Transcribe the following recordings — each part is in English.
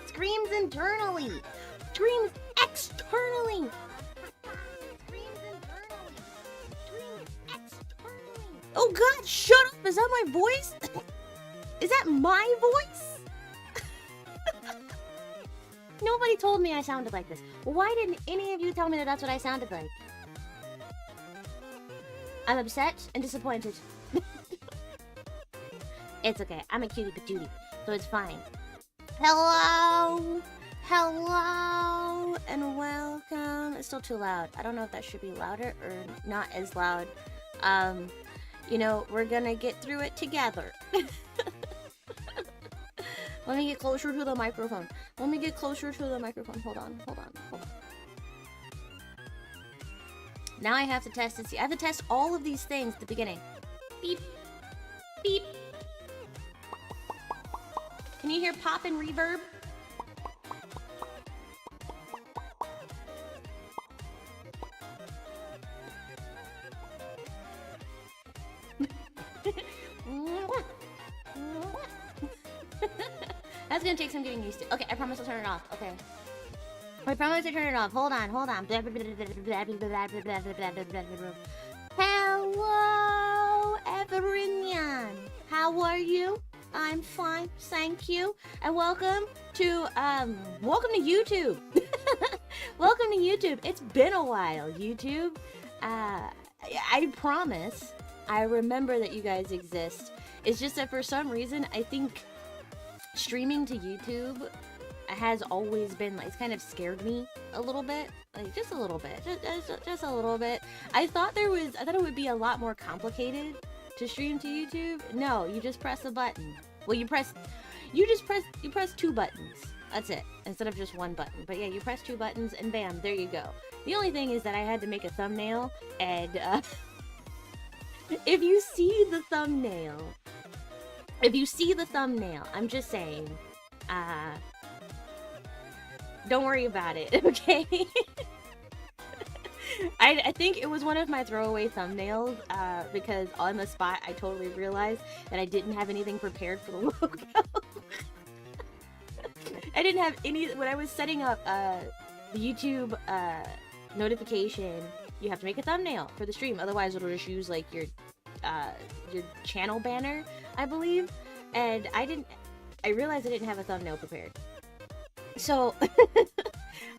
Screams internally. Screams externally. Screams internally. Screams externally. Oh God, shut up. Is that my voice? Is that my voice? Nobody told me I sounded like this. Why didn't any of you tell me that that's what I sounded like? I'm upset and disappointed. It's okay. I'm a cutie patootie, so it's fine. Hello! Hello! And welcome. It's still too loud. I don't know if that should be louder or not as loud. You know, we're gonna get through it together. Let me get closer to the microphone. Let me get closer to the microphone. Hold on. Now I have to test and see. I have to test all of these things at the beginning. Beep. Beep. Can you hear pop and reverb? That's gonna take some getting used to. Okay, I promise I'll turn it off. Okay. I promise I'll turn it off. Hold on. Hello, everyone. How are you? I'm fine, thank you. And welcome to YouTube. Welcome to YouTube. It's been a while, YouTube. I promise I remember that you guys exist. It's just that for some reason, I think streaming to YouTube has always been, like, it's kind of scared me a little bit. Like, just a little bit. Just a little bit. I thought it would be a lot more complicated to stream to YouTube. No, you just press a button. Well, you press two buttons. That's it, instead of just one button. But yeah, you press two buttons and bam, there you go. The only thing is that I had to make a thumbnail, and if you see the thumbnail, I'm just saying, don't worry about it, okay? I think it was one of my throwaway thumbnails, because on the spot I totally realized that I didn't have anything prepared for the logo. I didn't have any, when I was setting up the YouTube notification, you have to make a thumbnail for the stream, otherwise it'll just use like your channel banner, I believe, and I realized I didn't have a thumbnail prepared. So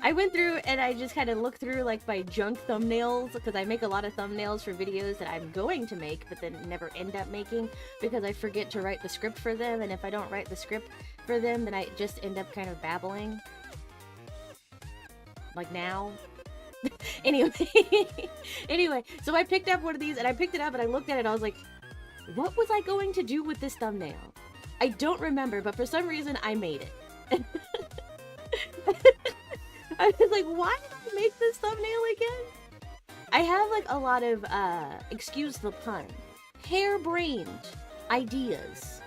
I went through and I just kind of looked through like my junk thumbnails, because I make a lot of thumbnails for videos that I'm going to make but then never end up making because I forget to write the script for them, and if I don't write the script for them then I just end up kind of babbling. Like now. Anyway, so I picked up one of these and I picked it up and I looked at it and I was like, what was I going to do with this thumbnail? I don't remember, but for some reason I made it. I was like, why did I make this thumbnail again? I have like a lot of, excuse the pun, harebrained ideas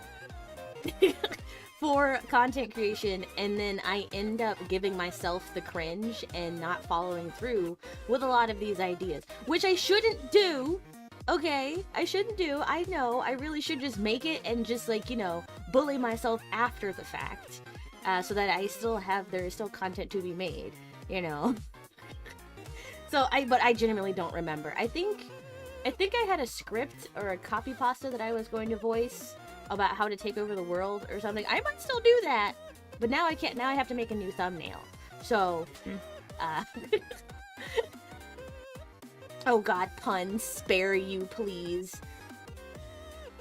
for content creation, and then I end up giving myself the cringe and not following through with a lot of these ideas, which I shouldn't do. Okay, I shouldn't do. I know, I really should just make it and just, like, you know, bully myself after the fact. So that there is still content to be made, you know. But I genuinely don't remember. I think I had a script or a copy pasta that I was going to voice about how to take over the world or something. I might still do that, but now I can't. Now I have to make a new thumbnail. So, oh God, puns, spare you, please.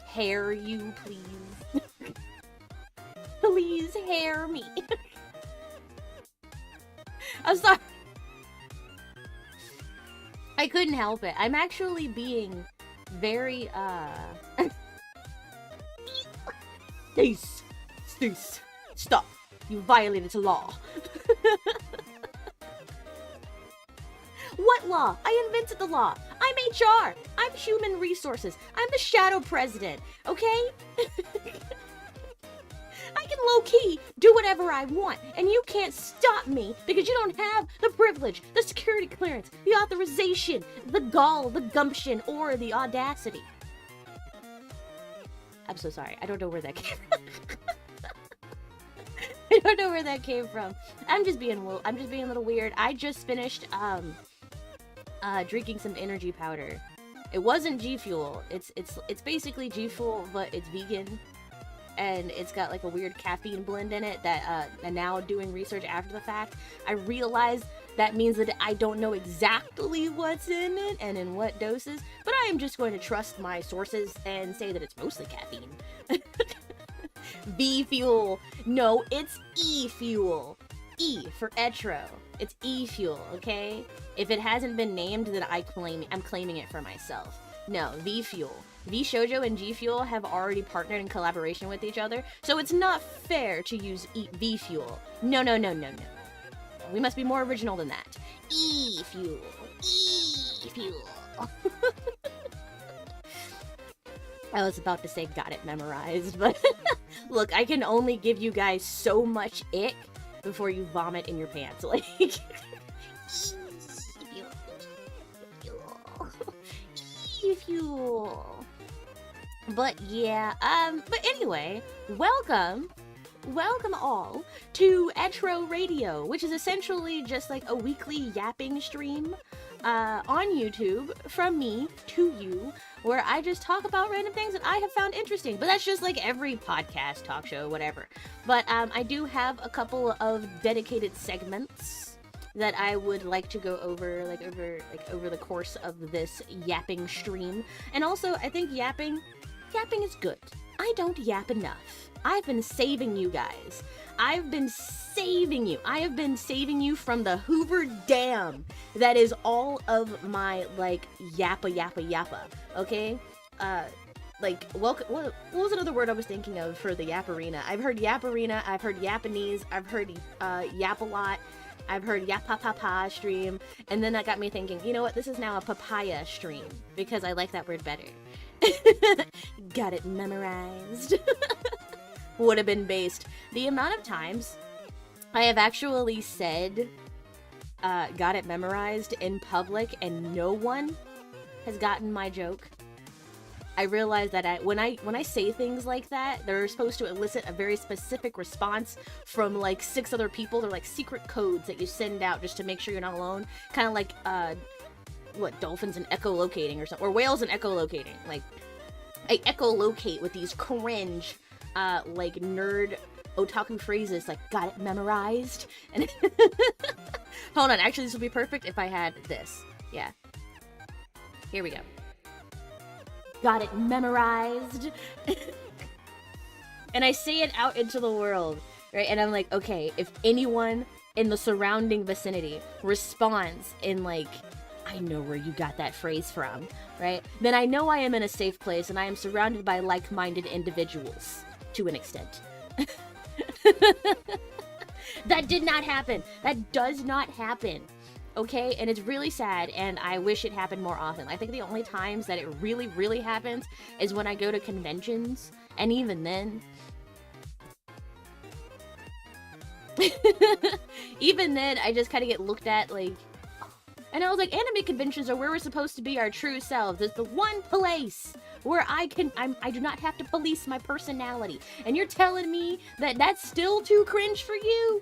Hair you, please. Please hair me. I'm sorry. I couldn't help it. I'm actually being very, Cease. Stop. You violated the law. What law? I invented the law. I'm HR. I'm human resources. I'm the shadow president. Okay? I can low-key do whatever I want, and you can't stop me because you don't have the privilege, the security clearance, the authorization, the gall, the gumption, or the audacity. I'm so sorry. I don't know where that came from. I don't know where that came from. I'm just being a little weird. I just finished drinking some energy powder. It wasn't G Fuel. It's basically G Fuel, but it's vegan. And it's got like a weird caffeine blend in it that and now doing research after the fact, I realized that means that I don't know exactly what's in it and in what doses, but I am just going to trust my sources and say that it's mostly caffeine. V Fuel. No, it's E Fuel. E for Etro. It's E Fuel, okay? If it hasn't been named, then I'm claiming it for myself. No, V Fuel. V Shoujo and G Fuel have already partnered in collaboration with each other, so it's not fair to use V Fuel. No. We must be more original than that. E Fuel. E Fuel. I was about to say got it memorized, but look, I can only give you guys so much ick before you vomit in your pants. Like, E Fuel. But yeah, but anyway, welcome all to Etro Radio, which is essentially just like a weekly yapping stream on YouTube from me to you, where I just talk about random things that I have found interesting. But that's just like every podcast, talk show, whatever. But I do have a couple of dedicated segments that I would like to go over over the course of this yapping stream. And also, I think yapping is good. I don't yap enough. I've been saving you guys. I have been saving you from the Hoover Dam that is all of my, like, yappa, okay? Like, welcome, what was another word I was thinking of for the Yapparina? I've heard Yapparina, I've heard Yappanese, I've heard Yap-a-lot, I've heard Yap-pa-pa-pa stream, and then that got me thinking, you know what, this is now a papaya stream, because I like that word better. Got it memorized. Would have been based. The amount of times I have actually said got it memorized in public and no one has gotten my joke. I realize that when I say things like that, they're supposed to elicit a very specific response from like 6 other people. They're like secret codes that you send out just to make sure you're not alone. Kind of like dolphins and echolocating or something, or whales and echolocating. Like, I echolocate with these cringe, like nerd otaku phrases, like got it memorized. And hold on, actually, this would be perfect if I had this. Yeah. Here we go. Got it memorized. And I say it out into the world, right? And I'm like, okay, if anyone in the surrounding vicinity responds in like, I know where you got that phrase from, right? Then I know I am in a safe place and I am surrounded by like-minded individuals to an extent. That did not happen. That does not happen. Okay? And it's really sad, and I wish it happened more often. I think the only times that it really, really happens is when I go to conventions, and even then... even then, I just kind of get looked at like... And I was like, anime conventions are where we're supposed to be our true selves. It's the one place where I do not have to police my personality. And you're telling me that that's still too cringe for you?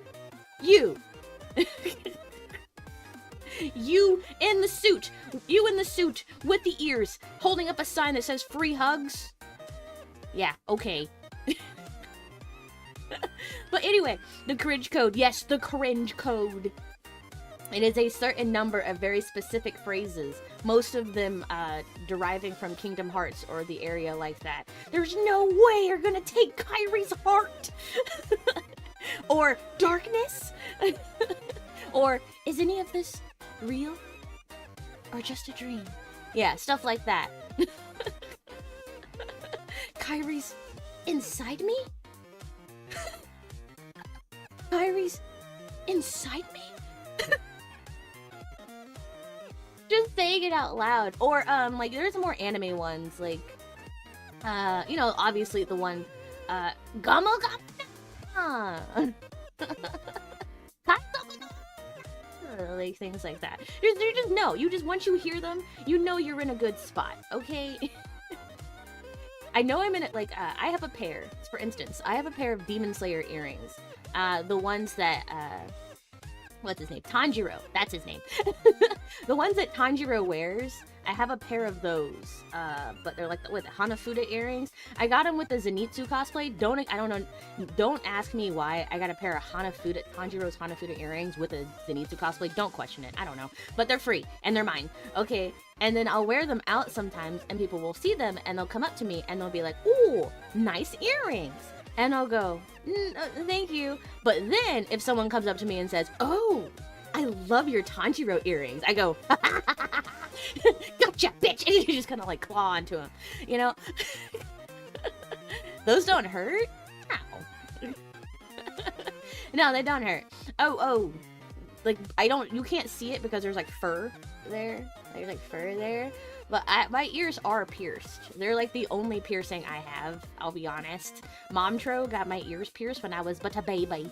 You. You in the suit with the ears, holding up a sign that says free hugs? Yeah, okay. But anyway, the cringe code. Yes, the cringe code. It is a certain number of very specific phrases, most of them deriving from Kingdom Hearts or the area like that. There's no way you're gonna take Kairi's heart! Or darkness? Or is any of this real? Or just a dream? Yeah, stuff like that. Kairi's inside me? Kairi's inside me? Just saying it out loud. Or, like, there's more anime ones, like, you know, obviously the one, Gamo Gamo! Like, things like that. You just know. You just, once you hear them, you know you're in a good spot, okay? I know I'm in it, like, I have a pair, for instance, I have a pair of Demon Slayer earrings. The ones that, what's his name? Tanjiro, that's his name. The ones that Tanjiro wears, I have a pair of those, but they're like with Hanafuda earrings. I got them with the Zenitsu cosplay. Don't ask me why I got a pair of Tanjiro's Hanafuda earrings with a Zenitsu cosplay. Don't question it, I don't know. But they're free, and they're mine, okay? And then I'll wear them out sometimes, and people will see them, and they'll come up to me, and they'll be like, ooh, nice earrings. And I'll go, thank you. But then, if someone comes up to me and says, oh, I love your Tanjiro earrings, I go, gotcha, bitch! And you just kind of like claw onto them, you know? Those don't hurt? No. No, they don't hurt. Oh, like, you can't see it because there's like fur there. There's like fur there. But my ears are pierced. They're like the only piercing I have, I'll be honest. Momtro got my ears pierced when I was but a baby.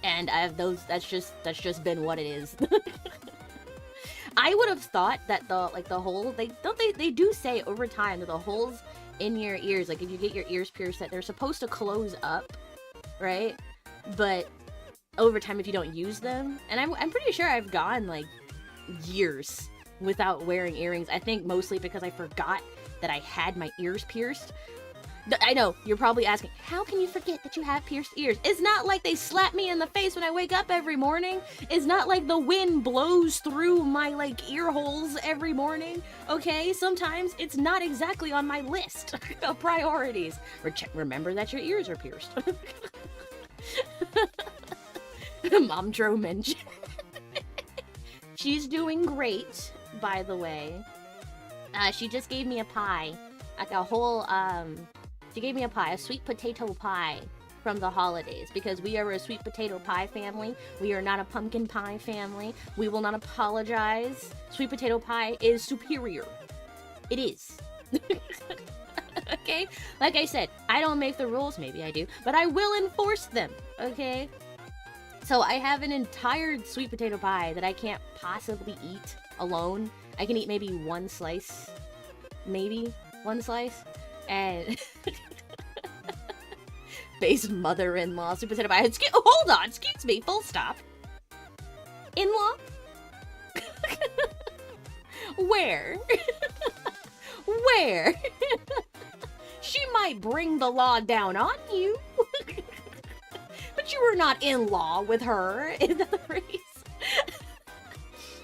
And I have those, that's just been what it is. I would have thought that the hole, they do say over time that the holes in your ears, like if you get your ears pierced, that they're supposed to close up, right? But over time if you don't use them, and I'm pretty sure I've gone like years without wearing earrings. I think mostly because I forgot that I had my ears pierced. I know, you're probably asking, how can you forget that you have pierced ears? It's not like they slap me in the face when I wake up every morning. It's not like the wind blows through my, like, ear holes every morning, okay? Sometimes it's not exactly on my list of priorities. Remember that your ears are pierced. Momtro mentioned. She's doing great, by the way. She just gave me a pie. Like a whole, she gave me a pie, a sweet potato pie from the holidays, because we are a sweet potato pie family. We are not a pumpkin pie family. We will not apologize. Sweet potato pie is superior. It is. Okay? Like I said, I don't make the rules, maybe I do, but I will enforce them, okay? So I have an entire sweet potato pie that I can't possibly eat alone. I can eat maybe one slice. Maybe one slice. And base mother-in-law sweet potato pie. Hold on, excuse me, full stop. In-law? Where? Where? She might bring the law down on you. But you were not in-law with her. Is that the phrase?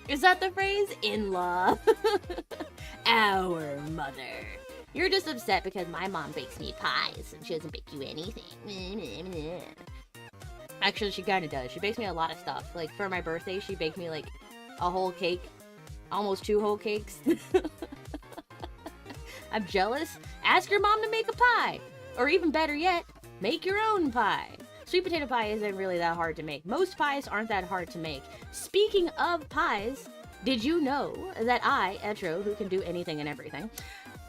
Is that the phrase? In-law. Our mother. You're just upset because my mom bakes me pies and she doesn't bake you anything. Actually, she kind of does. She bakes me a lot of stuff. Like, for my birthday, she baked me, like, a whole cake. Almost 2 whole cakes. I'm jealous. Ask your mom to make a pie. Or even better yet, make your own pie. Sweet potato pie isn't really that hard to make. Most pies aren't that hard to make. Speaking of pies, did you know that I, Etro, who can do anything and everything,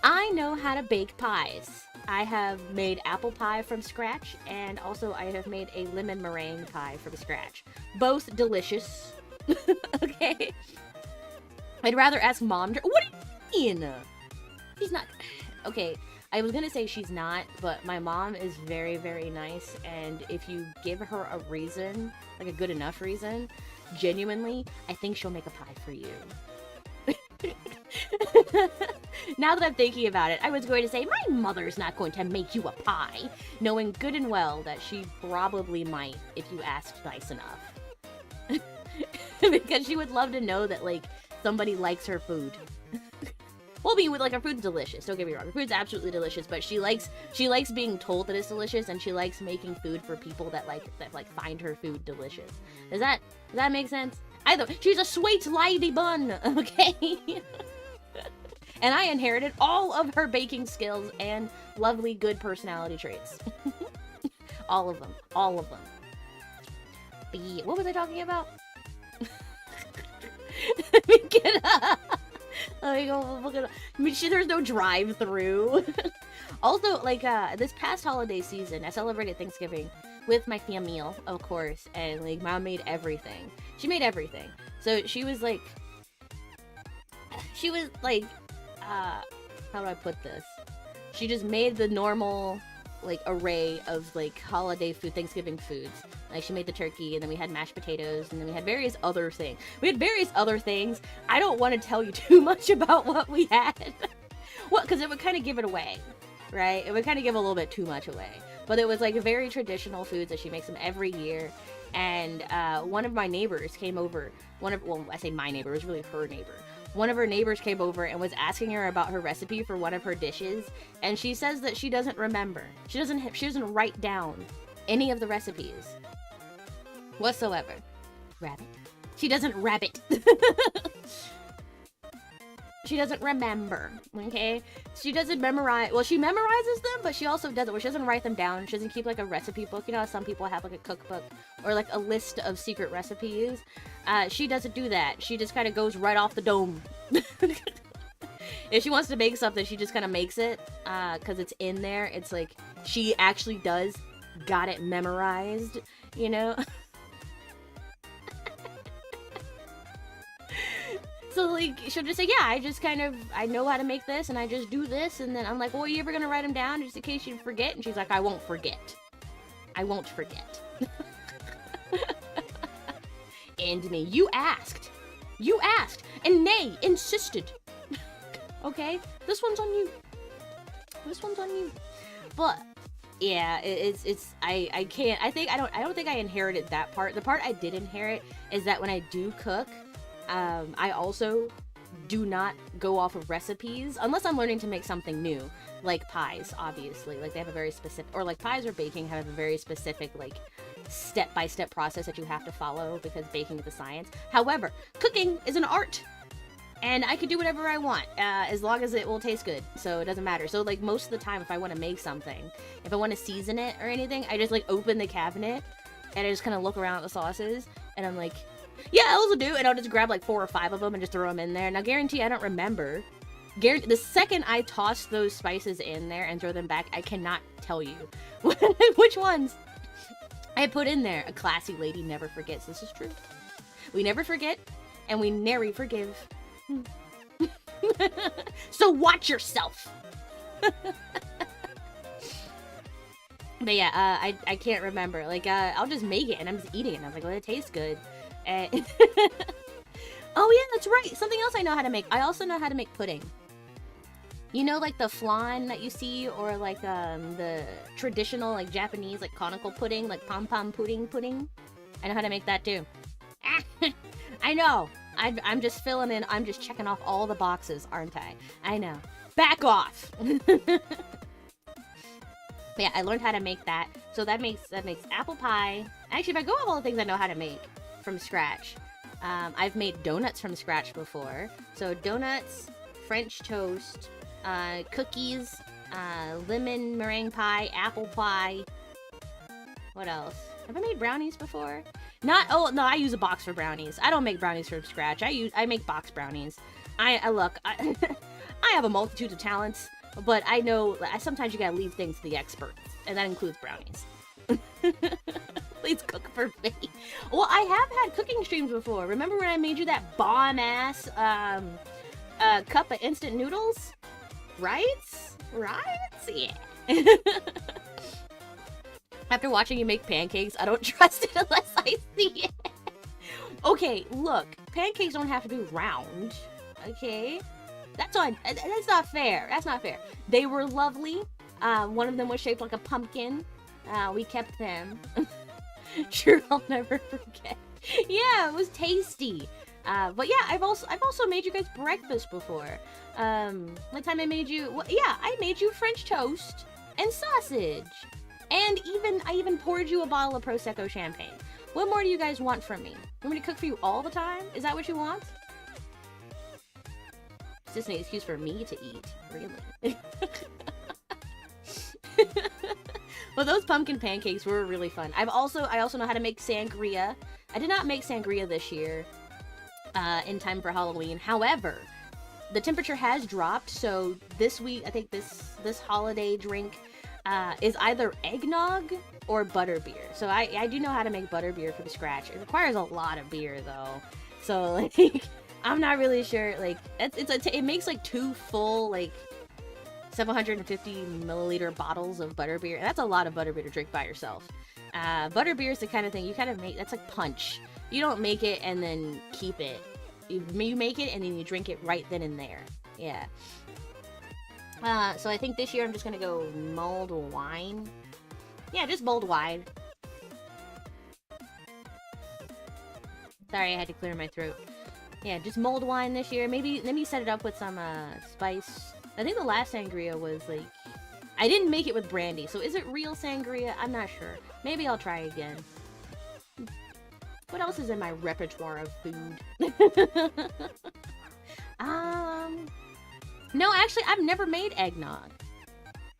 I know how to bake pies. I have made apple pie from scratch, and also I have made a lemon meringue pie from scratch. Both delicious. Okay? I'd rather ask mom. What do you mean? She's not. Okay, I was gonna say she's not, but my mom is very, very nice, and if you give her a reason, like a good enough reason, genuinely, I think she'll make a pie for you. Now that I'm thinking about it, I was going to say, my mother's not going to make you a pie, knowing good and well that she probably might if you asked nice enough. Because she would love to know that, like, somebody likes her food. Well, I mean, with, like, her food's delicious, don't get me wrong. Her food's absolutely delicious, but she likes being told that it's delicious, and she likes making food for people that find her food delicious. Does that make sense? She's a sweet lady bun, okay? And I inherited all of her baking skills and lovely, good personality traits. All of them. All of them. But yeah, what was I talking about? Let me get up. Let me go look it up. I mean, there's no drive-through. Also, like, this past holiday season, I celebrated Thanksgiving with my family, of course, and, like, Mom made everything. She made everything. So she was like, how do I put this? She just made the normal, like, array of, like, holiday food, Thanksgiving foods. Like, she made the turkey, and then we had mashed potatoes, and then we had various other things. I don't want to tell you too much about what we had. Well, because it would kind of give it away, right? It would kind of give a little bit too much away. But it was, like, very traditional foods that she makes them every year. And one of my neighbors came over. Well, I say my neighbor, it was really her neighbor. One of her neighbors came over and was asking her about her recipe for one of her dishes, and she says that she doesn't remember. She doesn't write down any of the recipes whatsoever. Rabbit. She doesn't rabbit. She doesn't remember, okay? She doesn't memorize. Well, she memorizes them, but she also doesn't. Well, she doesn't write them down. She doesn't keep, like, a recipe book. You know how some people have, like, a cookbook or, like, a list of secret recipes? She doesn't do that. She just kind of goes right off the dome. If she wants to make something, she just kind of makes it, because it's in there. It's like, she actually does got it memorized, you know? So, like, she'll just say, yeah, I know how to make this, and I just do this, and then I'm like, well, are you ever gonna write them down just in case you forget? And she's like, I won't forget. I won't forget. And me, you asked, and nay, insisted. Okay? This one's on you. But, yeah, I can't, I don't think I inherited that part. The part I did inherit is that when I do cook, I also do not go off of recipes unless I'm learning to make something new, like pies, obviously. Like, they have a very specific, or like pies or baking have a very specific, like, step-by-step process that you have to follow because baking is a science. However, cooking is an art, and I can do whatever I want as long as it will taste good, so it doesn't matter. So, like, most of the time, if I want to make something, if I want to season it or anything, I just, like, open the cabinet and I just kind of look around at the sauces, and I'm like, yeah, those will do, and I'll just grab like 4 or 5 of them and just throw them in there. Now, guarantee I don't remember. The second I toss those spices in there and throw them back, I cannot tell you which ones I put in there. A classy lady never forgets. This is true. We never forget, and we nary forgive. So watch yourself. But yeah, I can't remember. Like, I'll just make it, and I'm just eating it, and I was like, well, it tastes good. Oh yeah, that's right. Something else I know how to make. I also know how to make pudding. You know, like the flan that you see, or like the traditional, like, Japanese, like, conical pudding, like pom-pom pudding. I know how to make that too. I know. I'm just filling in. I'm just checking off all the boxes, aren't I? I know. Back off. Yeah, I learned how to make that. So that makes apple pie. Actually, if I go off all the things I know how to make from scratch, I've made donuts from scratch before. So donuts, French toast, cookies, lemon meringue pie, apple pie. What else? Have I made brownies before? Oh no, I use a box for brownies. I don't make brownies from scratch. I make box brownies. I have a multitude of talents, but I know sometimes you gotta leave things to the experts, and that includes brownies. Please cook for me. Well, I have had cooking streams before. Remember when I made you that bomb-ass cup of instant noodles? Right? Yeah. After watching you make pancakes, I don't trust it unless I see it. Okay, look. Pancakes don't have to be round. Okay? That's not fair. That's not fair. They were lovely. One of them was shaped like a pumpkin. We kept them. Sure, I'll never forget. Yeah, it was tasty. But yeah, I've also made you guys breakfast before. One time I made you, well, yeah, I made you French toast and sausage. And I even poured you a bottle of Prosecco champagne. What more do you guys want from me? You want me to cook for you all the time? Is that what you want? Is this an excuse for me to eat? Really? Well, those pumpkin pancakes were really fun. I also know how to make sangria. I did not make sangria this year in time for Halloween. However, the temperature has dropped, so this week, I think this holiday drink is either eggnog or butterbeer. So I do know how to make butterbeer from scratch. It requires a lot of beer, though. So, like, I'm not really sure. Like, it makes, like, 2 full, like, 750 milliliter bottles of butterbeer. That's a lot of butterbeer to drink by yourself. Butterbeer is the kind of thing you kind of make. That's like punch. You don't make it and then keep it. You make it and then you drink it right then and there. Yeah. So I think this year I'm just gonna go mulled wine. Yeah, just mulled wine. Sorry, I had to clear my throat. Yeah, just mulled wine this year. Maybe let me set it up with some spice. I think the last sangria was like, I didn't make it with brandy. So is it real sangria? I'm not sure. Maybe I'll try again. What else is in my repertoire of food? No, actually, I've never made eggnog.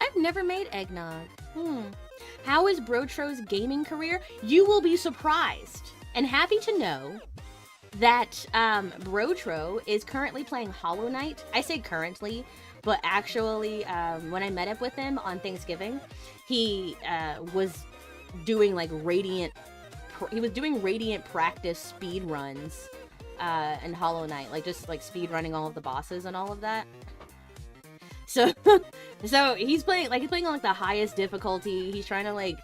I've never made eggnog. How is Brotro's gaming career? You will be surprised and happy to know that Brotro is currently playing Hollow Knight. I say currently, but actually, when I met up with him on Thanksgiving, he was doing like Radiant practice speed runs in Hollow Knight, like just like speed running all of the bosses and all of that. So he's playing on like the highest difficulty. He's trying to like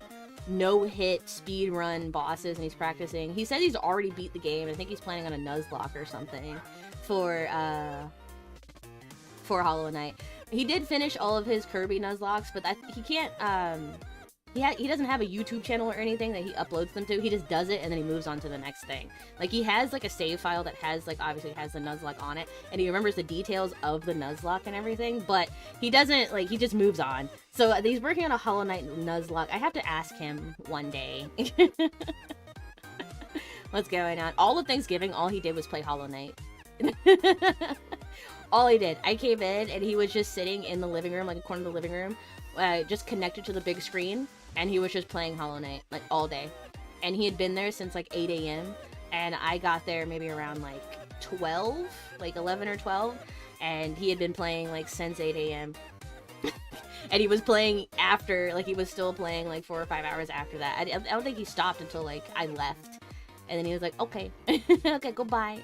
no-hit speed run bosses, and he's practicing. He says he's already beat the game. I think he's planning on a Nuzlocke or something for Hollow Knight. He did finish all of his Kirby Nuzlocks, but he can't. He doesn't have a YouTube channel or anything that he uploads them to. He just does it and then he moves on to the next thing. Like, he has like a save file that has like, obviously has the Nuzlocke on it, and he remembers the details of the Nuzlocke and everything, but he doesn't, like, he just moves on. So he's working on a Hollow Knight Nuzlocke. I have to ask him one day. What's going on? All of Thanksgiving, all he did was play Hollow Knight. All he did. I came in and he was just sitting in the living room, like a corner of the living room, just connected to the big screen. And he was just playing Hollow Knight, like, all day. And he had been there since, like, 8 a.m. And I got there maybe around, like, 12, like, 11 or 12. And he had been playing, like, since 8 a.m. And he was playing after, like, he was still playing, like, 4 or 5 hours after that. I don't think he stopped until, like, I left. And then he was like, okay. Okay, goodbye.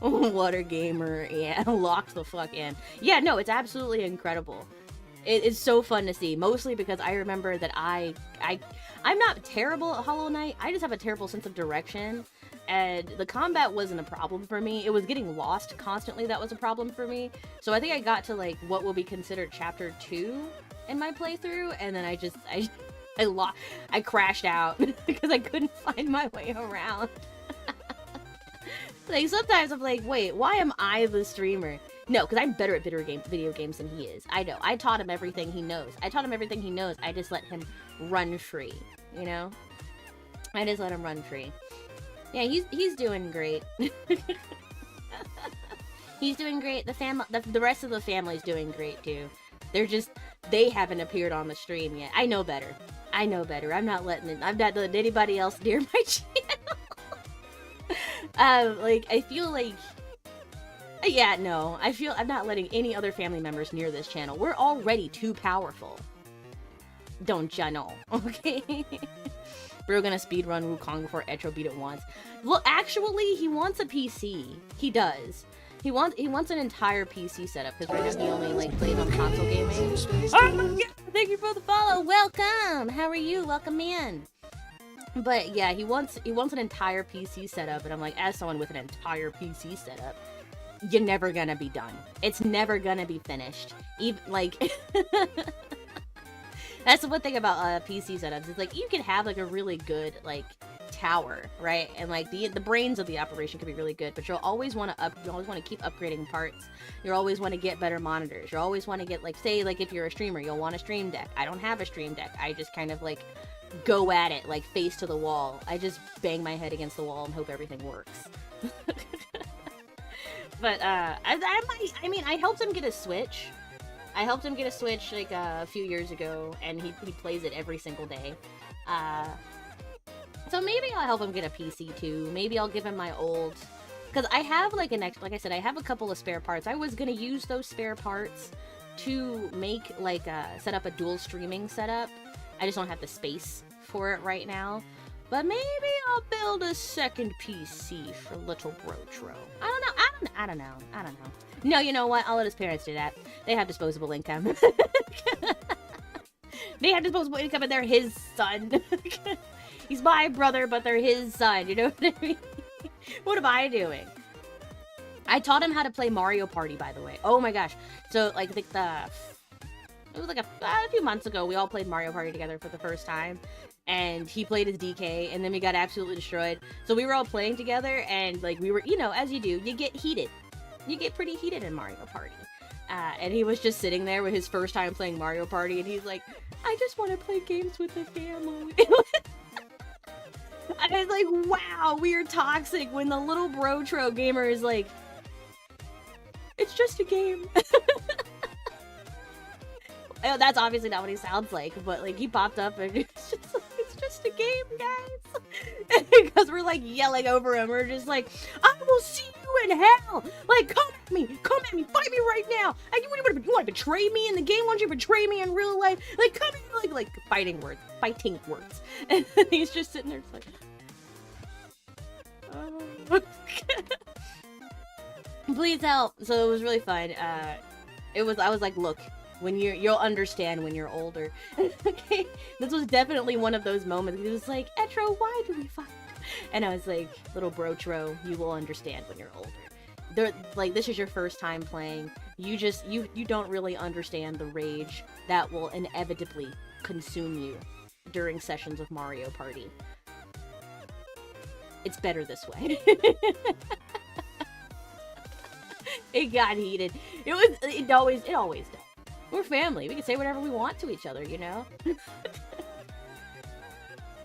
Water gamer, yeah, locked the fuck in. Yeah, no, it's absolutely incredible. It's so fun to see, mostly because I remember that I'm not terrible at Hollow Knight. I just have a terrible sense of direction, and the combat wasn't a problem for me. It was getting lost constantly that was a problem for me. So I think I got to like what will be considered chapter 2 in my playthrough, and then I crashed out because I couldn't find my way around. Like, sometimes I'm like, wait, why am I the streamer? No, because I'm better at video games than he is. I know. I taught him everything he knows. I just let him run free, you know? I just let him run free. Yeah, he's doing great. He's doing great. The rest of the family's doing great, too. They haven't appeared on the stream yet. I know better. I'm not letting anybody else near my channel. Like, I feel like... Yeah, no. I'm not letting any other family members near this channel. We're already too powerful. Don't ya know, okay? We're gonna speedrun Wukong before Etro beat it once. Well, actually, he wants a PC. He does. He wants an entire PC setup, because right now he only, like, plays on console gaming. Oh, yeah, thank you for the follow! Welcome! How are you? Welcome in! But, yeah, he wants an entire PC setup, and I'm like, as someone with an entire PC setup, you're never gonna be done. It's never gonna be finished. Even, like... That's the one thing about PC setups. It's like, you can have, like, a really good, like, tower, right? And, like, the brains of the operation can be really good, but you'll always want to keep upgrading parts. You'll always want to get better monitors. You'll always want to get, like, say, like, if you're a streamer, you'll want a stream deck. I don't have a stream deck. I just kind of, like, go at it, like, face to the wall. I just bang my head against the wall and hope everything works. But, I helped him get a Switch. I helped him get a Switch, like, a few years ago, and he plays it every single day. So maybe I'll help him get a PC, too. Maybe I'll give him my old... Because I have, like, like I said, I have a couple of spare parts. I was gonna use those spare parts to make, like, set up a dual streaming setup. I just don't have the space for it right now. But maybe I'll build a second PC for little Brotro. I don't know. No, you know what? I'll let his parents do that. They have disposable income. They have disposable income and they're his son. He's my brother, but they're his son. You know what I mean? What am I doing? I taught him how to play Mario Party, by the way. Oh my gosh. So, like, I think it was like a few months ago, we all played Mario Party together for the first time. And he played as DK, and then we got absolutely destroyed. So we were all playing together, and, like, we were, you know, as you do, you get heated. You get pretty heated in Mario Party. And he was just sitting there with his first time playing Mario Party, and he's like, I just want to play games with the family. I was like, wow, we are toxic, when the little bro-tro gamer is like, it's just a game. That's obviously not what he sounds like, but like he popped up and it's just a game, guys. Because we're like yelling over him. We're just like, I will see you in hell. Like, come at me, fight me right now. You want to betray me in the game? Why don't you betray me in real life? Like, come here, like fighting words. And he's just sitting there, just like, oh. Please help. So it was really fun. I was like, look, when you'll understand when you're older. Okay, this was definitely one of those moments. It was like, Etro, why do we fight? And I was like, little bro-tro, you will understand when you're older. Like, this is your first time playing. You don't really understand the rage that will inevitably consume you during sessions of Mario Party. It's better this way. It got heated. It always does. We're family. We can say whatever we want to each other, you know?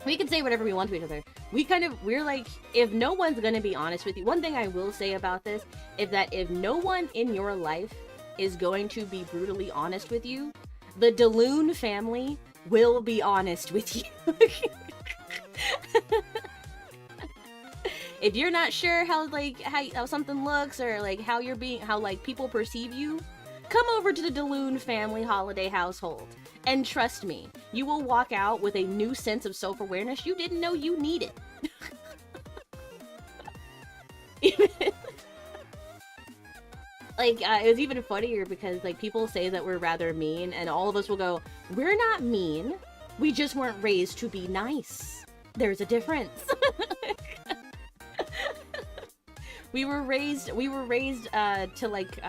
We can say whatever we want to each other. We're like, if no one's gonna be honest with you, one thing I will say about this is that if no one in your life is going to be brutally honest with you, the Daloon family will be honest with you. If you're not sure how something looks, or like how like people perceive you, come over to the Daloon family holiday household. And trust me, you will walk out with a new sense of self-awareness you didn't know you needed. Like, it was even funnier because, like, people say that we're rather mean, and all of us will go, we're not mean. We just weren't raised to be nice. There's a difference. We were raised to, like,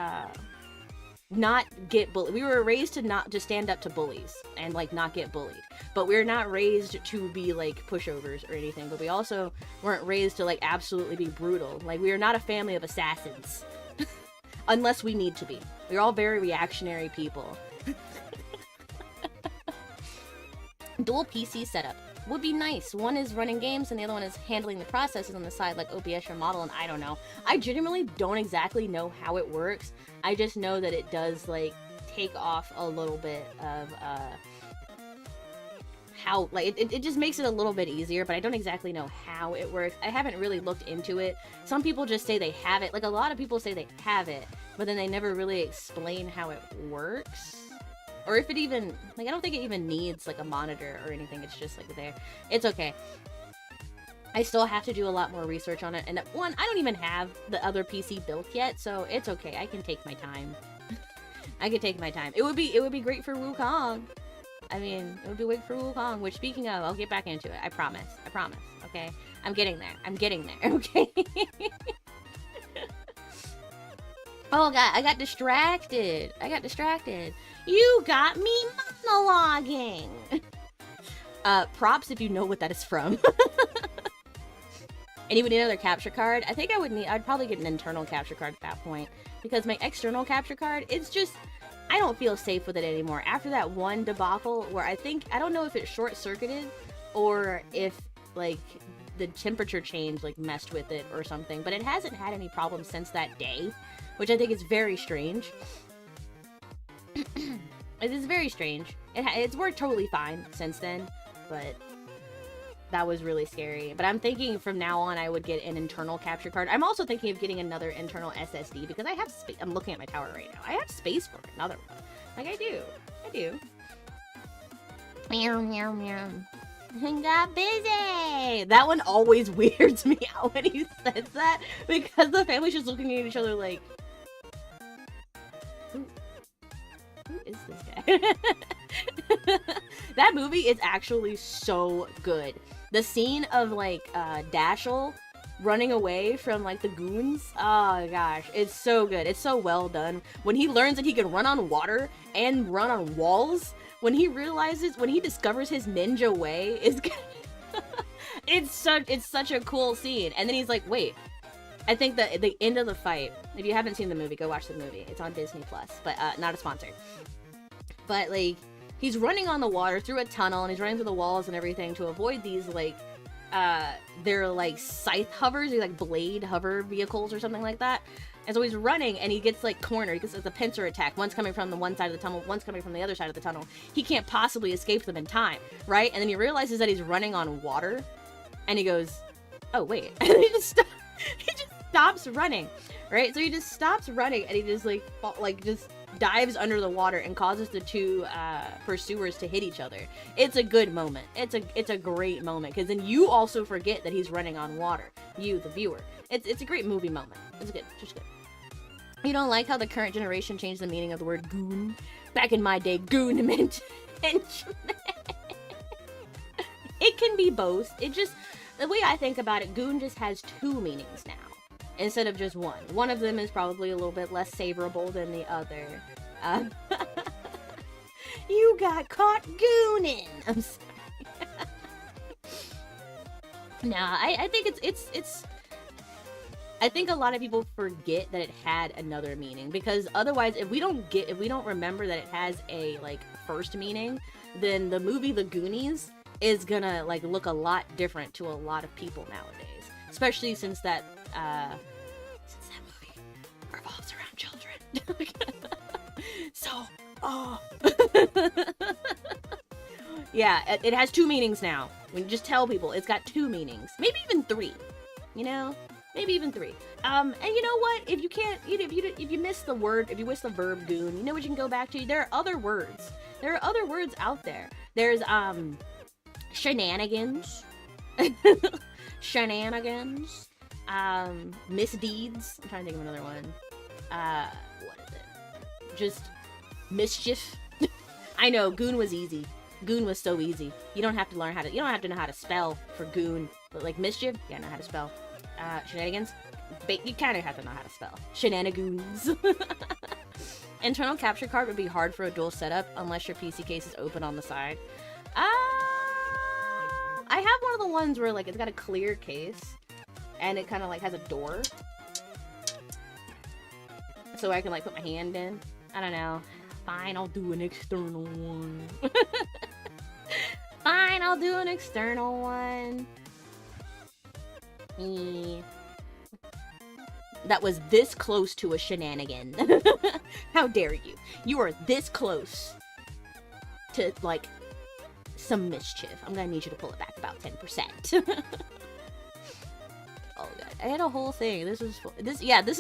not get bullied. We were raised to stand up to bullies and like not get bullied. But we're not raised to be like pushovers or anything. But we also weren't raised to like absolutely be brutal. Like, we are not a family of assassins. Unless we need to be. We're all very reactionary people. Dual PC setup would be nice. One is running games and the other one is handling the processes on the side, like OBS or model, and I don't know. I genuinely don't exactly know how it works. I just know that it does, like, take off a little bit of, how, like, it just makes it a little bit easier, but I don't exactly know how it works. I haven't really looked into it. Some people just say they have it. Like, a lot of people say they have it, but then they never really explain how it works. Or if it even, like, I don't think it even needs, like, a monitor or anything. It's just, like, there. It's okay. I still have to do a lot more research on it. And one, I don't even have the other PC built yet, so it's okay. I can take my time. I can take my time. It would be great for Wukong. I mean, it would be great for Wukong, which, speaking of, I'll get back into it. I promise. Okay? I'm getting there. Okay? Oh god, I got distracted. You got me monologuing. Props if you know what that is from. And you would need another capture card. I think I'd probably get an internal capture card at that point. Because my external capture card, it's just, I don't feel safe with it anymore. After that one debacle where I don't know if it short-circuited or if, like, the temperature change, like, messed with it or something. But it hasn't had any problems since that day, which I think is very strange. It is very strange. It's worked totally fine since then, but that was really scary. But I'm thinking from now on I would get an internal capture card. I'm also thinking of getting another internal SSD because I have space. I'm looking at my tower right now. I have space for another one. Like, I do. Meow, meow, meow. Got busy! That one always weirds me out when he says that because the family's just looking at each other like, who is this guy? That movie is actually so good. The scene of like Dashel running away from like the goons, oh gosh, it's so good. It's so well done. When he learns that he can run on water and run on walls, when he discovers his ninja way is it's such a cool scene. And then he's like, wait, I think that the end of the fight, if you haven't seen the movie, go watch the movie. It's on Disney Plus, but not a sponsor. But like, he's running on the water through a tunnel, and he's running through the walls and everything to avoid these like they're like scythe hovers, these like blade hover vehicles or something like that. And so he's running, and he gets like cornered. He gets a pincer attack. One's coming from the one side of the tunnel, one's coming from the other side of the tunnel. He can't possibly escape them in time, right? And then he realizes that he's running on water, and he goes, "Oh wait!" And he just stops running, right? So he just stops running, and he just just dives under the water and causes the two pursuers to hit each other. It's a good moment. It's a great moment, because then you also forget that he's running on water. You, the viewer. It's a great movie moment. It's good. Just good. You don't like how the current generation changed the meaning of the word goon? Back in my day, goon meant henchman. It can be both. It just, the way I think about it, goon just has two meanings now, instead of just one. One of them is probably a little bit less savorable than the other. You got caught gooning. I'm sorry. Nah, I think it's I think a lot of people forget that it had another meaning, because otherwise, if we don't remember that it has a like first meaning, then the movie The Goonies is gonna like look a lot different to a lot of people nowadays, especially since that movie revolves around children. So, yeah, it has two meanings now. We just tell people it's got two meanings, maybe even three. You know, maybe even three. And you know what? If you can't, if you miss the word, if you miss the verb goon, you know what you can go back to? There are other words. There are other words out there. There's shenanigans, shenanigans, misdeeds. I'm trying to think of another one. What is it? Just mischief. I know, goon was easy. Goon was so easy. You don't have to learn how to. You don't have to know how to spell for goon, but like mischief, yeah, know how to spell. Shenanigans, you kind of have to know how to spell. Shenanigans. Internal capture card would be hard for a dual setup unless your PC case is open on the side. I have one of the ones where like it's got a clear case and it kind of like has a door, so I can like put my hand in. I don't know. Fine, I'll do an external one. Fine, I'll do an external one. That was this close to a shenanigan. How dare you? You are this close to like some mischief. I'm gonna need you to pull it back about 10%. Oh god, I had a whole thing. This is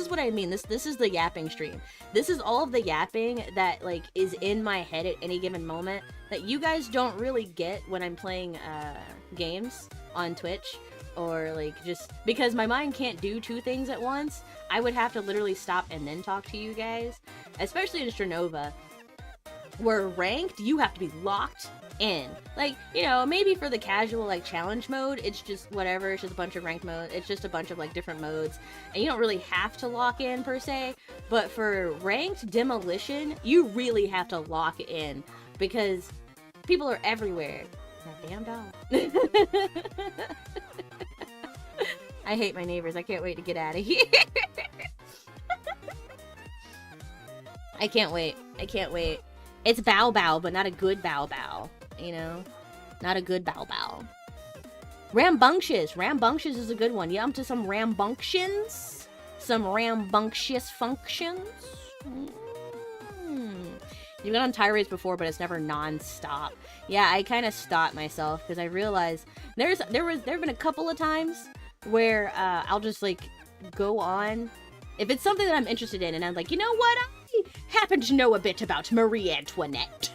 what I mean. This is the yapping stream. This is all of the yapping that like is in my head at any given moment that you guys don't really get when I'm playing games on Twitch, or like just because my mind can't do two things at once. I would have to literally stop and then talk to you guys, especially in Stronova, where ranked you have to be locked in. Like, you know, maybe for the casual like challenge mode, it's just whatever, it's just a bunch of ranked mode, it's just a bunch of like different modes, and you don't really have to lock in per se. But for ranked demolition, you really have to lock in, because people are everywhere. That damn dog. I hate my neighbors. I can't wait to get out of here. I can't wait. I can't wait. It's bow bow, but not a good bow bow. You know? Not a good bow bow. Rambunctious. Rambunctious is a good one. Yeah, I'm to some rambunctions. Some rambunctious functions. You've been on tirades before, but it's never non-stop. Yeah, I kind of stopped myself because I realized there have been a couple of times where I'll just like go on if it's something that I'm interested in, and I'm like, you know what, I happen to know a bit about Marie Antoinette.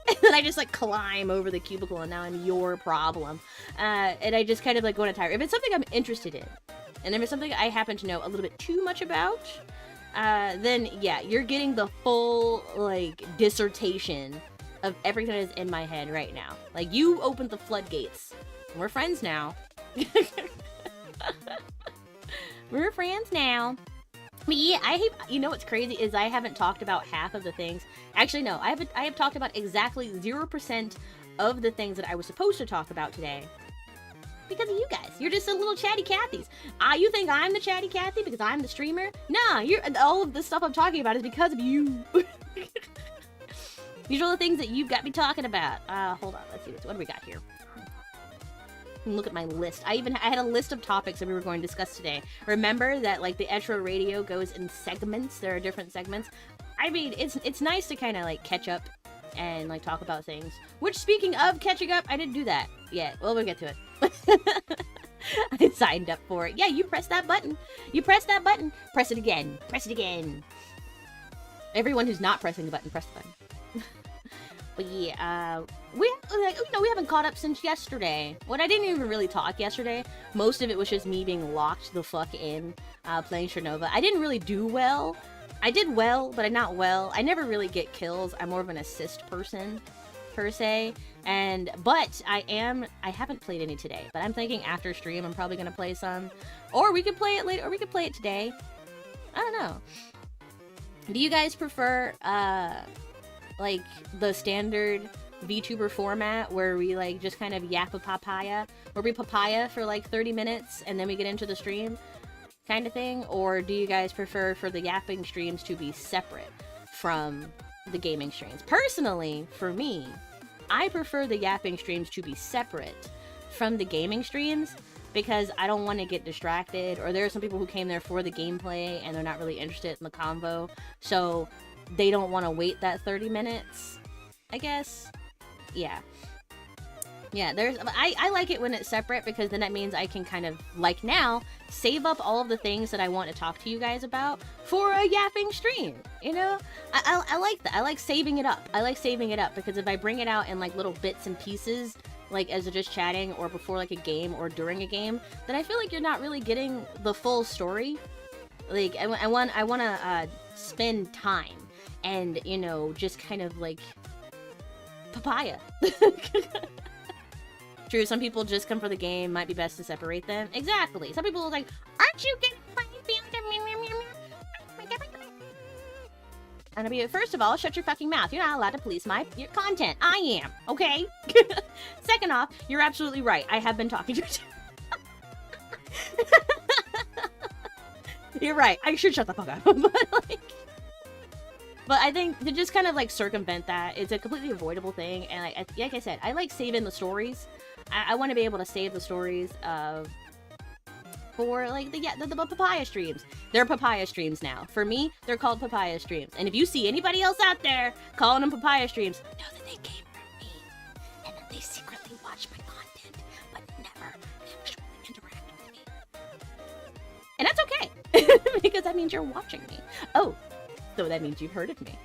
And then I just like climb over the cubicle, and now I'm your problem. And I just kind of like go on a tirade. If it's something I'm interested in, and if it's something I happen to know a little bit too much about, then yeah, you're getting the full, like, dissertation of everything that is in my head right now. Like, you opened the floodgates. We're friends now. We're friends now. But yeah, you know what's crazy is I haven't talked about half of the things. Actually, no, I have talked about exactly 0% of the things that I was supposed to talk about today. Because of you guys. You're just a little chatty Cathys. You think I'm the chatty Cathy because I'm the streamer? Nah, all of the stuff I'm talking about is because of you. These are all the things that you've got me talking about. Hold on, let's see, what do we got here? Look at my list. I had a list of topics that we were going to discuss today. Remember that, like, the Etro radio goes in segments. There are different segments. I mean, it's nice to kind of, like, catch up and, like, talk about things. Which, speaking of catching up, I didn't do that yet. Well, we'll get to it. I signed up for it. Yeah, you press that button. You press that button. Press it again. Press it again. Everyone who's not pressing the button, press the button. But yeah, we haven't caught up since yesterday. When I didn't even really talk yesterday, most of it was just me being locked the fuck in, playing Chernova. I didn't really do well. I did well, but I'm not well. I never really get kills. I'm more of an assist person, per se. But I haven't played any today, but I'm thinking after stream I'm probably gonna play some. Or we could play it later, or we could play it today. I don't know. Do you guys prefer, like, the standard VTuber format where we, like, just kind of yap a papaya, where we papaya for like 30 minutes and then we get into the stream kind of thing? Or do you guys prefer for the yapping streams to be separate from the gaming streams? Personally, for me, I prefer the yapping streams to be separate from the gaming streams because I don't want to get distracted, or there are some people who came there for the gameplay and they're not really interested in the convo, so they don't want to wait that 30 minutes, I guess. Yeah, I like it when it's separate because then that means I can kind of, like now, save up all of the things that I want to talk to you guys about for a yapping stream, you know? I like that. I like saving it up. I like saving it up because if I bring it out in, like, little bits and pieces, like as just chatting or before, like, a game or during a game, then I feel like you're not really getting the full story. Like, I want to spend time and, you know, just kind of, like, papaya. True, some people just come for the game, might be best to separate them. Exactly. Some people are like, aren't you getting my and I'll be, first of all, shut your fucking mouth. You're not allowed to police your content. I am, okay? Second off, you're absolutely right. I have been talking to you. You're right. I should shut the fuck up. But I think to just kind of, like, circumvent that, it's a completely avoidable thing. And like I said, I like saving the stories. I want to be able to save the stories for, like, the papaya streams. They're papaya streams now. For me, they're called papaya streams. And if you see anybody else out there calling them papaya streams, know that they came from me. And that they secretly watch my content, but never actually interact with me. And that's okay. Because that means you're watching me. Oh, so that means you've heard of me.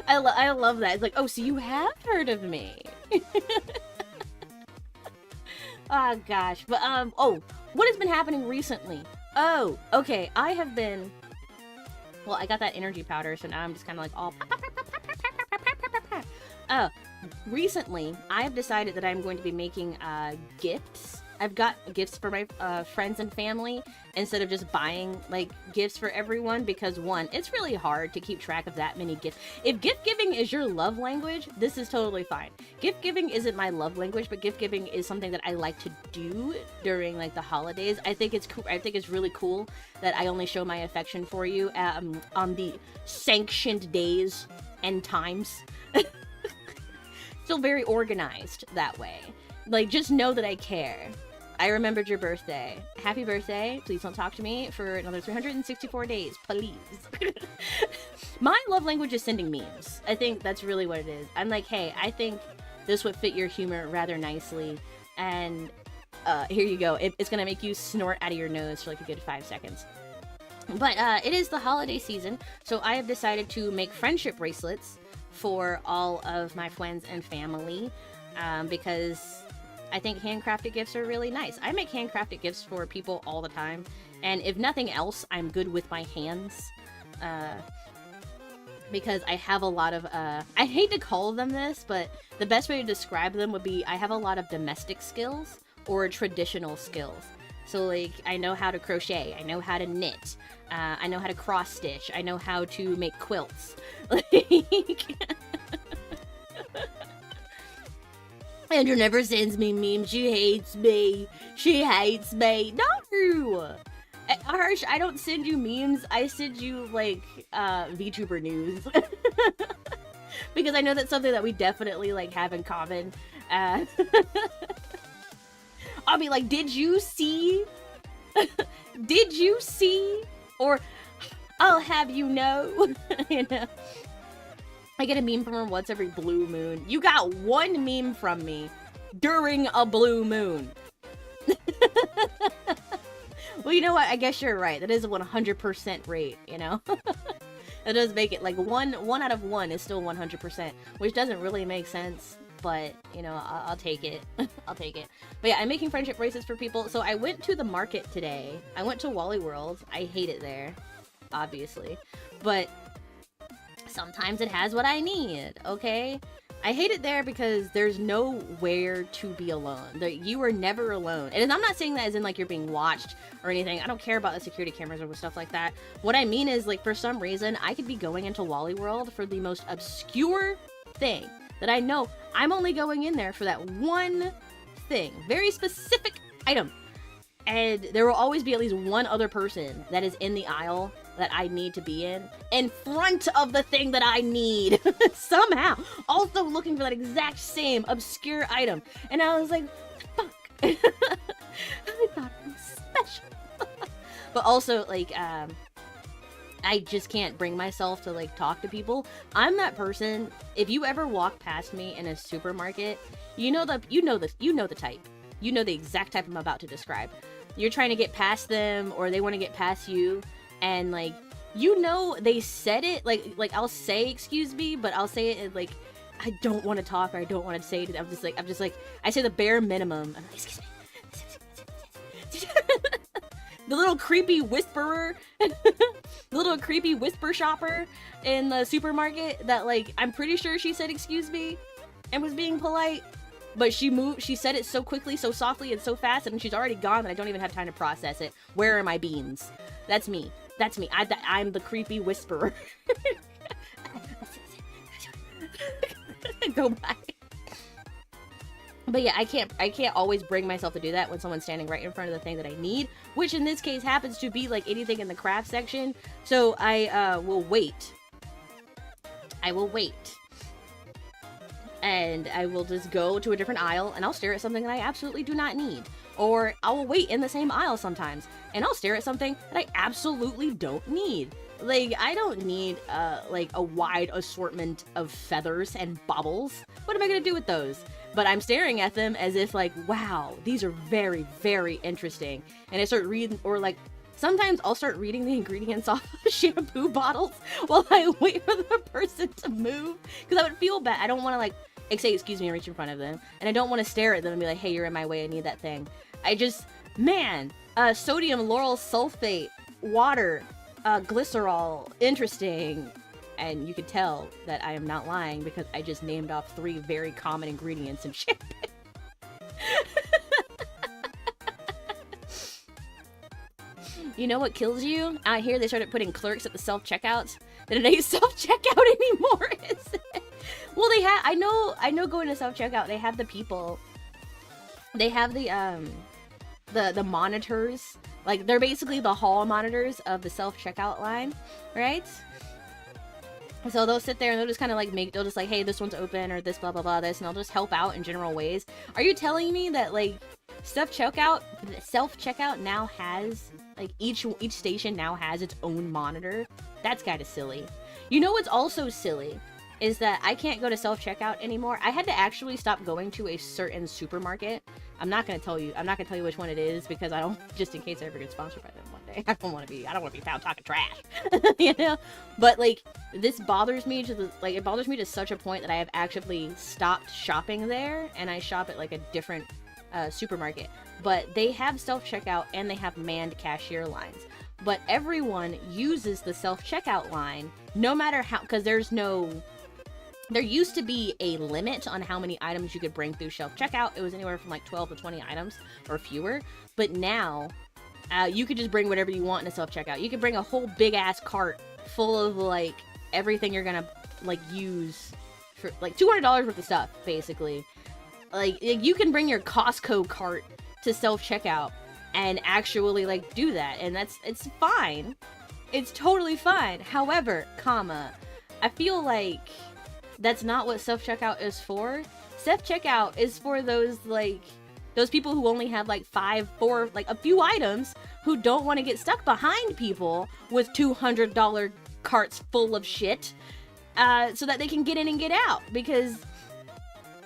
I love that. It's like, oh, so you have heard of me. Oh, gosh. But, oh, what has been happening recently? Oh, okay. I have been... Well, I got that energy powder, so now I'm just kind of like all... Oh, recently, I've decided that I'm going to be making, gifts. I've got gifts for my friends and family instead of just buying, like, gifts for everyone because, one, it's really hard to keep track of that many gifts. If gift giving is your love language, this is totally fine. Gift giving isn't my love language, but gift giving is something that I like to do during, like, the holidays. I think it's cool. I think it's really cool that I only show my affection for you on the sanctioned days and times. Still very organized that way. Like, just know that I care. I remembered your birthday. Happy birthday. Please don't talk to me for another 364 days, please. My love language is sending memes. I think that's really what it is. I'm like, hey, I think this would fit your humor rather nicely. And here you go. It's going to make you snort out of your nose for like a good 5 seconds. But it is the holiday season, so I have decided to make friendship bracelets for all of my friends and family because I think handcrafted gifts are really nice. I make handcrafted gifts for people all the time, and if nothing else, I'm good with my hands. Because I have a lot of, I hate to call them this, but the best way to describe them would be I have a lot of domestic skills or traditional skills. So, like, I know how to crochet, I know how to knit, I know how to cross stitch, I know how to make quilts. Like, Andrew never sends me memes, she hates me, she hates me. No! Harsh, I don't send you memes, I send you, like, VTuber news. Because I know that's something that we definitely, like, have in common. I'll be like, did you see? Did you see? Or, I'll have you know. You know? I get a meme from her once every blue moon. You got one meme from me during a blue moon. Well, you know what? I guess you're right. That is a 100% rate, you know? It does make it, like, one out of one is still 100%, which doesn't really make sense, but, you know, I'll take it. I'll take it. But yeah, I'm making friendship bracelets for people. So I went to the market today. I went to Wally World. I hate it there, obviously. But sometimes it has what I need, okay? I hate it there because there's nowhere to be alone. You are never alone. And I'm not saying that as in, like, you're being watched or anything. I don't care about the security cameras or stuff like that. What I mean is, like, for some reason, I could be going into Wally World for the most obscure thing that I know I'm only going in there for that one thing. Very specific item. And there will always be at least one other person that is in the aisle that I need to be in front of the thing that I need, somehow. Also looking for that exact same obscure item. And I was like, fuck. I thought it was special. But also, like, I just can't bring myself to, like, talk to people. I'm that person. If you ever walk past me in a supermarket, you know the type. You know the exact type I'm about to describe. You're trying to get past them, or they want to get past you, and, like, you know they said it, like I'll say excuse me, but I'll say it like I don't want to talk or I don't want to say it. I'm just like I say the bare minimum. I'm like, excuse me. The little creepy whisperer, the little creepy whisper shopper in the supermarket that, like, I'm pretty sure she said excuse me and was being polite, but she said it so quickly, so softly, and so fast, and she's already gone that I don't even have time to process it. Where are my beans? That's me. That's me. I'm the creepy whisperer. Go back. But yeah, I can't always bring myself to do that when someone's standing right in front of the thing that I need, which in this case happens to be, like, anything in the craft section. So I will wait. I will wait. And I will just go to a different aisle and I'll stare at something that I absolutely do not need. Or I will wait in the same aisle sometimes and I'll stare at something that I absolutely don't need. Like, I don't need, like, a wide assortment of feathers and baubles. What am I gonna do with those? But I'm staring at them as if, like, wow, these are very, very interesting. And I start reading, or, like, sometimes I'll start reading the ingredients off shampoo bottles while I wait for the person to move. Because I would feel bad. I don't want to, like, say excuse me and reach in front of them. And I don't want to stare at them and be like, hey, you're in my way, I need that thing. I just, man, sodium lauryl sulfate, water, glycerol, interesting. And you could tell that I am not lying because I just named off 3 very common ingredients in shampoo. You know what kills you? Out here, they started putting clerks at the self-checkouts. That it ain't self-checkout anymore, is it? Well, they have. I know. Going to self-checkout, they have the people. They have the monitors. Like, they're basically the hall monitors of the self-checkout line, right? So they'll sit there and they'll just kind of like they'll just like, hey, this one's open, or this blah blah blah this, and they'll just help out in general ways. Are you telling me that, like, self-checkout now has, like, each station now has its own monitor? That's kind of silly. You know what's also silly is that I can't go to self-checkout anymore. I had to actually stop going to a certain supermarket. I'm not gonna tell you which one it is because I don't, just in case I ever get sponsored by them one day. I don't want to be found talking trash. You know? But, like, this bothers me it bothers me to such a point that I have actually stopped shopping there, and I shop at, like, a different supermarket, but they have self-checkout and they have manned cashier lines. But everyone uses the self-checkout line no matter how, because there used to be a limit on how many items you could bring through self-checkout. It was anywhere from like 12 to 20 items or fewer. But now, you could just bring whatever you want in a self-checkout. You could bring a whole big-ass cart full of, like, everything you're gonna, like, use for, like, $200 worth of stuff, basically. Like, you can bring your Costco cart to self-checkout and actually, like, do that. And it's fine. It's totally fine. However, I feel like that's not what self-checkout is for. Self-checkout is for those people who only have like 4, like a few items, who don't want to get stuck behind people with $200 carts full of shit, so that they can get in and get out, because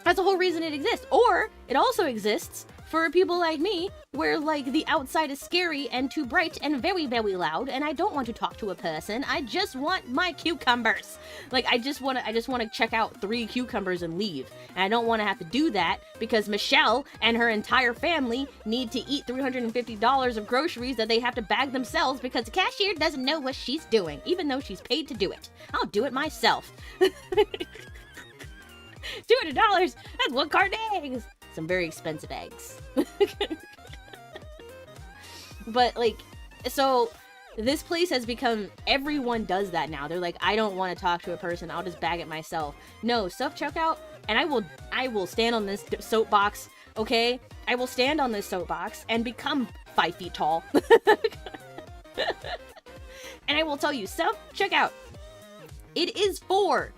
that's the whole reason it exists. Or it also exists for people like me, where like the outside is scary and too bright and very, very loud, and I don't want to talk to a person. I just want my cucumbers. Like, I just want to check out 3 cucumbers and leave. And I don't want to have to do that because Michelle and her entire family need to eat $350 of groceries that they have to bag themselves because the cashier doesn't know what she's doing, even though she's paid to do it. I'll do it myself. $200, that's 1 carton of eggs. Some very expensive eggs. But, like, so this place has become, everyone does that now. They're like, I don't want to talk to a person, I'll just bag it myself. No, self-checkout, and I will stand on this soapbox, okay? I will stand on this soapbox and become 5 feet tall. And I will tell you, self-checkout, it is for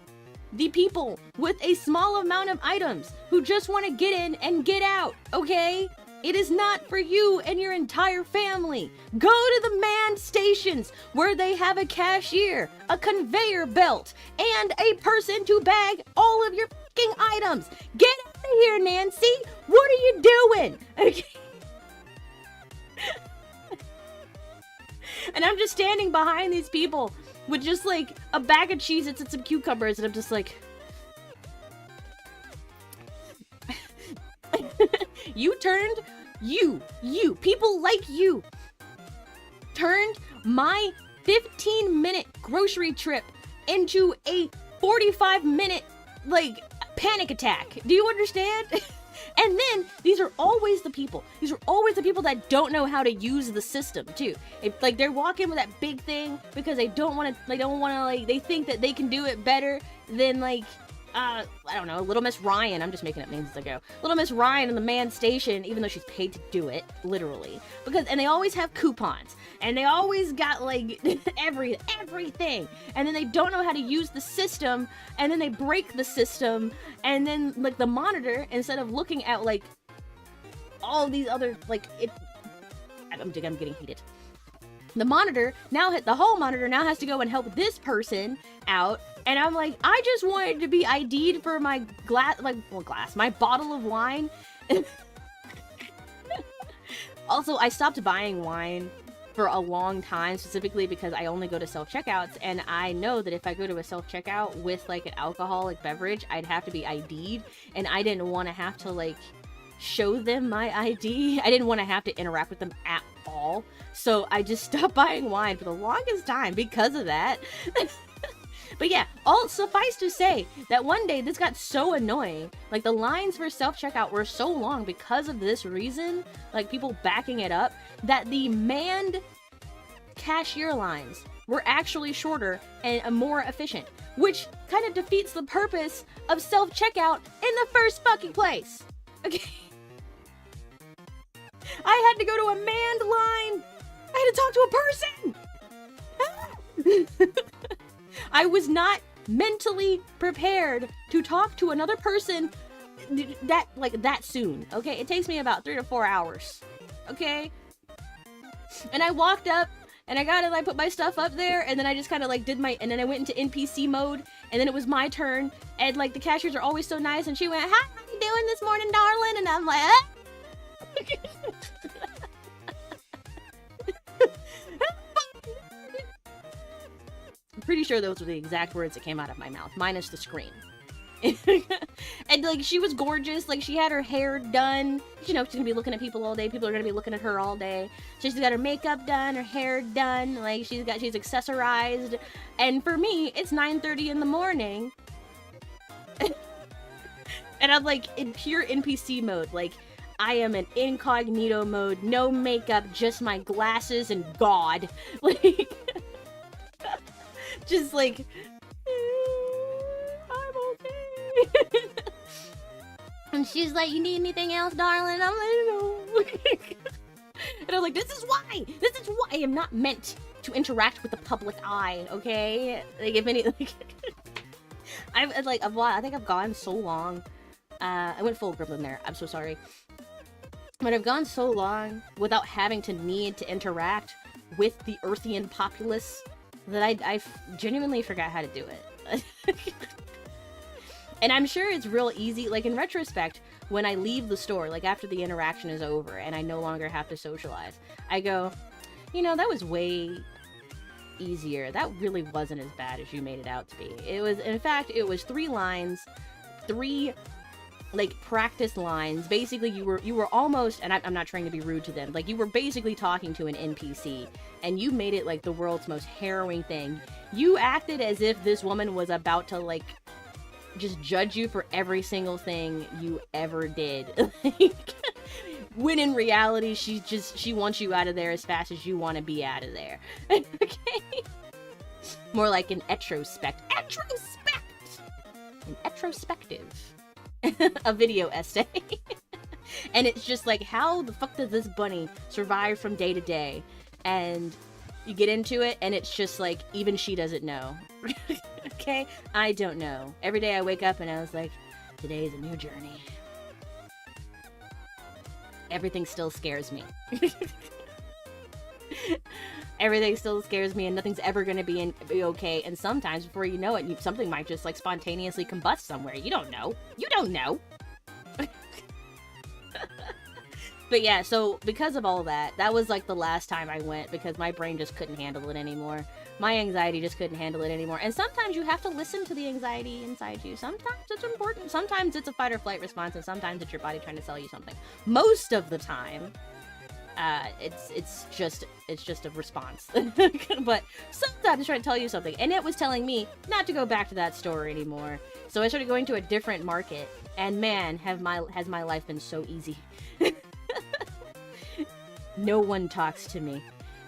the people with a small amount of items who just want to get in and get out, okay? It is not for you and your entire family. Go to the manned stations where they have a cashier, a conveyor belt, and a person to bag all of your fucking items. Get out of here, Nancy! What are you doing? Okay. And I'm just standing behind these people with just like a bag of Cheez-Its and some cucumbers, and I'm just like, people like you turned my 15-minute grocery trip into a 45-minute, like, panic attack. Do you understand? And then these are always the people that don't know how to use the system too. If, like, they're walking with that big thing because they think that they can do it better than, like, I don't know, Little Miss Ryan. I'm just making up names as I go. Little Miss Ryan in the manned station, even though she's paid to do it, literally. And they always have coupons. And they always got, like, everything. And then they don't know how to use the system. And then they break the system. And then, like, the monitor, instead of looking at, like, all these other, like, I'm getting heated. The whole monitor now has to go and help this person out. And I'm like, I just wanted to be ID'd for my my bottle of wine. Also, I stopped buying wine for a long time, specifically because I only go to self-checkouts, and I know that if I go to a self-checkout with, like, an alcoholic beverage, I'd have to be ID'd, and I didn't want to have to, like, show them my ID. I didn't want to have to interact with them at all. So I just stopped buying wine for the longest time because of that. But yeah, all suffice to say that one day this got so annoying. Like, the lines for self-checkout were so long because of this reason, like people backing it up, that the manned cashier lines were actually shorter and more efficient, which kind of defeats the purpose of self-checkout in the first fucking place. Okay. I had to go to a manned line. I had to talk to a person. was not mentally prepared to talk to another person that soon. Okay, it takes me about 3 to 4 hours. Okay, and I walked up and I got to like put my stuff up there, and then I just kind of like did my, and then I went into NPC mode, and then it was my turn, and like the cashiers are always so nice, and she went, "How you doing this morning, darling?" And I'm like, ah. I'm pretty sure those were the exact words that came out of my mouth, minus the scream. And And, like, she was gorgeous. Like, she had her hair done. You know, she's gonna be looking at people all day. People are gonna be looking at her all day. She's got her makeup done, her hair done. Like, she's accessorized. And for me, it's 9:30 in the morning. And I'm, like, in pure NPC mode. Like, I am in incognito mode. No makeup, just my glasses and God. Like, just, like, I'm okay. And she's like, you need anything else, darling? I'm like, no. And I'm like, this is why I am not meant to interact with the public eye, okay? Like, if any, like, I think I've gone so long. I went full gremlin there. I'm so sorry. But I've gone so long without having to need to interact with the Earthian populace that I genuinely forgot how to do it. And I'm sure it's real easy, like, in retrospect, when I leave the store, like, after the interaction is over and I no longer have to socialize, I go, you know, that was way easier. That really wasn't as bad as you made it out to be. It was, in fact, it was 3 lines, 3, like, practice lines. Basically, you were almost, and I'm not trying to be rude to them, like, you were basically talking to an NPC, and you made it, like, the world's most harrowing thing. You acted as if this woman was about to, like, just judge you for every single thing you ever did. When in reality, she wants you out of there as fast as you want to be out of there. Okay? More like an etrospect. An etrospective. A video essay. And it's just like, how the fuck does this bunny survive from day to day? And you get into it, and it's just like, even she doesn't know. Okay? I don't know. Every day I wake up and I was like, today is a new journey. Everything still scares me. Everything still scares me, and nothing's ever gonna be okay. And sometimes, before you know it, something might just, like, spontaneously combust somewhere. You don't know. You don't know. But yeah, so because of all that, that was, like, the last time I went, because my brain just couldn't handle it anymore. My anxiety just couldn't handle it anymore. And sometimes you have to listen to the anxiety inside you. Sometimes it's important. Sometimes it's a fight or flight response, and sometimes it's your body trying to tell you something. Most of the time, it's just a response. But sometimes it's trying to tell you something, and it was telling me not to go back to that store anymore. So I started going to a different market, and man, has my life been so easy. No one talks to me.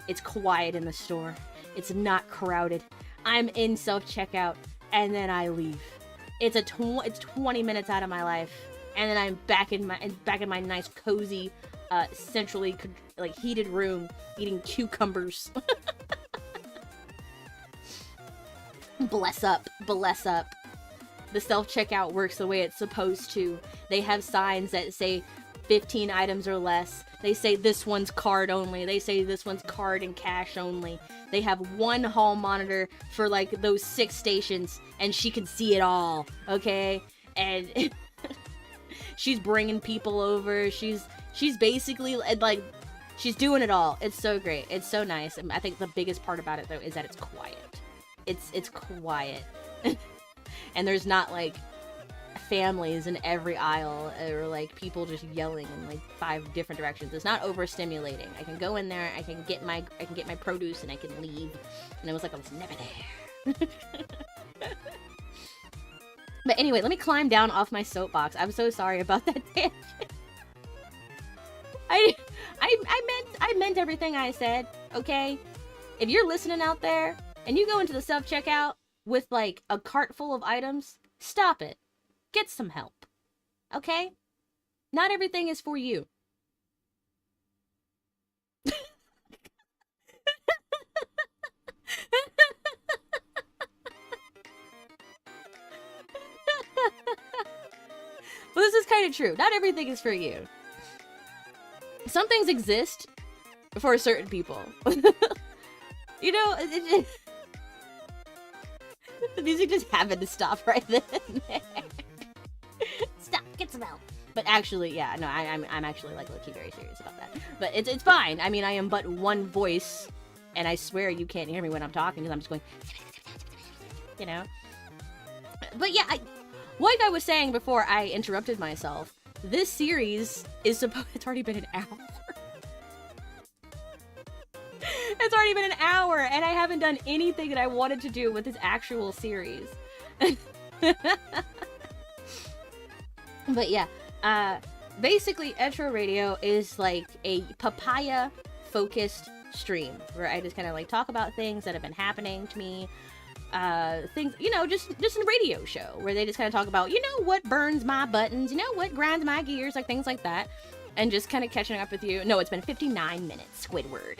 It's quiet in the store. It's not crowded. I'm in self-checkout, and then I leave. It's 20 minutes out of my life, and then I'm back in my nice, cozy, centrally, like, heated room, eating cucumbers. Bless up. The self-checkout works the way it's supposed to. They have signs that say 15 items or less. They say this one's card only. They say this one's card and cash only. They have one hall monitor for, like, those 6 stations, and she can see it all, okay? And she's bringing people over. She's basically, like, she's doing it all. It's so great. It's so nice. And I think the biggest part about it, though, is that it's quiet. It's quiet. And there's not, like, families in every aisle, or, like, people just yelling in, like, 5 different directions. It's not overstimulating. I can go in there, I can get my produce, and I can leave. And it was like I was never there. But anyway, let me climb down off my soapbox. I'm so sorry about that tangent. I meant everything I said, okay? If you're listening out there, and you go into the self-checkout with, like, a cart full of items, stop it. Get some help. Okay? Not everything is for you. Well, this is kind of true. Not everything is for you. Some things exist for certain people. You know, the music just happened to stop right then. Stop, get some help. But actually, yeah, no, I'm actually, like, low-key very serious about that. But it's fine. I mean, I am but one voice, and I swear you can't hear me when I'm talking, because I'm just going, you know? But yeah, like I was saying before I interrupted myself, this series is it's already been an hour. It's already been an hour, and I haven't done anything that I wanted to do with this actual series. But yeah, basically Etro Radio is like a papaya-focused stream where I just kind of like talk about things that have been happening to me. Things, you know, just a radio show where they just kind of talk about, you know, what burns my buttons, you know, what grinds my gears, like things like that. And just kind of catching up with you. No, it's been 59 minutes, Squidward.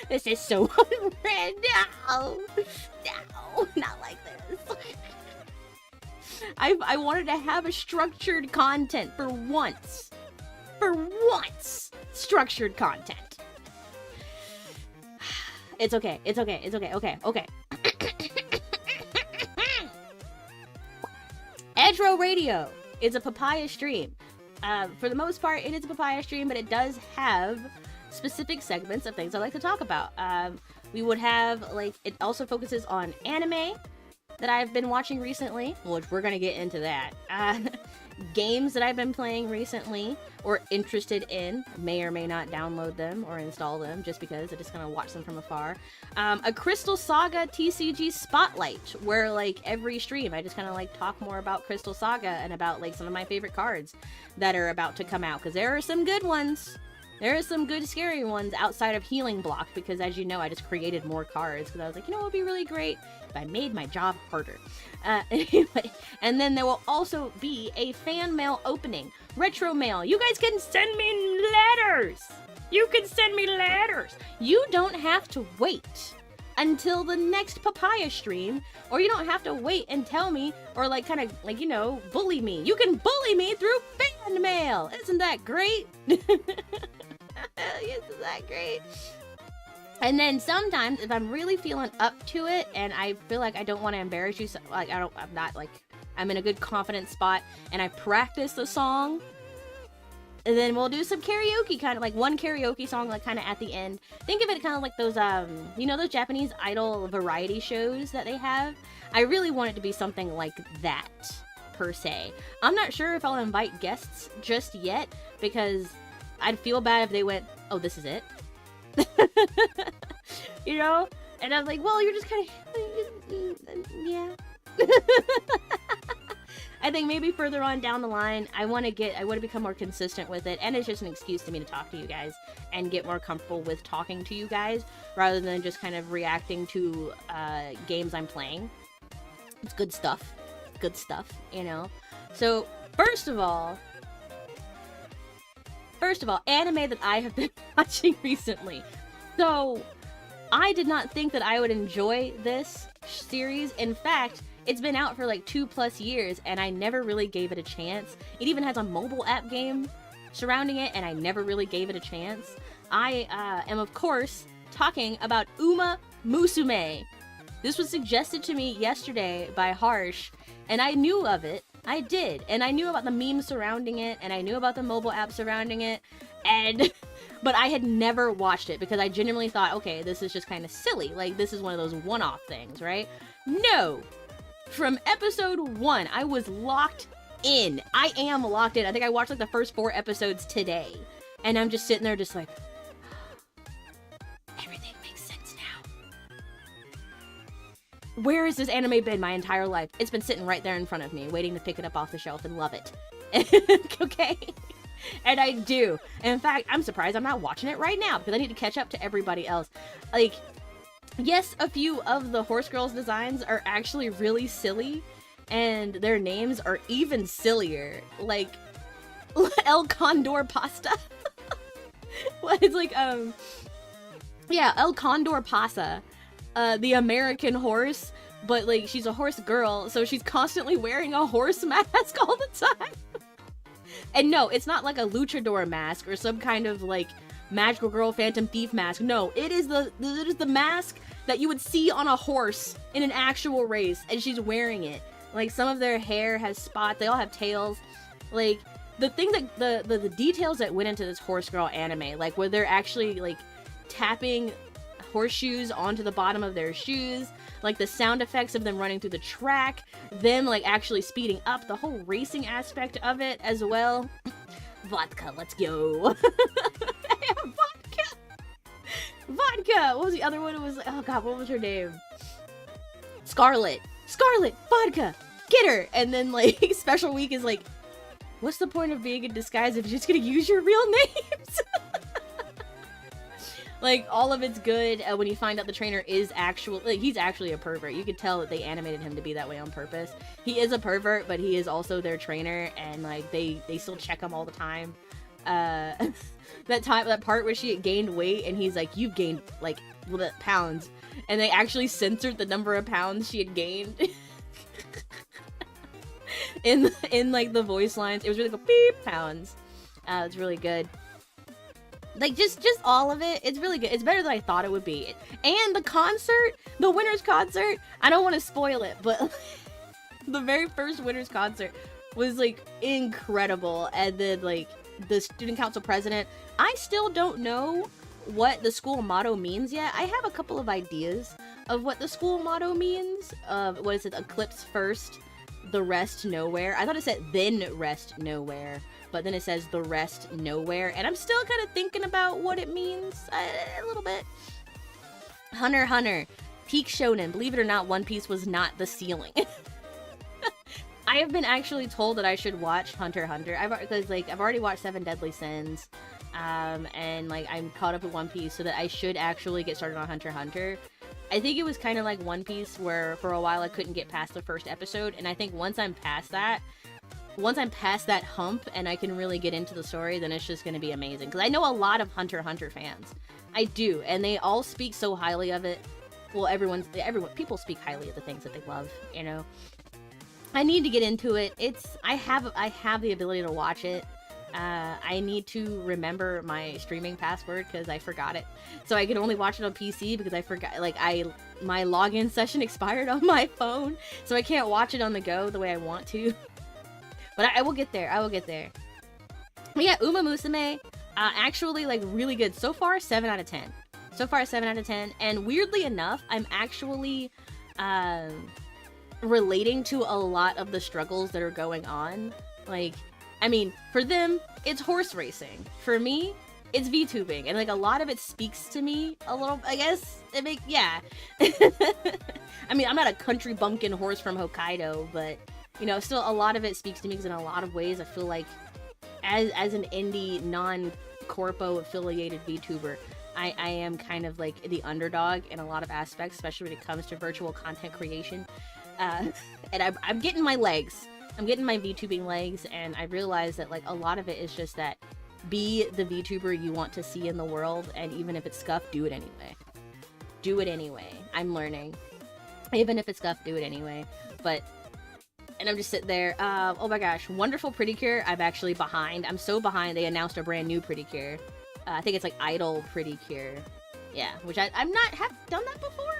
This is so unread. No, not like this. I wanted to have a structured content for once. For once, structured content. It's okay. It's okay. It's okay. Okay. Etro Radio. It's a papaya stream. For the most part, it is a papaya stream, but it does have specific segments of things I like to talk about. We would have, like, it also focuses on anime that I've been watching recently, which we're gonna get into that. Games that I've been playing recently or interested in, may or may not download them or install them just because I just kind of watch them from afar. A Crystal Saga TCG spotlight where like every stream I just kind of like talk more about Crystal Saga and about like some of my favorite cards that are about to come out, because there are some good ones. There are some good scary ones outside of Healing Block, because as you know, I just created more cards because I was like, you know, it would be really great if I made my job harder. Anyway, and then there will also be a fan mail opening, retro mail. You guys can send me letters. You can send me letters. You don't have to wait until the next papaya stream, or you don't have to wait and tell me, or like kind of like, you know, bully me. You can bully me through fan mail. Isn't that great? Isn't that great? And then sometimes if I'm really feeling up to it and I feel like I don't want to embarrass you, so, like I'm not like, I'm in a good confident spot and I practice the song, and then we'll do some karaoke, kind of like one karaoke song, like kind of at the end. Think of it kind of like those, you know, those Japanese idol variety shows that they have. I really want it to be something like that, per se. I'm not sure if I'll invite guests just yet, because I'd feel bad if they went, oh, this is it. You know? And I'm like, well, you're just kind of, yeah. I think maybe further on down the line, I want to become more consistent with it, and it's just an excuse to me to talk to you guys and get more comfortable with talking to you guys rather than just kind of reacting to games I'm playing. It's good stuff, you know? So, first of all, anime that I have been watching recently. So, I did not think that I would enjoy this series. In fact, it's been out for like 2+ years, and I never really gave it a chance. It even has a mobile app game surrounding it, and I never really gave it a chance. I am, of course, talking about Uma Musume. This was suggested to me yesterday by Harsh, and I knew of it. I did, and I knew about the memes surrounding it, and I knew about the mobile app surrounding it, but I had never watched it because I genuinely thought, okay, this is just kind of silly. Like, this is one of those one-off things, right? No! From episode 1, I was locked in. I am locked in. I think I watched like the first 4 episodes today, and I'm just sitting there just like, everything makes sense now. Where has this anime been my entire life? It's been sitting right there in front of me, waiting to pick it up off the shelf and love it. Okay? And I do. And in fact, I'm surprised I'm not watching it right now because I need to catch up to everybody else. Like, yes, a few of the horse girls' designs are actually really silly, and their names are even sillier. Like, El Condor Pasta. Well, it's like, yeah, El Condor Pasa. The American horse, but like she's a horse girl, so she's constantly wearing a horse mask all the time. And no, it's not like a luchador mask or some kind of like magical girl phantom thief mask. No, it is the mask that you would see on a horse in an actual race, and she's wearing it. Like, some of their hair has spots, they all have tails. Like, the thing that the details that went into this horse girl anime, like where they're actually like tapping horseshoes onto the bottom of their shoes, like the sound effects of them running through the track, them like actually speeding up, the whole racing aspect of it as well. Vodka, let's go. Vodka. What was the other one? It was like, oh god, what was her name? Scarlet, vodka, get her. And then like Special Week is like, what's the point of being in disguise if you're just gonna use your real names? Like, all of it's good when you find out the trainer is he's actually a pervert. You could tell that they animated him to be that way on purpose. He is a pervert, but he is also their trainer, and like they still check him all the time. That part where she gained weight and he's like, you've gained like pounds, and they actually censored the number of pounds she had gained. in like the voice lines. It was really cool. Beep, pounds. It's really good. Like, just all of it, it's really good. It's better than I thought it would be. And the concert, the winner's concert, I don't want to spoil it, but the very first winner's concert was, like, incredible. And then, like, the student council president, I still don't know what the school motto means yet. I have a couple of ideas of what the school motto means. What is it? Eclipse first, the rest nowhere. I thought it said then rest nowhere. But then it says the rest nowhere, and I'm still kind of thinking about what it means a little bit. Hunter x Hunter, peak shonen. Believe it or not, One Piece was not the ceiling. I have been actually told that I should watch Hunter x Hunter. I've already watched Seven Deadly Sins, and like I'm caught up with One Piece, so that I should actually get started on Hunter x Hunter. I think it was kind of like One Piece, where for a while I couldn't get past the first episode, and I think once I'm past that hump and I can really get into the story, then it's just going to be amazing. Because I know a lot of Hunter x Hunter fans. I do. And they all speak so highly of it. Well, people speak highly of the things that they love, you know. I need to get into it. I have the ability to watch it. I need to remember my streaming password because I forgot it. So I can only watch it on PC because I forgot, my login session expired on my phone. So I can't watch it on the go the way I want to. But I will get there. But yeah, Uma Musume, actually, like, really good. So far, 7 out of 10. And weirdly enough, I'm actually relating to a lot of the struggles that are going on. Like, I mean, for them, it's horse racing. For me, it's VTubing. And, like, a lot of it speaks to me a little, I guess. Yeah. I mean, I'm not a country bumpkin horse from Hokkaido, but... you know, still a lot of it speaks to me because in a lot of ways I feel like as an indie, non-corpo affiliated VTuber, I am kind of like the underdog in a lot of aspects, especially when it comes to virtual content creation. And I'm getting my legs. I'm getting my VTubing legs, and I realize that like a lot of it is just that be the VTuber you want to see in the world, and even if it's scuffed, do it anyway. Do it anyway. I'm learning. Even if it's scuffed, do it anyway. And I'm just sitting there, oh my gosh, Wonderful Pretty Cure, I'm actually behind. I'm so behind, they announced a brand new Pretty Cure. I think it's like Idol Pretty Cure. Yeah, which I'm not, have done that before?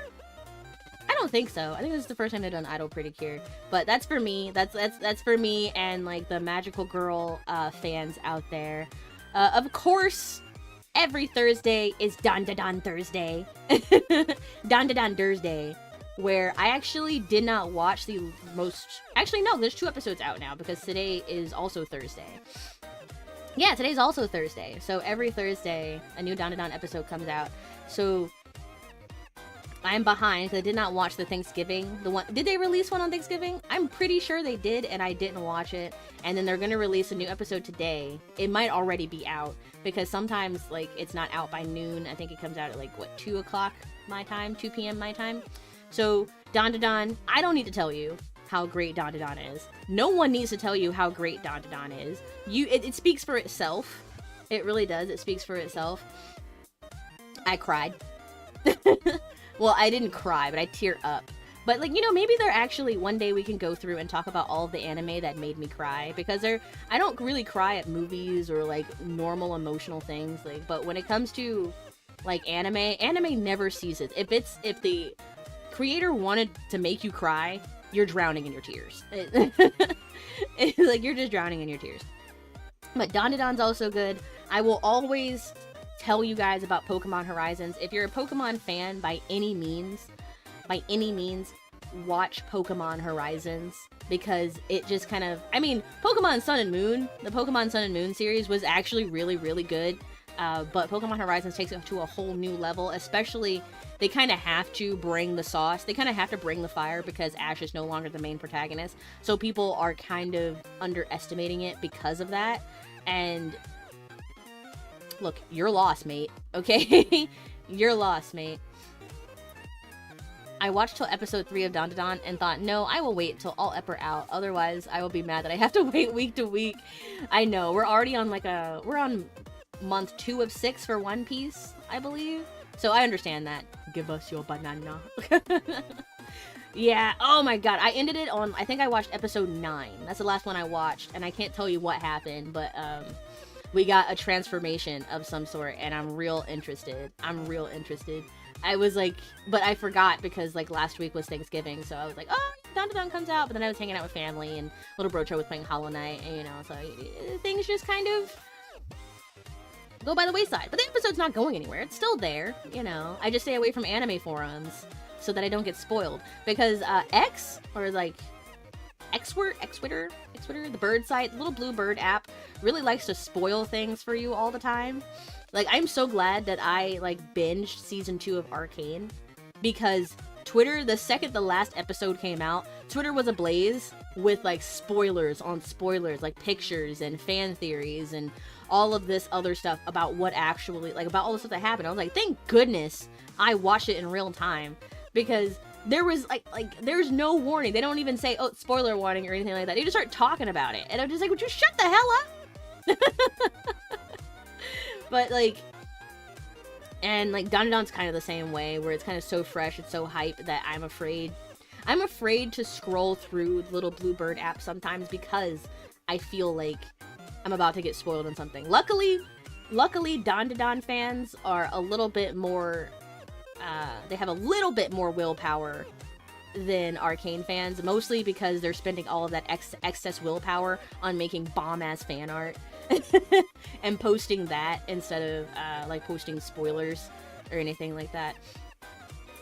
I don't think so. I think this is the first time they've done Idol Pretty Cure. But that's for me, that's for me and like the Magical Girl fans out there. Of course, every Thursday is Don Da Don Thursday. Don Da Don Thursday. Where I actually did not watch the most... Actually, no, there's 2 episodes out now, because today is also Thursday. Yeah, today's also Thursday. So every Thursday, a new Don Da Don episode comes out. So I'm behind, because I did not watch the Thanksgiving. Did they release one on Thanksgiving? I'm pretty sure they did, and I didn't watch it. And then they're going to release a new episode today. It might already be out, because sometimes, like, it's not out by noon. I think it comes out at, like, 2 o'clock my time? 2 p.m. my time? So, Don Da Don, I don't need to tell you how great Don Da Don is. No one needs to tell you how great Don Da Don is. It speaks for itself. It really does. It speaks for itself. I cried. Well, I didn't cry, but I teared up. But, like, you know, maybe they're actually, one day we can go through and talk about all of the anime that made me cry. Because I don't really cry at movies or, like, normal emotional things. Like, but when it comes to, like, anime never ceases. If the creator wanted to make you cry, you're drowning in your tears. Like, you're just drowning in your tears. But Don Da Don's also good. I will always tell you guys about Pokemon Horizons. If you're a Pokemon fan by any means, by any means, watch Pokemon Horizons, because it just kind of, I mean, Pokemon Sun and Moon, the Pokemon Sun and Moon series was actually really, really good, but Pokemon Horizons takes it to a whole new level, especially, they kind of have to bring the sauce, they kind of have to bring the fire, because Ash is no longer the main protagonist, so people are kind of underestimating it because of that, and look, you're lost, mate, okay? You're lost, mate. I watched till episode 3 of Dandadan and thought, no, I will wait till all ep are out. Otherwise, I will be mad that I have to wait week to week. I know, we're already on we're on month 2 of 6 for One Piece, I believe. So I understand that. Give us your banana. Yeah, oh my god, I ended it on, I think I watched episode 9. That's the last one I watched, and I can't tell you what happened, but, we got a transformation of some sort, and I'm real interested. I was like, but I forgot because like last week was Thanksgiving, so I was like, oh, Dandadan comes out, but then I was hanging out with family, and little Brocho was playing Hollow Knight, and you know, so things just kind of go by the wayside. But the episode's not going anywhere, it's still there, you know. I just stay away from anime forums so that I don't get spoiled, because X, or like Xtwitter, the bird site, the little blue bird app, really likes to spoil things for you all the time. Like, I'm so glad that I, like, binged season 2 of Arcane, because Twitter, the second the last episode came out, Twitter was ablaze with, like, spoilers on spoilers, like pictures and fan theories and all of this other stuff about what actually, like, about all the stuff that happened. I was like, thank goodness I watched it in real time, because there was, like, there's no warning. They don't even say, oh, spoiler warning or anything like that. They just start talking about it. And I'm just like, would you shut the hell up? But, like, and, like, Dandadan's kind of the same way, where it's kind of so fresh, it's so hype, that I'm afraid to scroll through the little Bluebird app sometimes, because I feel like I'm about to get spoiled on something. Luckily, Dandadan fans are a little bit more, they have a little bit more willpower than Arcane fans, mostly because they're spending all of that excess willpower on making bomb-ass fan art. And posting that instead of like posting spoilers or anything like that.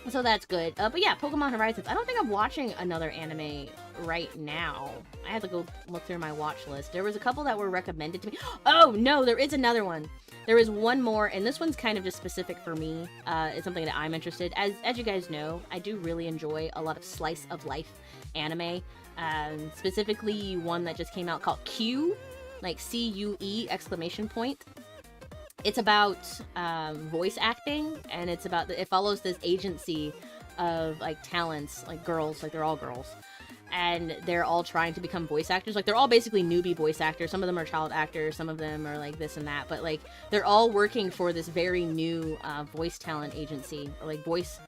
So that's good. But yeah, Pokemon Horizons. I don't think I'm watching another anime right now. I have to go look through my watch list. There was a couple that were recommended to me. Oh no, there is another one. There is one more, and this one's kind of just specific for me. It's something that I'm interested. As you guys know, I do really enjoy a lot of slice of life anime. Specifically one that just came out called Q. Like C-U-E exclamation point. It's about voice acting, and it's about it follows this agency of like talents, like girls, like they're all girls, and they're all trying to become voice actors. Like they're all basically newbie voice actors. Some of them are child actors, some of them are like this and that, but like they're all working for this very new voice talent agency, or like voice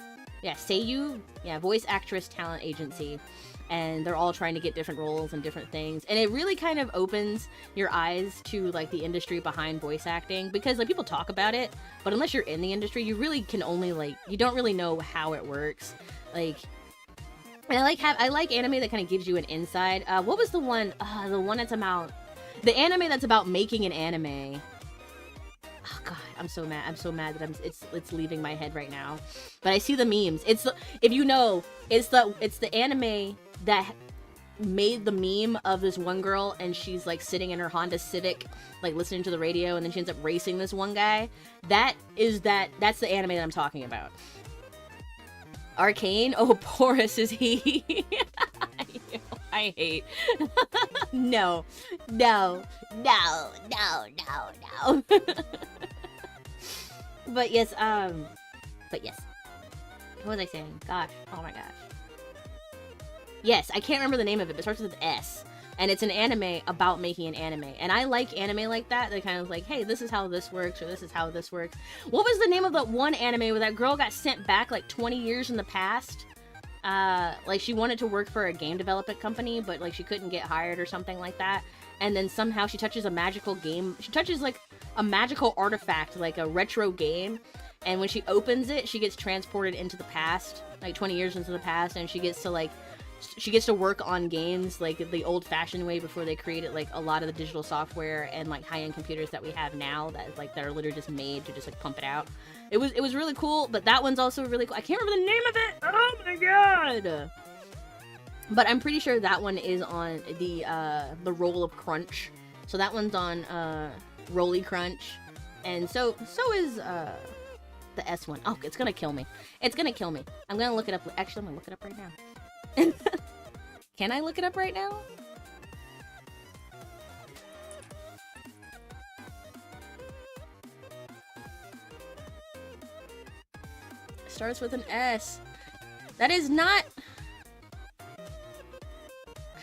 actress talent agency. And they're all trying to get different roles and different things, and it really kind of opens your eyes to like the industry behind voice acting, because like people talk about it, but unless you're in the industry, you really can only like, you don't really know how it works. Like, and I like anime that kind of gives you an insight. What was the one that's about the anime that's about making an anime? Oh god, I'm so mad that it's leaving my head right now. But I see the memes. It's the anime that made the meme of this one girl, and she's like sitting in her Honda Civic, like listening to the radio, and then she ends up racing this one guy. That's the anime that I'm talking about. Arcane? Oh, porous is he. I hate. No. But yes, what was I saying? Gosh, oh my gosh. Yes, I can't remember the name of it, but it starts with an S. And it's an anime about making an anime. And I like anime like that. They're kind of like, hey, this is how this works, or this is how this works. What was the name of that one anime where that girl got sent back like 20 years in the past? Like she wanted to work for a game development company, but like she couldn't get hired or something like that. And then somehow she touches a magical game. She touches like a magical artifact, like a retro game. And when she opens it, she gets transported into the past, like 20 years into the past, and she gets to like she gets to work on games like the old-fashioned way before they created like a lot of the digital software and like high-end computers that we have now that are literally just made to just like pump it out. It was really cool, but that one's also really cool. I can't remember the name of it. Oh my god! But I'm pretty sure that one is on the Roll of Crunch. So that one's on Rolly Crunch, and so is the S one. Oh, it's gonna kill me. It's gonna kill me. I'm gonna look it up. Actually, I'm gonna look it up right now. Can I look it up right now? Starts with an S. That is not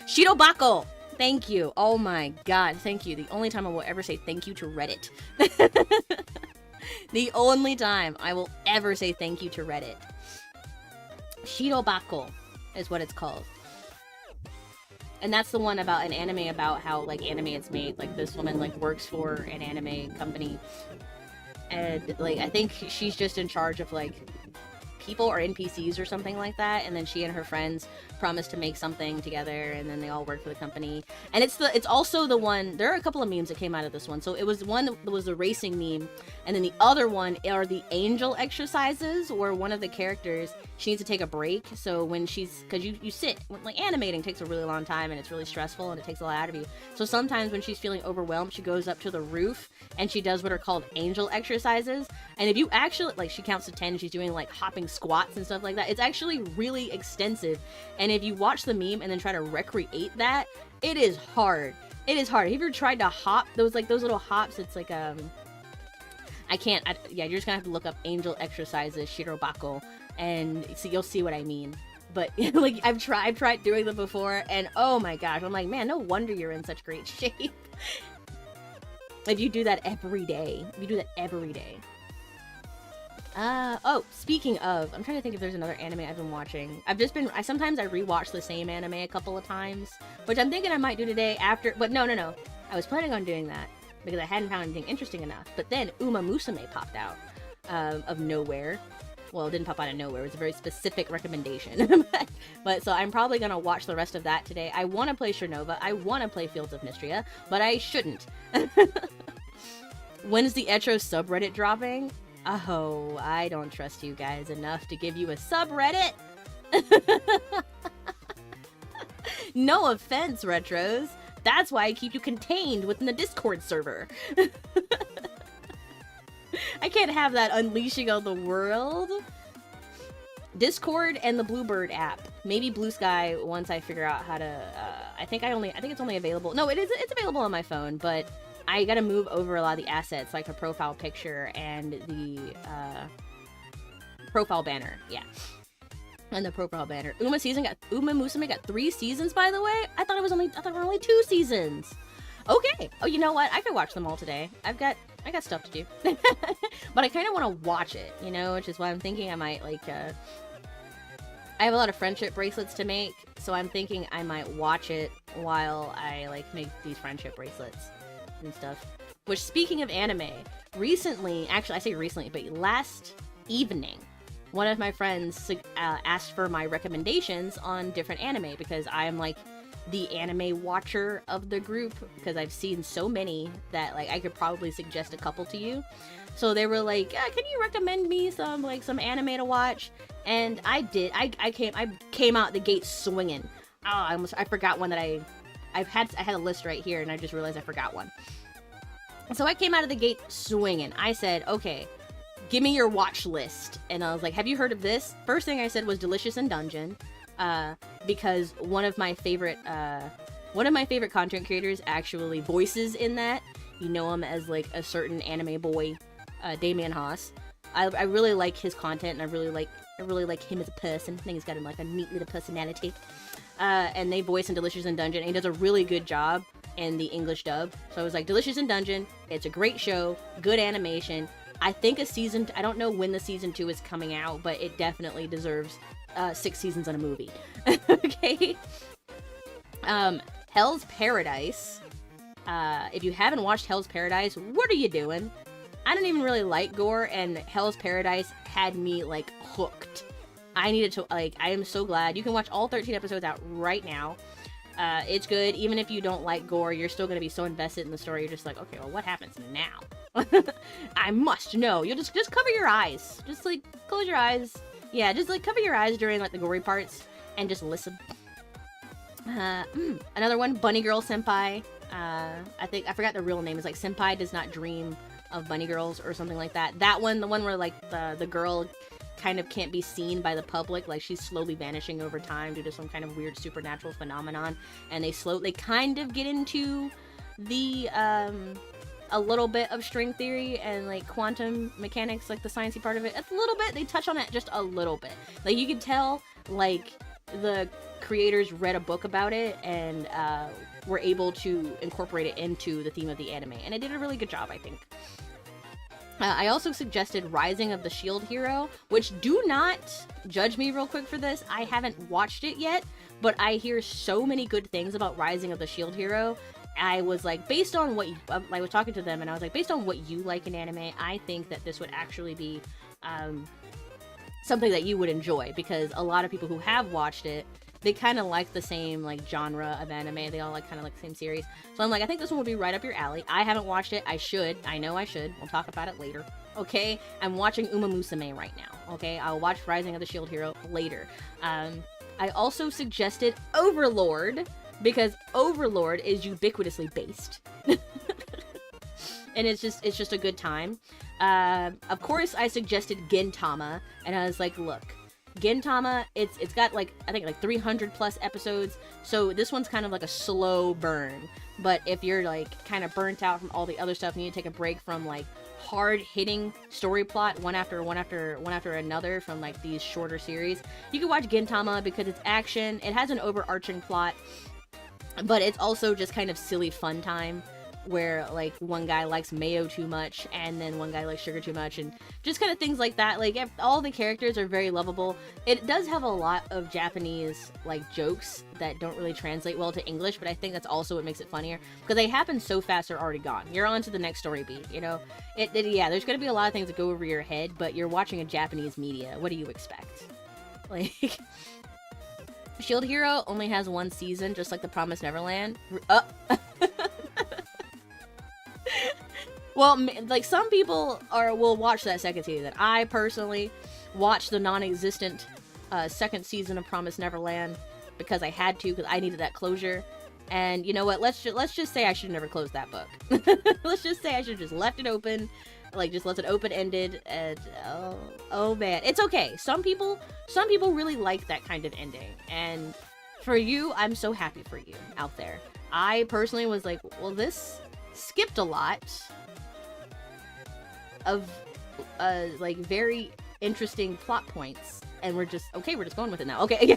Shirobako. Thank you. Oh my god, thank you. The only time I will ever say thank you to Reddit. The only time I will ever say thank you to Reddit. Shirobako is what it's called. And that's the one about an anime about how like anime is made. Like this woman like works for an anime company. And like I think she's just in charge of like people or NPCs or something like that, and then she and her friends promise to make something together, and then they all work for the company. And it's also the one, there are a couple of memes that came out of this one. So it was one that was the racing meme, and then the other one are the angel exercises, where one of the characters, she needs to take a break. So when she's, because you sit, like animating takes a really long time and it's really stressful and it takes a lot out of you. So sometimes when she's feeling overwhelmed, she goes up to the roof and she does what are called angel exercises. And if you actually, like, she counts to 10, she's doing like hopping squats and stuff like that. It's actually really extensive. And if you watch the meme and then try to recreate that, it is hard. It is hard. Have you ever tried to hop those little hops? It's like yeah, you're just gonna have to look up angel exercises Shirobako and so you'll see what I mean. But like I've tried doing them before, and oh my gosh, I'm like, man, no wonder you're in such great shape. If you do that every day. If you do that every day. Oh, speaking of, I'm trying to think if there's another anime I've been watching. Sometimes I rewatch the same anime a couple of times, which I'm thinking I might do today after, but no. I was planning on doing that because I hadn't found anything interesting enough. But then Uma Musume popped out of nowhere. Well, it didn't pop out of nowhere. It was a very specific recommendation. but so I'm probably going to watch the rest of that today. I want to play Chernova. I want to play Fields of Mystria, but I shouldn't. When is the Etro subreddit dropping? Oh, I don't trust you guys enough to give you a subreddit. No offense, Retros. That's why I keep you contained within the Discord server. I can't have that unleashing on the world. Discord and the Bluebird app. Maybe Blue Sky once I figure out how to, I think it's only available. No, it's available on my phone, but I gotta move over a lot of the assets, like the profile picture and the profile banner. Yeah. And the profile banner. Uma Musume got 3 seasons, by the way. I thought there were only 2 seasons. Okay. Oh, you know what? I could watch them all today. I got stuff to do. But I kind of want to watch it, you know, which is why I'm thinking I might like I have a lot of friendship bracelets to make, so I'm thinking I might watch it while I like make these friendship bracelets and stuff. Which, speaking of anime, recently, actually I say recently, but last evening, one of my friends asked for my recommendations on different anime because I'm like the anime watcher of the group, because I've seen so many that like I could probably suggest a couple to you. So they were like, yeah, can you recommend me some anime to watch? And I did. I came out the gate swinging. Oh, I forgot one that I had a list right here, and I just realized I forgot one. So I came out of the gate swinging. I said, okay, give me your watch list. And I was like, have you heard of this? First thing I said was Delicious in Dungeon, because one of my favorite content creators actually voices in that. You know him as like a certain anime boy, Damien Haas. I really like his content, and I really like him as a person. I think he's got like a neat little personality. And they voice in Delicious in Dungeon, and he does a really good job in the English dub. So I was like, Delicious in Dungeon, it's a great show, good animation. I think I don't know when the season 2 is coming out, but it definitely deserves 6 seasons on a movie. Okay? Hell's Paradise. If you haven't watched Hell's Paradise, what are you doing? I don't even really like gore, and Hell's Paradise had me like hooked. I needed to, like, I am so glad. You can watch all 13 episodes out right now. It's good. Even if you don't like gore, you're still going to be so invested in the story. You're just like, okay, well, what happens now? I must know. You'll just cover your eyes. Just, like, close your eyes. Yeah, just, like, cover your eyes during, like, the gory parts and just listen. Another one, Bunny Girl Senpai. I forgot the real name. Is like Senpai Does Not Dream of Bunny Girls or something like that. That one, the one where, like, the girl kind of can't be seen by the public, like she's slowly vanishing over time due to some kind of weird supernatural phenomenon, and they kind of get into the a little bit of string theory and like quantum mechanics, like the sciencey part of it. A little bit, they touch on it just a little bit. Like you can tell, like the creators read a book about it and were able to incorporate it into the theme of the anime, and it did a really good job, I think. I also suggested Rising of the Shield Hero, which do not judge me real quick for this. I haven't watched it yet, but I hear so many good things about Rising of the Shield Hero. I was like, based on what I was talking to them, and I was like, based on what you like in anime, I think that this would actually be something that you would enjoy, because a lot of people who have watched it, they kind of like the same like genre of anime. They all like kind of like the same series. So I'm like, I think this one would be right up your alley. I haven't watched it. I should. I know I should. We'll talk about it later. Okay? I'm watching Uma Musume right now. Okay? I'll watch Rising of the Shield Hero later. I also suggested Overlord, because Overlord is ubiquitously based. And it's just a good time. Of course, I suggested Gintama, and I was like, look, Gintama, it's got like, I think like 300 plus episodes, so this one's kind of like a slow burn. But if you're like kind of burnt out from all the other stuff and you need to take a break from like hard hitting story plot one after another from like these shorter series, you can watch Gintama because it's action, it has an overarching plot, but it's also just kind of silly fun time, where like one guy likes mayo too much and then one guy likes sugar too much, and just kind of things like that. Like all the characters are very lovable. It does have a lot of Japanese like jokes that don't really translate well to English, but I think that's also what makes it funnier, because they happen so fast they're already gone. You're on to the next story beat, you know. Yeah, there's gonna be a lot of things that go over your head, but you're watching a Japanese media. What do you expect? Like Shield Hero only has one season, just like The Promised Neverland. Well, like some people will watch that second season. I personally watched the non-existent second season of Promised Neverland because I had to, because I needed that closure. And you know what? Let's just say I should never close that book. Let's just say I should just left it open, like just left it open-ended. And oh man, it's okay. Some people really like that kind of ending, and for you, I'm so happy for you out there. I personally was like, well, this skipped a lot of like very interesting plot points, and we're just going with it now. Okay, yeah.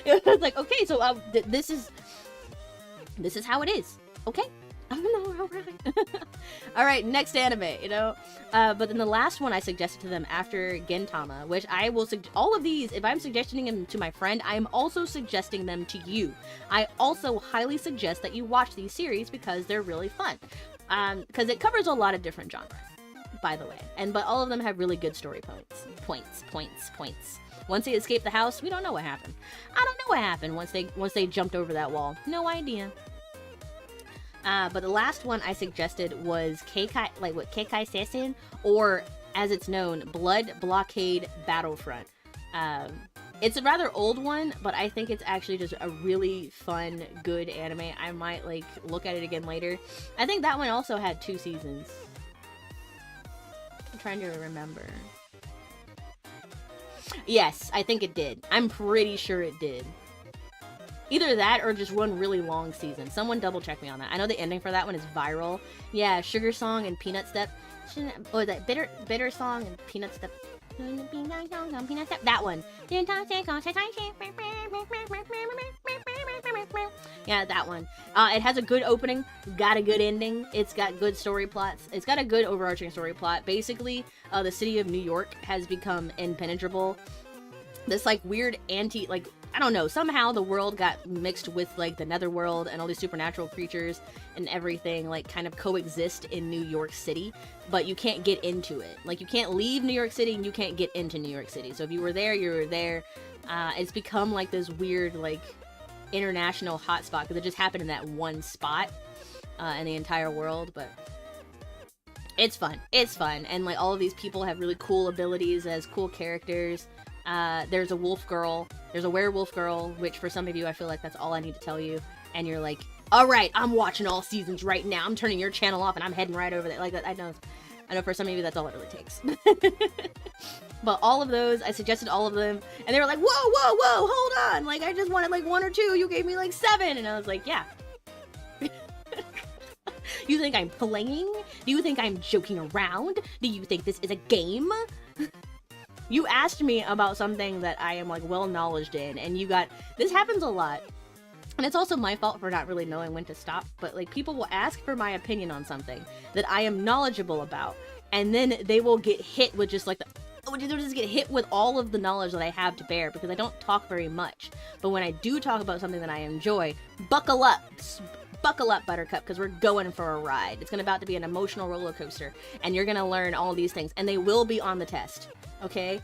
It was like, okay, so this is how it is. Okay. I don't know, alright. Alright, next anime, you know? But then the last one I suggested to them after Gintama, which I will all of these, if I'm suggesting them to my friend, I am also suggesting them to you. I also highly suggest that you watch these series because they're really fun. Because it covers a lot of different genres, by the way. But all of them have really good story points. Once they escape the house, we don't know what happened. I don't know what happened once they jumped over that wall. No idea. But the last one I suggested was Keikai Seisen, or as it's known, Blood Blockade Battlefront. It's a rather old one, but I think it's actually just a really fun, good anime. I might like look at it again later. I think that one also had 2 seasons. I'm trying to remember. Yes, I think it did. I'm pretty sure it did. Either that or just one really long season. Someone double check me on that. I know the ending for that one is viral. Yeah, Sugar Song and Peanut Step. Or that bitter Song and Peanut Step. That one. Yeah, that one. It has a good opening, got a good ending, it's got good story plots, it's got a good overarching story plot. Basically, the city of New York has become impenetrable. This like weird I don't know, somehow the world got mixed with like the netherworld, and all these supernatural creatures and everything like kind of coexist in New York City, but you can't get into it. Like, you can't leave New York City and you can't get into New York City. So if you were there, you were there. It's become like this weird like international hotspot because it just happened in that one spot in the entire world. But it's fun. It's fun. And like all of these people have really cool abilities as cool characters. There's a wolf girl. There's a werewolf girl, which for some of you, I feel like that's all I need to tell you. And you're like, all right, I'm watching all seasons right now. I'm turning your channel off and I'm heading right over there. Like, I know for some of you, that's all it really takes. But all of those, I suggested all of them. And they were like, whoa, whoa, whoa, hold on. Like, I just wanted like 1 or 2. You gave me like 7. And I was like, yeah. You think I'm playing? Do you think I'm joking around? Do you think this is a game? You asked me about something that I am like well knowledged in, and you got, this happens a lot. And it's also my fault for not really knowing when to stop, but like people will ask for my opinion on something that I am knowledgeable about, and then they will get hit with just like they'll just get hit with all of the knowledge that I have to bear, because I don't talk very much. But when I do talk about something that I enjoy, buckle up. Buckle up, Buttercup, because we're going for a ride. It's about to be an emotional roller coaster, and you're gonna learn all these things, and they will be on the test, okay?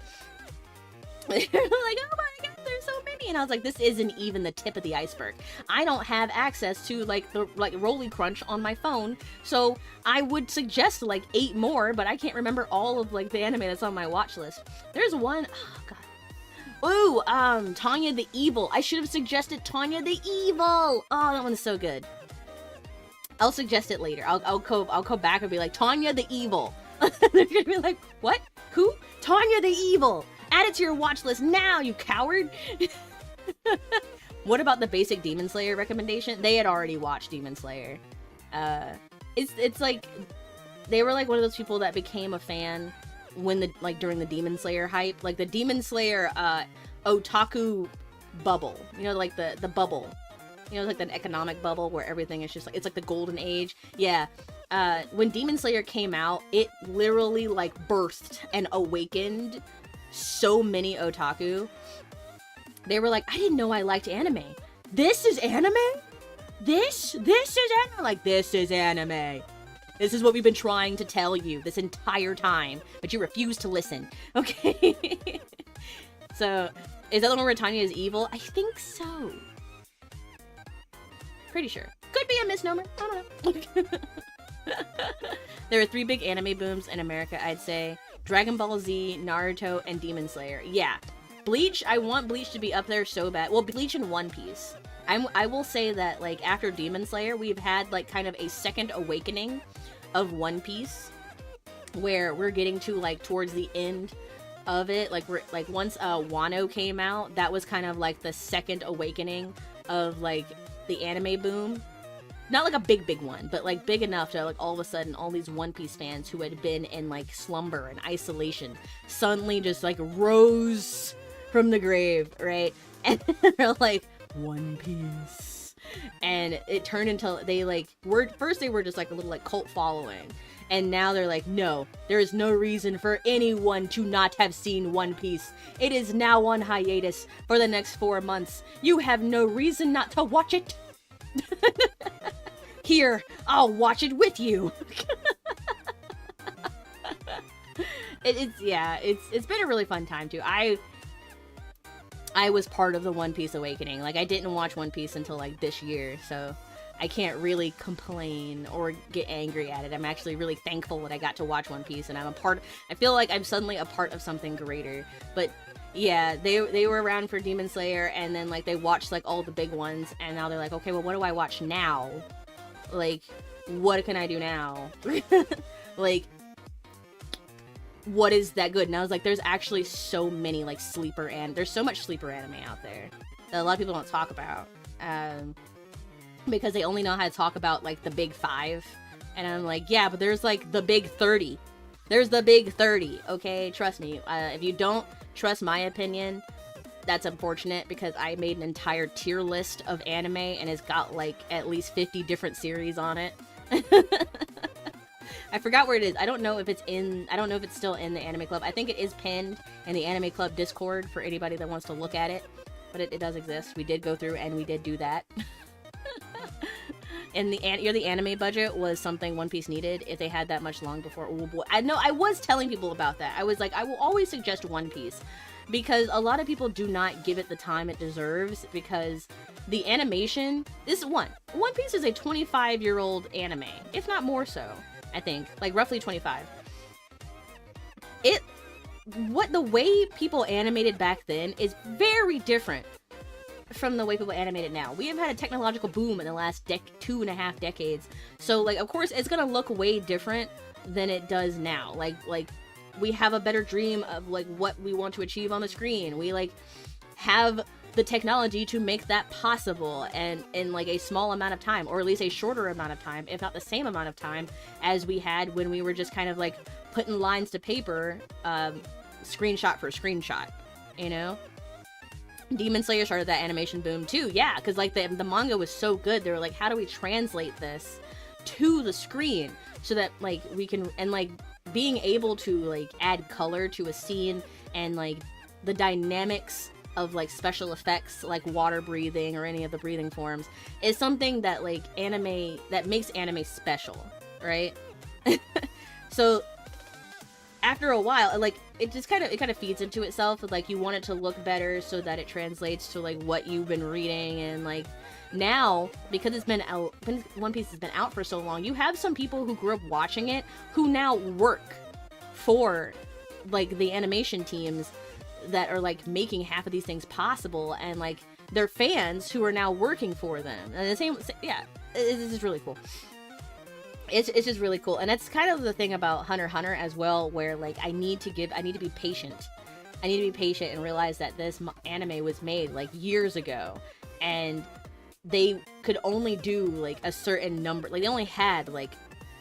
They're like, oh my god, there's so many, and I was like, this isn't even the tip of the iceberg. I don't have access to like the Rolly Crunch on my phone, so I would suggest like 8 more, but I can't remember all of like the anime that's on my watch list. There's one, oh god. Ooh, Tanya the Evil. I should have suggested Tanya the Evil. Oh, that one's so good. I'll suggest it later. I'll go back and be like, Tanya the Evil. They're gonna be like, what? Who? Tanya the Evil. Add it to your watch list now, you coward. What about the basic Demon Slayer recommendation? They had already watched Demon Slayer. It's like they were like one of those people that became a fan when during the Demon Slayer hype, like the Demon Slayer otaku bubble. You know, like the bubble. You know, like an economic bubble where everything is just like, it's like the golden age. Yeah. When Demon Slayer came out, it literally like birthed and awakened so many otaku. They were like, I didn't know I liked anime. This is anime? This is anime? Like, this is anime. This is what we've been trying to tell you this entire time, but you refuse to listen. Okay. So, is that the one where Tanya is evil? I think so. Pretty sure. Could be a misnomer. I don't know. There are 3 big anime booms in America, I'd say. Dragon Ball Z, Naruto, and Demon Slayer. Yeah. Bleach, I want Bleach to be up there so bad. Well, Bleach and One Piece. I will say that, like, after Demon Slayer, we've had, like, kind of a second awakening of One Piece, where we're getting to, like, towards the end of it. Like, we're, like, once Wano came out, that was kind of, like, the second awakening of, like, the anime boom. Not like a big one, but like big enough to like all of a sudden all these One Piece fans who had been in like slumber and isolation suddenly just like rose from the grave, right? And they're like, One Piece. And it turned into, they like were, first they were just like a little like cult following, and now they're like, no, there is no reason for anyone to not have seen One Piece. It is now on hiatus for the next 4 months. You have no reason not to watch it. Here, I'll watch it with you. It's been a really fun time too. I was part of the One Piece awakening. Like, I didn't watch One Piece until like this year, so I can't really complain or get angry at it. I'm actually really thankful that I got to watch One Piece, and I feel like I'm suddenly a part of something greater. But yeah, they were around for Demon Slayer, and then like they watched like all the big ones, and now they're like, okay, well, what do I watch now? Like, what can I do now? Like, what is that good? And I was like, there's actually so many like there's so much sleeper anime out there that a lot of people don't talk about, because they only know how to talk about like the big 5. And I'm like, yeah, but there's like the big 30. There's the big 30, okay? Trust me. If you don't trust my opinion, that's unfortunate, because I made an entire tier list of anime and it's got like at least 50 different series on it. I forgot where it is. I don't know if it's still in the Anime Club. I think it is pinned in the Anime Club Discord for anybody that wants to look at it. but it does exist. We did go through and we did do that. And the anime budget was something One Piece needed if they had that much long before. Oh boy, I know I was telling people about that. I was like, I will always suggest One Piece because a lot of people do not give it the time it deserves because the animation is One Piece is a 25-year-old anime, if not more so. I think like roughly 25. The way people animated back then is very different from the way people animate it now. We have had a technological boom in the last 2.5 decades. So, like, of course, it's gonna look way different than it does now. Like, we have a better dream of, like, what we want to achieve on the screen. We, like, have the technology to make that possible and in, like, a small amount of time, or at least a shorter amount of time, if not the same amount of time as we had when we were just kind of, like, putting lines to paper, screenshot for screenshot, you know? Demon Slayer started that animation boom too, yeah, because like the manga was so good, they were like, how do we translate this to the screen so that like we can, and like being able to like add color to a scene and like the dynamics of like special effects like water breathing or any of the breathing forms is something that like anime, that makes anime special, right? So after a while, like, it just kind of feeds into itself. Like, you want it to look better so that it translates to, like, what you've been reading. And, like, now, because it's been out, One Piece has been out for so long, you have some people who grew up watching it who now work for, like, the animation teams that are, like, making half of these things possible. And, like, they're fans who are now working for them. And the same, yeah, this is really cool. It's just really cool. And that's kind of the thing about Hunter x Hunter as well, where like I need to be patient. I need to be patient and realize that this anime was made like years ago and they could only do like a certain number, like they only had like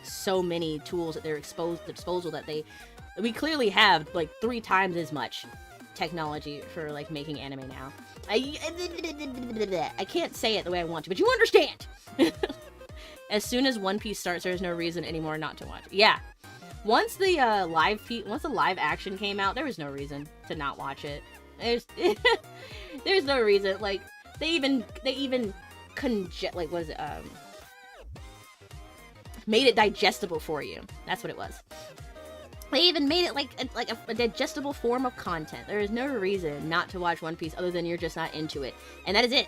so many tools at their disposal that we clearly have like 3 times as much technology for like making anime now. I can't say it the way I want to, but you understand. As soon as One Piece starts, there's no reason anymore not to watch. Yeah, once the live action came out, there was no reason to not watch it. There's no reason. Like they even like what is it? Made it digestible for you. That's what it was. They even made it like a digestible form of content. There is no reason not to watch One Piece other than you're just not into it, and that is it.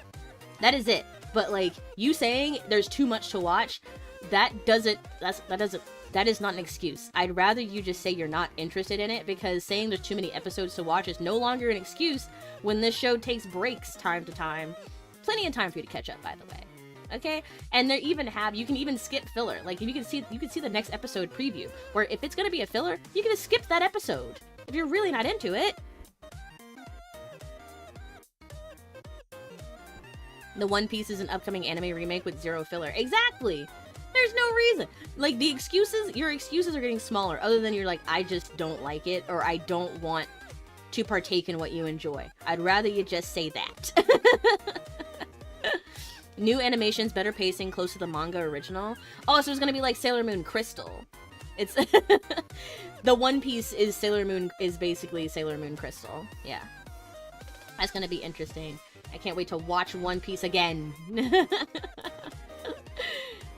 That is it. But like you saying there's too much to watch, that is not an excuse. I'd rather you just say you're not interested in it, because saying there's too many episodes to watch is no longer an excuse when this show takes breaks time to time. Plenty of time for you to catch up, by the way. Okay? And you can even skip filler. Like you can see the next episode preview, where if it's gonna be a filler, you can just skip that episode if you're really not into it. The One Piece is an upcoming anime remake with 0 filler. Exactly! There's no reason. Like, your excuses are getting smaller, other than you're like, I just don't like it, or I don't want to partake in what you enjoy. I'd rather you just say that. New animations, better pacing, close to the manga original. Oh, so it's gonna be like Sailor Moon Crystal. It's the One Piece is basically Sailor Moon Crystal. Yeah. That's gonna be interesting. I can't wait to watch One Piece again.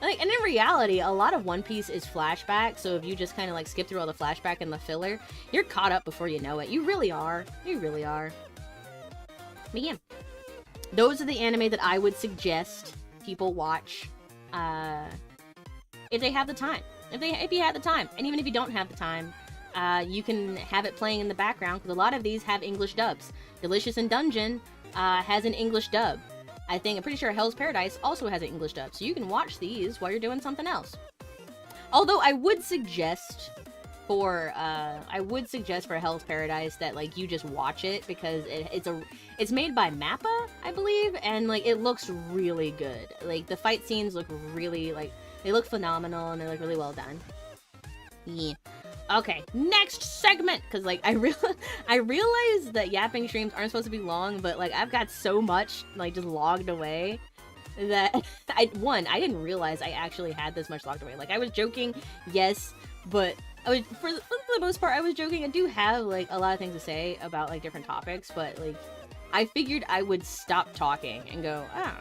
Like, and in reality, a lot of One Piece is flashback, so if you just kind of like skip through all the flashback and the filler, you're caught up before you know it. You really are. You really are. But yeah. Those are the anime that I would suggest people watch if they have the time. If you have the time. And even if you don't have the time, you can have it playing in the background, because a lot of these have English dubs. Delicious in Dungeon has an English dub. I'm pretty sure Hell's Paradise also has an English dub, so you can watch these while you're doing something else. Although I would suggest for Hell's Paradise that like you just watch it, because it's made by Mappa, I believe, and like it looks really good. Like the fight scenes look really they look phenomenal, and they look really well done. Yeah. Okay, next segment, because like I realize that yapping streams aren't supposed to be long, but like I've got so much like just logged away that I didn't realize I actually had this much logged away. Like I was joking, yes, but for the most part I was joking. I do have like a lot of things to say about like different topics, but like I figured I would stop talking and go, I don't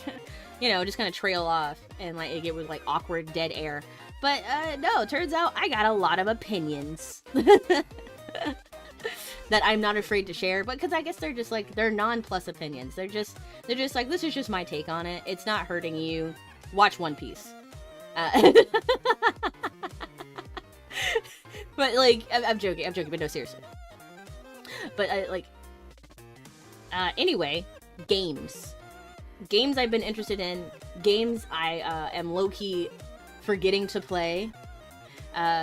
know. You know, just kind of trail off and like it was like awkward dead air. But no, turns out I got a lot of opinions that I'm not afraid to share. But because I guess they're just like, they're non-plus opinions. They're just like, this is just my take on it. It's not hurting you. Watch One Piece. But like, I'm joking, but no, seriously. But anyway, games I've been interested in, games I am low-key forgetting to play.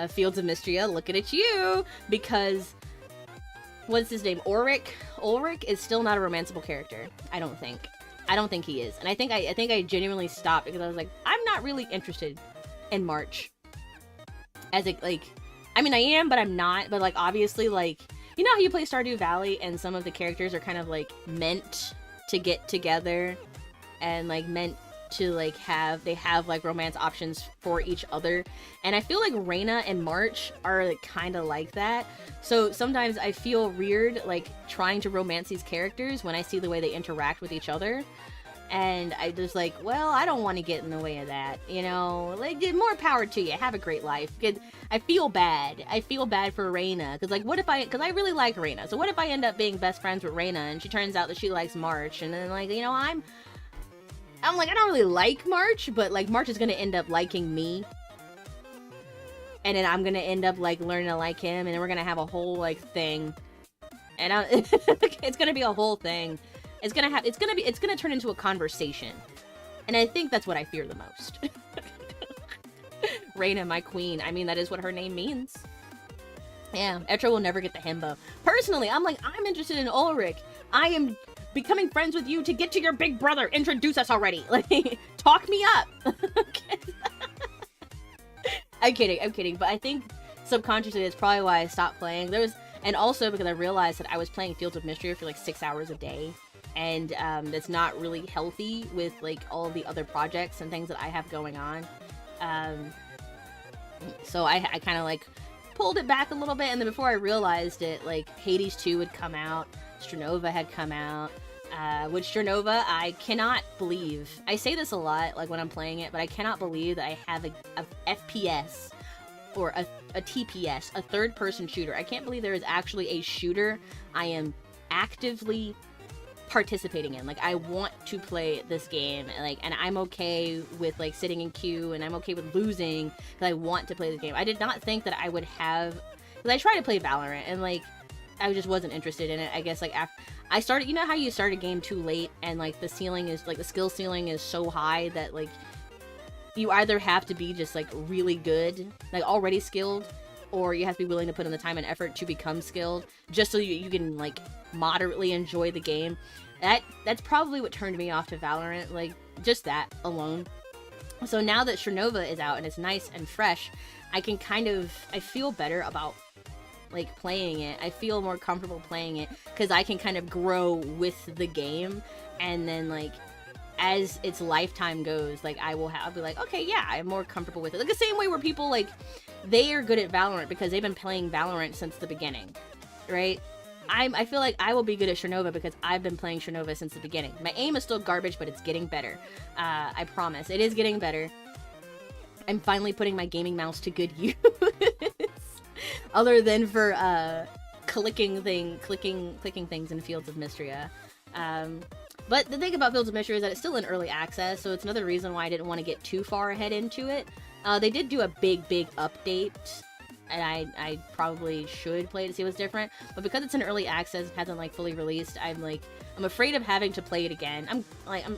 Fields of Mystria, looking at you, because what's his name? Ulrich is still not a romanceable character. I don't think he is. And I think I genuinely stopped because I was like, I'm not really interested in March. As it like, I mean I am, but I'm not. But like obviously, like, you know how you play Stardew Valley and some of the characters are kind of like meant to get together and like meant to like have like romance options for each other, and I feel like Reina and March are like kind of like that. So sometimes I feel weird like trying to romance these characters when I see the way they interact with each other, and I just like, well, I don't want to get in the way of that, you know, like more power to you, have a great life. I feel bad for Reina because like because I really like Reina, so what if I end up being best friends with Reina and she turns out that she likes March, and then like, you know, I'm like, I don't really like March, but like March is gonna end up liking me, and then I'm gonna end up like learning to like him, and then we're gonna have a whole like thing, and it's gonna be a whole thing. It's gonna turn into a conversation, and I think that's what I fear the most. Reina, my queen. I mean, that is what her name means. Yeah, Etro will never get the himbo. Personally, I'm like, I'm interested in Ulrich. I am becoming friends with you to get to your big brother. Introduce us already. Like, talk me up. I'm kidding. But I think subconsciously that's probably why I stopped playing. And also because I realized that I was playing Fields of Mystria for like 6 hours a day. And that's not really healthy with like all of the other projects and things that I have going on. So I kind of like pulled it back a little bit, and then before I realized it, like Hades 2 had come out, Stranova had come out, which Stranova, I cannot believe, I say this a lot like when I'm playing it, but I cannot believe that I have a FPS or a TPS, a third person shooter. I can't believe there is actually a shooter I am actively participating in. Like, I want to play this game, like, and I'm okay with like sitting in queue, and I'm okay with losing because I want to play the game. I did not think that I would have, because I tried to play Valorant and like I just wasn't interested in it. I guess like after I started, you know how you start a game too late and like the ceiling is like, the skill ceiling is so high that like you either have to be just like really good, like already skilled, or you have to be willing to put in the time and effort to become skilled just so you can like moderately enjoy the game. That's probably what turned me off to Valorant, like just that alone. So now that Stranova is out and it's nice and fresh, I feel better about like playing it. I feel more comfortable playing it because I can kind of grow with the game, and then like as its lifetime goes, like I'll be like, okay, yeah, I'm more comfortable with it. Like the same way where people like, they are good at Valorant because they've been playing Valorant since the beginning, right? I feel like I will be good at Stranova because I've been playing Stranova since the beginning. My aim is still garbage, but it's getting better. I promise. It is getting better. I'm finally putting my gaming mouse to good use. Other than for clicking things in Fields of Mystria. But the thing about Fields of Mystria is that it's still in early access, so it's another reason why I didn't want to get too far ahead into it. They did do a big update, and I probably should play it to see what's different, but because it's in early access, it hasn't like fully released, I'm afraid of having to play it again. I'm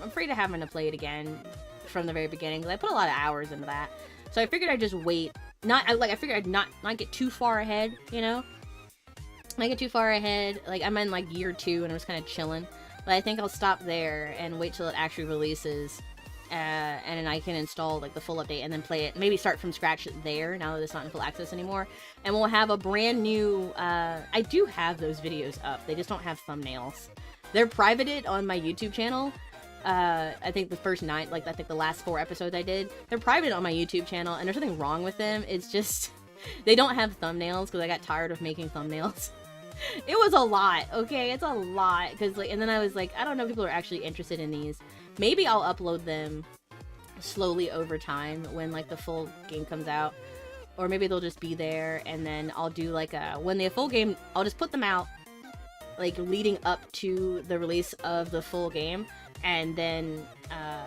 afraid of having to play it again from the very beginning, because I put a lot of hours into that. So I figured I'd just wait. I figured I'd not get too far ahead, you know? Not get too far ahead. Like, I'm in like year 2 and I was kind of chilling. But I think I'll stop there and wait till it actually releases. And then I can install like the full update and then play it. Maybe start from scratch there, now that it's not in full access anymore. And we'll have a brand new, I do have those videos up. They just don't have thumbnails. They're privated on my YouTube channel. I think the first 9, like I think the last 4 episodes I did, they're private on my YouTube channel, and there's nothing wrong with them. It's just, they don't have thumbnails because I got tired of making thumbnails. It was a lot, okay? It's a lot. Cause like, and then I was like, I don't know if people are actually interested in these. Maybe I'll upload them slowly over time when like the full game comes out. Or maybe they'll just be there, and then I'll do like when the full game, I'll just put them out like leading up to the release of the full game, and then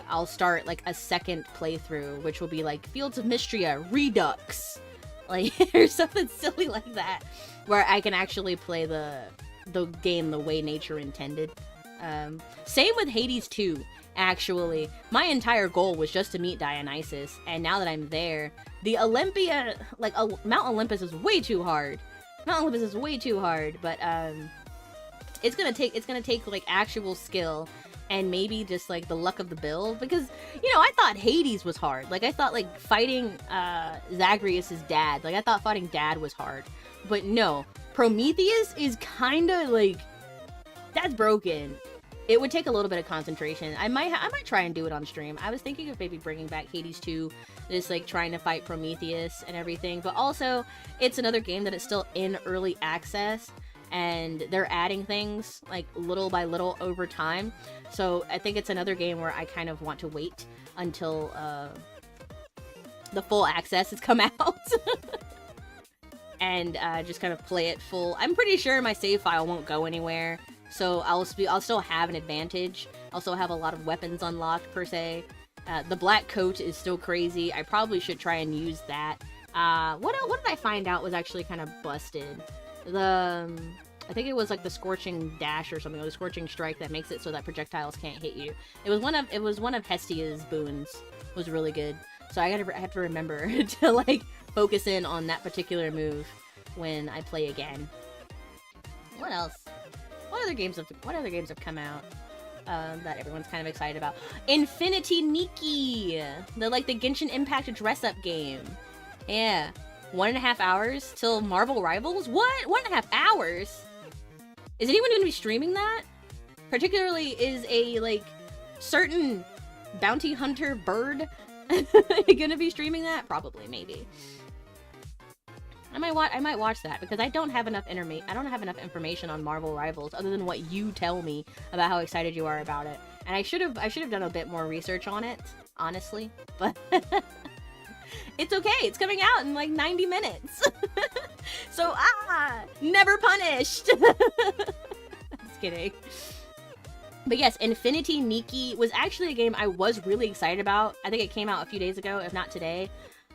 I'll start like a second playthrough, which will be like Fields of Mystria Redux, like or something silly like that, where I can actually play the game the way nature intended. Same with Hades 2. Actually, my entire goal was just to meet Dionysus, and now that I'm there, the Olympia, like Mount Olympus is way too hard. Mount Olympus is way too hard, but it's gonna take like actual skill and maybe just like the luck of the build, because you know I thought Hades was hard. Like I thought like fighting Zagreus' dad, like I thought fighting dad was hard, but no, Prometheus is kind of like, that's broken. It would take a little bit of concentration. I might try and do it on stream. I was thinking of maybe bringing back Hades 2, just like trying to fight Prometheus and everything. But also, it's another game that is still in early access, and they're adding things like little by little over time. So I think it's another game where I kind of want to wait until the full access has come out. And just kind of play it full. I'm pretty sure my save file won't go anywhere. So I'll still have an advantage. I'll still have a lot of weapons unlocked, per se. The black coat is still crazy. I probably should try and use that. What did I find out was actually kind of busted? I think it was like the Scorching Dash or something, or the Scorching Strike that makes it so that projectiles can't hit you. It was one of Hestia's boons. It was really good. So I have to remember to like focus in on that particular move when I play again. What else? What other games have come out that everyone's kind of excited about? Infinity Nikki! The Genshin Impact dress-up game. Yeah. 1.5 hours till Marvel Rivals? What? 1.5 hours? Is anyone going to be streaming that? Particularly, is a, like, certain bounty hunter bird gonna be streaming that? Probably, maybe. I might watch that, because I don't have enough information on Marvel Rivals other than what you tell me about how excited you are about it. And I should have done a bit more research on it, honestly. But it's okay. It's coming out in like 90 minutes. So never punished. Just kidding. But yes, Infinity Nikki was actually a game I was really excited about. I think it came out a few days ago, if not today.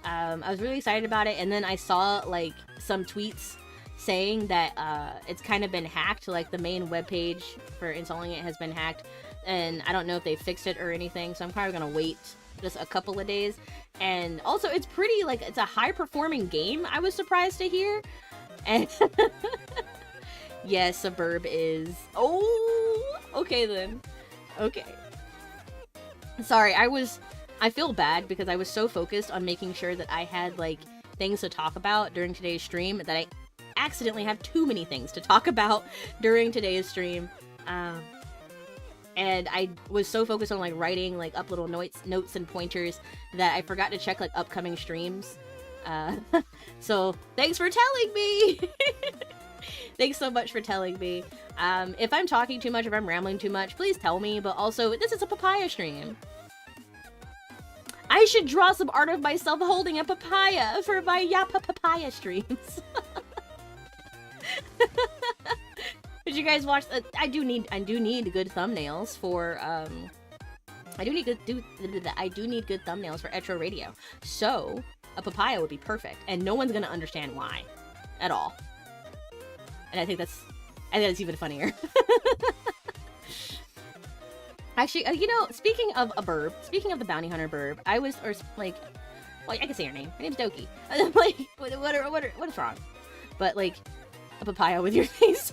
I was really excited about it, and then I saw like some tweets saying that it's kind of been hacked. Like the main webpage for installing it has been hacked, and I don't know if they fixed it or anything, so I'm probably gonna wait just a couple of days. And also, it's pretty, like, it's a high performing game, I was surprised to hear. And yes, Suburb is, oh, okay then, okay. Sorry, I feel bad because I was so focused on making sure that I had, like, things to talk about during today's stream that I accidentally have too many things to talk about during today's stream. And I was so focused on, like, writing, like, up little notes and pointers that I forgot to check, like, upcoming streams. So, thanks for telling me! Thanks so much for telling me. If I'm talking too much, if I'm rambling too much, please tell me, but also, this is a papaya stream. I should draw some art of myself holding a papaya for my papaya streams. Did you guys watch? I do need good thumbnails for I do need good thumbnails for Etro Radio. So a papaya would be perfect, and no one's gonna understand why, at all. And I think that's even funnier. Actually, you know, speaking of the bounty hunter burb, well, I can say her name. Her name's Doki. Like, what is wrong? But, like, a papaya with your face.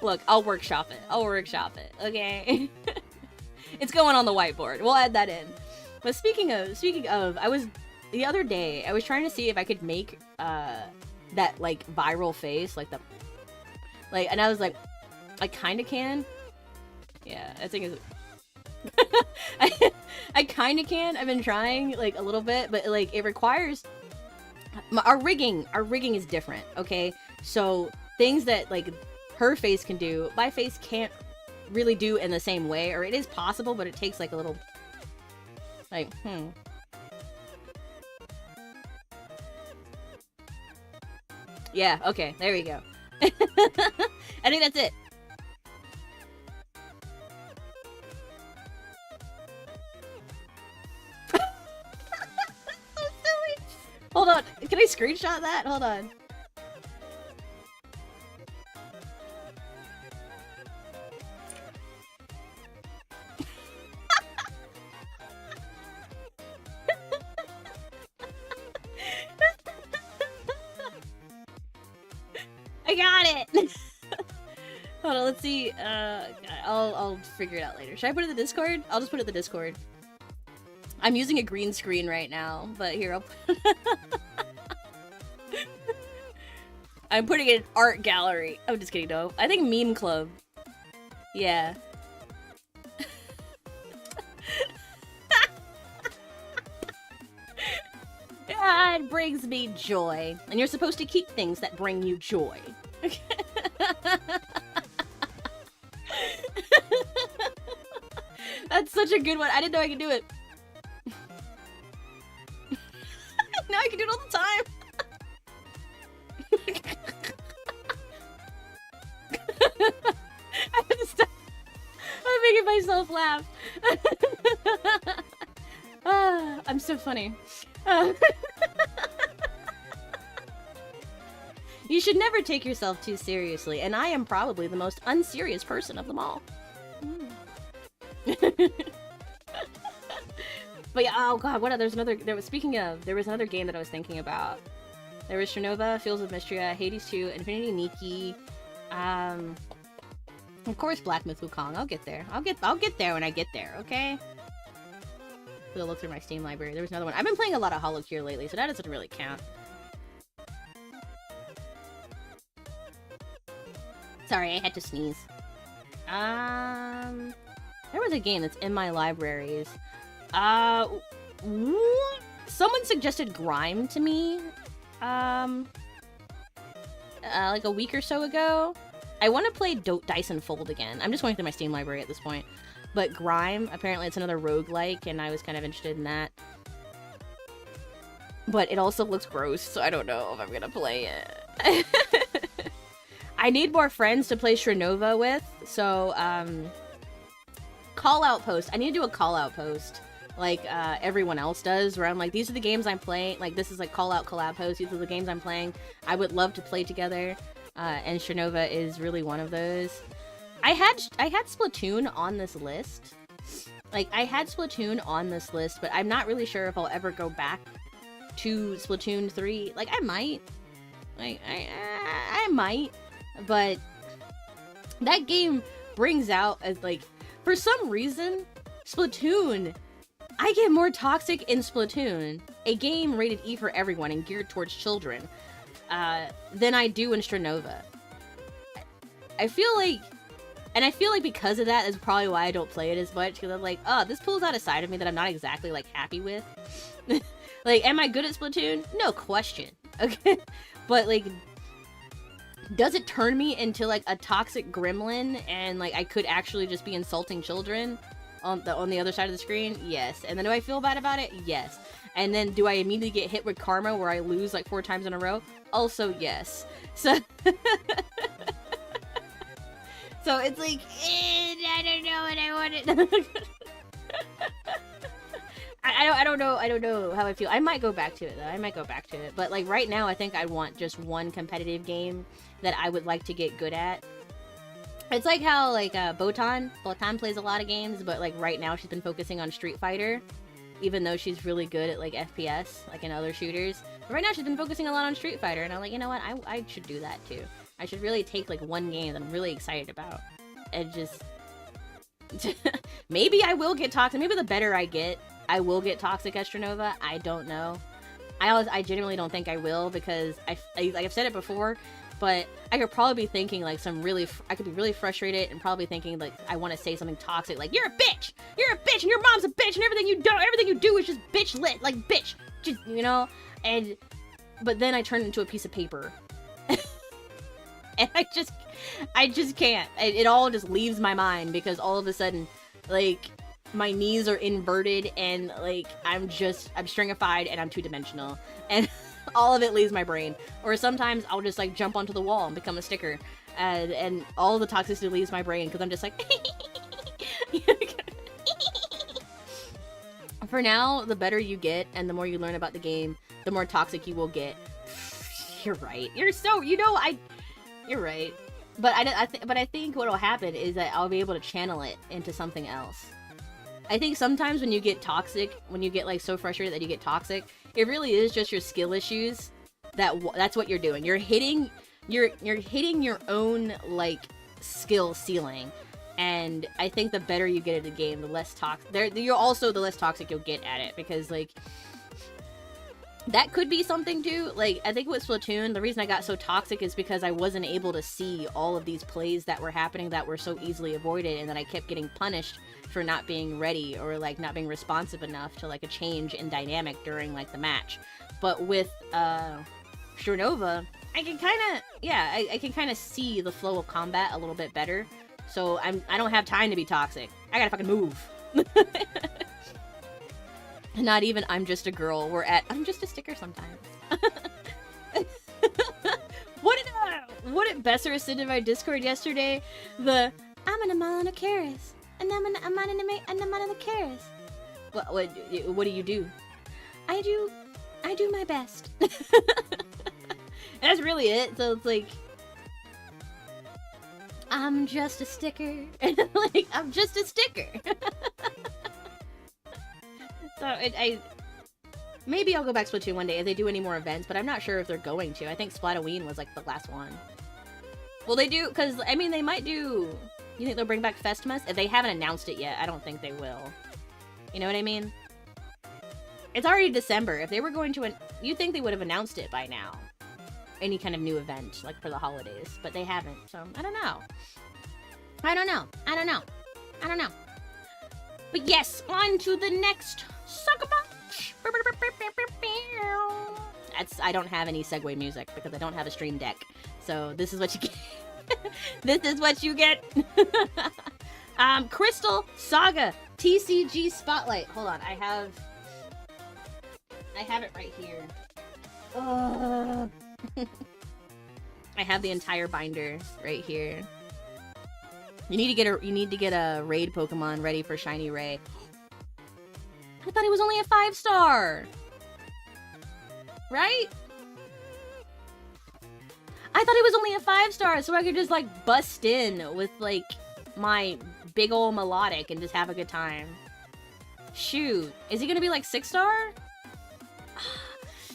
Look, I'll workshop it, okay? It's going on the whiteboard. We'll add that in. But speaking of, the other day, I was trying to see if I could make, that, like, viral face, like, and I was like, I kinda can. Yeah, I think it's... I kinda can. I've been trying, like, a little bit, but, like, it requires our rigging is different, okay? So things that like her face can do, my face can't really do in the same way, or it is possible, but it takes like a little, like, Yeah, okay, there we go. I think that's it. So silly. Hold on, can I screenshot that? Hold on. I got it! Hold on, let's see. I'll figure it out later. Should I put it in the Discord? I'll just put it in the Discord. I'm using a green screen right now, but here, I'll I'm putting it in art gallery. I'm just kidding, no. I think meme club. Yeah. Yeah, it brings me joy. And you're supposed to keep things that bring you joy. That's such a good one. I didn't know I could do it. Now I can do it all the time. I have to stop. I'm making myself laugh. I'm so funny. You should never take yourself too seriously, and I am probably the most unserious person of them all. But yeah, oh god, what? There's another. Speaking of, there was another game that I was thinking about. There was Shernova, Fields of Mystria, Hades 2, Infinity Nikki, of course Black Myth Wukong. I'll get there. I'll get there when I get there. Okay. We'll look through my Steam library. There was another one. I've been playing a lot of Hollow Cure lately, so that doesn't really count. Sorry, I had to sneeze. There was a game that's in my libraries. Someone suggested Grime to me, like a week or so ago. I want to play Dyson Fold again. I'm just going through my Steam library at this point. But Grime, apparently it's another roguelike, and I was kind of interested in that. But it also looks gross, so I don't know if I'm gonna play it. I need more friends to play Shernova with, so, call-out post. I need to do a call-out post, like, everyone else does, where I'm like, these are the games I'm playing, like, this is like call-out collab post, these are the games I'm playing, I would love to play together, and Shernova is really one of those. I had Splatoon on this list. Like, I had Splatoon on this list, but I'm not really sure if I'll ever go back to Splatoon 3. Like, I might. Like, I might. But that game brings out, as like, for some reason, Splatoon, I get more toxic in Splatoon, a game rated E for everyone and geared towards children, than I do in Shernova. I feel like because of that is probably why I don't play it as much, because I'm like, oh, this pulls out a side of me that I'm not exactly, like, happy with. Like, am I good at Splatoon? No question. Okay? But, like, does it turn me into, like, a toxic gremlin, and, like, I could actually just be insulting children on the other side of the screen? Yes. And then do I feel bad about it? Yes. And then do I immediately get hit with karma where I lose, like, 4 times in a row? Also, yes. So... So it's like, I don't know what I wanted. I don't know how I feel. I might go back to it, though. But, like, right now, I think I want just one competitive game that I would like to get good at. It's like how, like, Botan plays a lot of games, but, like, right now she's been focusing on Street Fighter, even though she's really good at, like, FPS, like, in other shooters. But right now she's been focusing a lot on Street Fighter, and I'm like, you know what, I should do that, too. I should really take, like, one game that I'm really excited about, and just... Maybe I will get toxic. Maybe the better I get, I will get toxic at Shernova. I don't know. I genuinely don't think I will, because like I've said it before, but I could probably be thinking, like, I could be really frustrated and probably thinking, like, I want to say something toxic, like, you're a bitch! You're a bitch, and your mom's a bitch, and everything you do is just bitch lit, like, bitch! Just, you know? And but then I turn into a piece of paper. And I just can't. It all just leaves my mind because all of a sudden, like, my knees are inverted and, like, I'm stringified and I'm two-dimensional. And all of it leaves my brain. Or sometimes I'll just, like, jump onto the wall and become a sticker. And all the toxicity leaves my brain because I'm just like... For now, the better you get and the more you learn about the game, the more toxic you will get. You're right. You're right. But I think what'll happen is that I'll be able to channel it into something else. I think sometimes when you get toxic, when you get like so frustrated that you get toxic, it really is just your skill issues. That's what you're doing. You're hitting your own like skill ceiling. And I think the better you get at the game, the less toxic. You're also the less toxic you'll get at it because like that could be something too. Like I think with Splatoon, the reason I got so toxic is because I wasn't able to see all of these plays that were happening that were so easily avoided, and then I kept getting punished for not being ready or like not being responsive enough to like a change in dynamic during like the match. But with Shurnova, I can kind of see the flow of combat a little bit better. So I don't have time to be toxic. I gotta fucking move. Not even I'm just a girl. I'm just a sticker sometimes. What did Besser send in my Discord yesterday? I'm an Amalana Karis. And I'm an Amalana Karis. What do you do? I do my best. That's really it. So it's like I'm just a sticker. Like, I'm just a sticker. So, maybe I'll go back to Splatoon one day if they do any more events, but I'm not sure if they're going to. I think Splatoween was, like, the last one. Well, they do, because, I mean, they might do... You think they'll bring back Festimas? If they haven't announced it yet, I don't think they will. You know what I mean? It's already December. If they were going to... You'd think they would have announced it by now. Any kind of new event, like, for the holidays. But they haven't, so I don't know. I don't know. But yes, on to the next sucker punch. I don't have any segue music because I don't have a stream deck. So this is what you get. This is what you get. Crystal Saga TCG Spotlight. Hold on, I have it right here. I have the entire binder right here. You need to get a raid Pokemon ready for Shiny Ray. I thought he was only a 5-star. Right? I thought he was only a 5-star, so I could just like bust in with like my big ol' melodic and just have a good time. Shoot, is he gonna be like 6-star?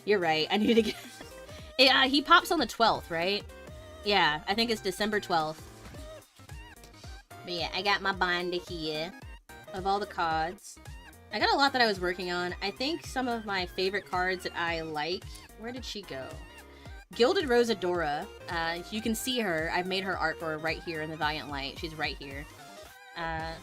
You're right. I need to get. He pops on the 12th, right? Yeah, I think it's December 12th. But yeah, I got my binder here of all the cards. I got a lot that I was working on. I think some of my favorite cards that I like... Where did she go? Gilded Rosadora. You can see her. I've made her art for her right here in the Valiant Light. She's right here. I